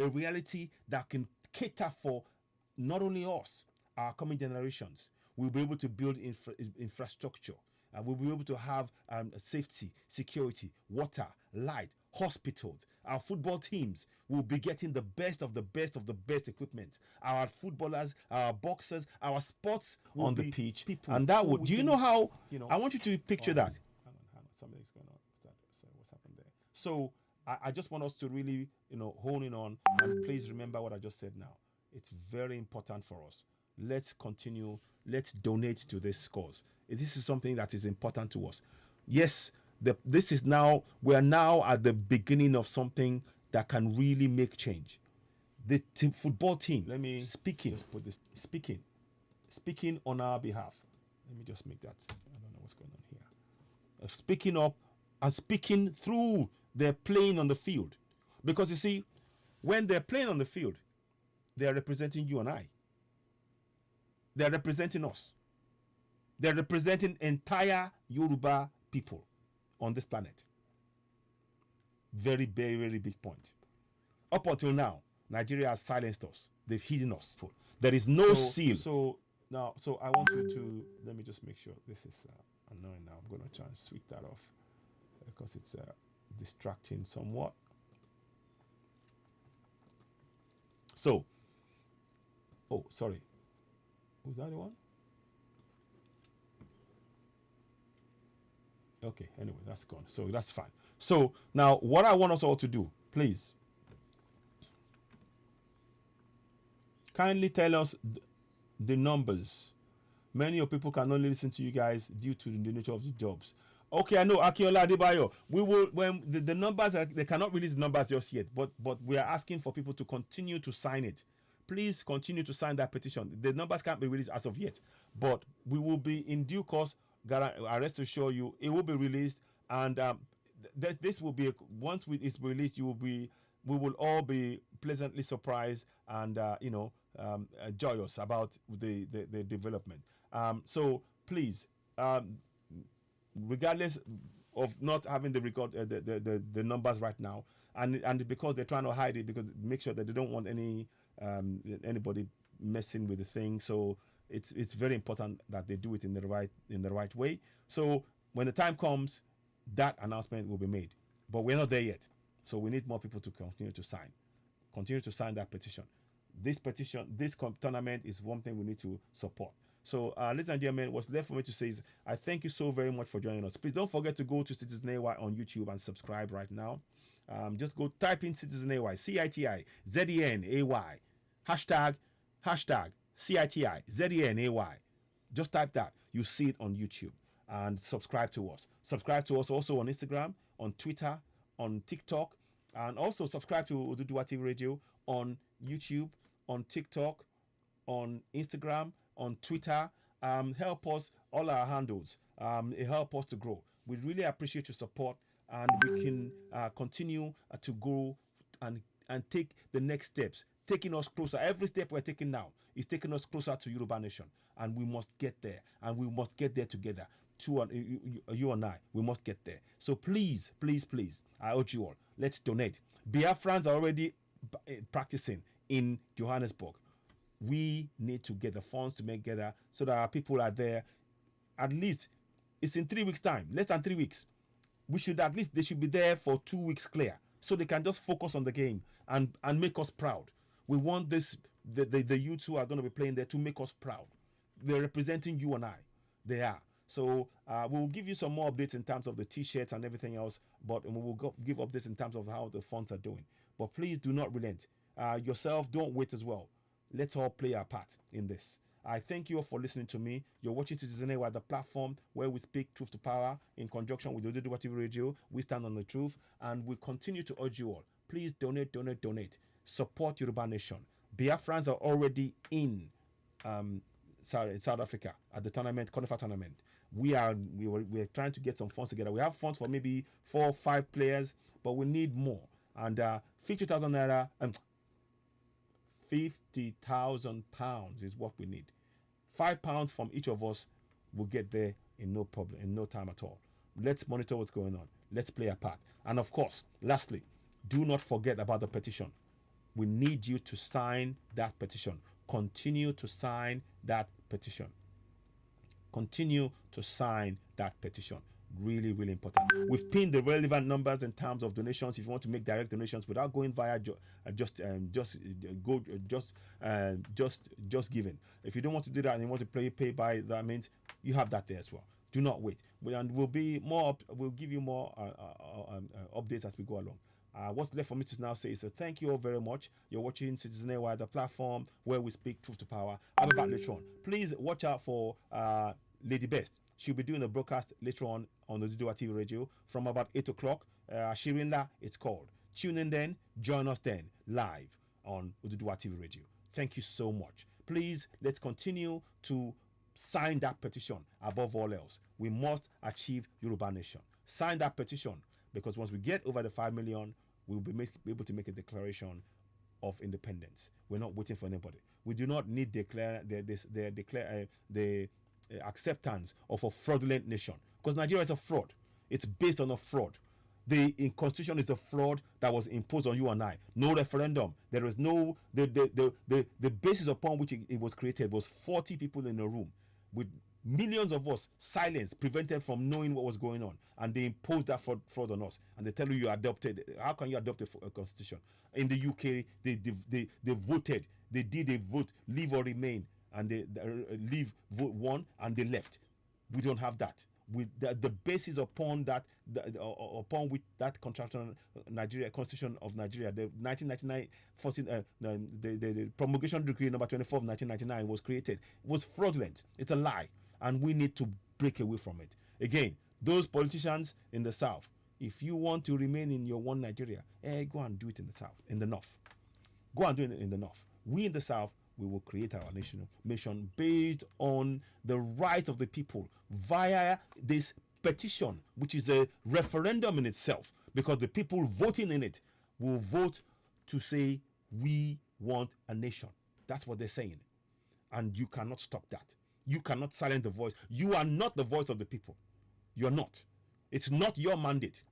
reality that can cater for not only us, our coming generations. We'll be able to build infrastructure, and we'll be able to have safety, security, water, light, hospitals. Our football teams will be getting the best of the best of the best equipment. Our footballers, our boxers, our sports will on the pitch. And that would, do you know how, I want you to picture that. Hang on, something's going on. What's happened there? So I just want us to really, hone in on, and please remember what I just said now. It's very important for us. Let's continue. Let's donate to this cause. This is something that is important to us. Yes, we are now at the beginning of something that can really make change. The football team, speaking on our behalf. Let me just make that. I don't know what's going on here. Speaking up and speaking through their playing on the field. Because you see, when they're playing on the field, they are representing you and I. They're representing us. They're representing entire Yoruba people on this planet. Very, very, very big point. Up until now, Nigeria has silenced us. They've hidden us. There is no seal. So I want you to, let me just make sure this is annoying now. I'm going to try and switch that off because it's distracting somewhat. So, oh, sorry. Was that the one? Okay, anyway, that's gone. So that's fine. So now what I want us all to do, please, kindly tell us the numbers. Many of people can only listen to you guys due to the nature of the jobs. Okay, I know, Akiola Adebayo. We will, when the numbers they cannot release the numbers just yet, but we are asking for people to continue to sign it. Please continue to sign that petition. The numbers can't be released as of yet, but we will be in due course. I rest assure you, it will be released, and this will be once it's released. We will all be pleasantly surprised and joyous about the development. So please, regardless of not having the record, the numbers right now, and because they're trying to hide it, because make sure that they don't want anybody messing with the thing. So it's very important that they do it in the right way. So when the time comes, that announcement will be made. But we're not there yet. So we need more people to continue to sign that petition. This tournament is one thing we need to support. So, ladies and gentlemen, what's left for me to say is I thank you so very much for joining us. Please don't forget to go to Citizen AY on YouTube and subscribe right now. Just go type in Citizen AY, CITIZENAY, hashtag CITIZENAY. Just type that. You see it on YouTube and subscribe to us. Subscribe to us also on Instagram, on Twitter, on TikTok, and also subscribe to Oduduwa TV Radio on YouTube, on TikTok, on Instagram, on Twitter. Help us, all our handles. It help us to grow. We really appreciate your support, and we can continue to grow and take the next steps, taking us closer. Every step we're taking now is taking us closer to Yoruba Nation, and we must get there, and we must get there together. You and I, we must get there. So please, I urge you all, let's donate. Biafrans are already practicing in Johannesburg. We need to get the funds to make together so that our people are there. At least it's in 3 weeks' time, less than 3 weeks. They should be there for 2 weeks clear, so they can just focus on the game and make us proud. We want the youths who are going to be playing there to make us proud. They're representing you and I. They are. So we'll give you some more updates in terms of the T-shirts and everything else, but we will give updates in terms of how the funds are doing. But please do not relent. Yourself, don't wait as well. Let's all play our part in this. I thank you all for listening to me. You're watching Citizen AY, the platform where we speak truth to power in conjunction with Oduduwa TV Radio. We stand on the truth, and we continue to urge you all. Please donate. Support Yoruba Nation. Biafrans are already in South Africa at the tournament, Conifer tournament. We're trying to get some funds together. We have funds for maybe 4 or 5 players, but we need more. And 50,000 naira, 50,000 pounds is what we need. £5 from each of us will get there in no problem, in no time at all. Let's monitor what's going on. Let's play a part. And of course, lastly, do not forget about the petition. We need you to sign that petition. Continue to sign that petition. Continue to sign that petition. Really, really important. We've pinned the relevant numbers in terms of donations. If you want to make direct donations without going via just giving. If you don't want to do that and you want to pay by, that means you have that there as well. Do not wait. And we'll give you more updates as we go along. What's left for me to now say is thank you all very much. You're watching Citizen AY, the platform where we speak truth to power. I'll be back later on. Please watch out for Lady Best. She'll be doing a broadcast later on Oduduwa TV Radio from about 8 o'clock. Shirinla, it's called. Tune in then. Join us then live on Oduduwa TV Radio. Thank you so much. Please, let's continue to sign that petition above all else. We must achieve Yoruba Nation. Sign that petition, because once we get over the 5 million, we'll be able to make a declaration of independence. We're not waiting for anybody. We do not need the acceptance of a fraudulent nation, because Nigeria is a fraud. It's based on a fraud. The constitution is a fraud that was imposed on you and I. No referendum. There is no the basis upon which it was created was 40 people in a room with millions of us silenced, prevented from knowing what was going on, and they imposed that fraud on us. And they tell you adopted. How can you adopt a constitution? In the UK, they voted. They did a vote, leave or remain, and they leave, vote one, and they left. We don't have that. With the basis upon that, upon which that Constitution of Nigeria, the 1999 the promulgation decree number 24 of 1999 was created, was fraudulent. It's a lie, and we need to break away from it. Again, those politicians in the South, if you want to remain in your one Nigeria, go and do it in the South, in the North. Go and do it in the North. We in the South, we will create our nation based on the right of the people via this petition, which is a referendum in itself, because the people voting in it will vote to say, we want a nation. That's what they're saying. And you cannot stop that. You cannot silence the voice. You are not the voice of the people. You're not. It's not your mandate.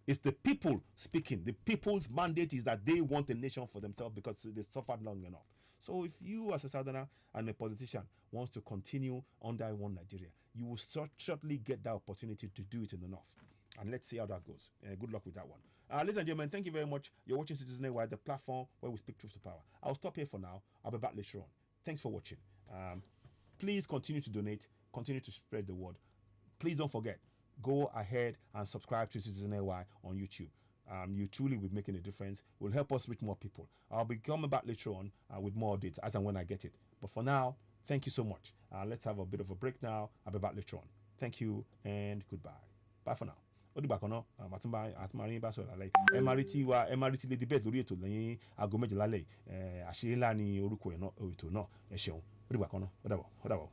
It's the people speaking. The people's mandate is that they want a nation for themselves because they suffered long enough. So if you as a Southerner and a politician wants to continue under one Nigeria, you will certainly get that opportunity to do it in the North. And let's see how that goes. Good luck with that one. Ladies and gentlemen, thank you very much. You're watching Citizen AY, the platform where we speak truth to power. I'll stop here for now. I'll be back later on. Thanks for watching. please continue to donate, continue to spread the word. Please don't forget, go ahead and subscribe to Citizen AY on YouTube. You truly will be making a difference. Will help us reach more people. I'll be coming back later on with more updates as and when I get it. But for now, thank you so much. Let's have a bit of a break now. I'll be back later on. Thank you and goodbye. Bye for now. Ó dìgbà kan náà àtúmọ̀rin bá sọ̀rọ̀ lálẹ́ MRT lè debate lórí ètò lẹ́yìn aago 7 lálẹ́ àṣírí ńlá ni orúkọ ètò náà ẹ ṣeun ó dìgbà kan náà ó dàbọ̀.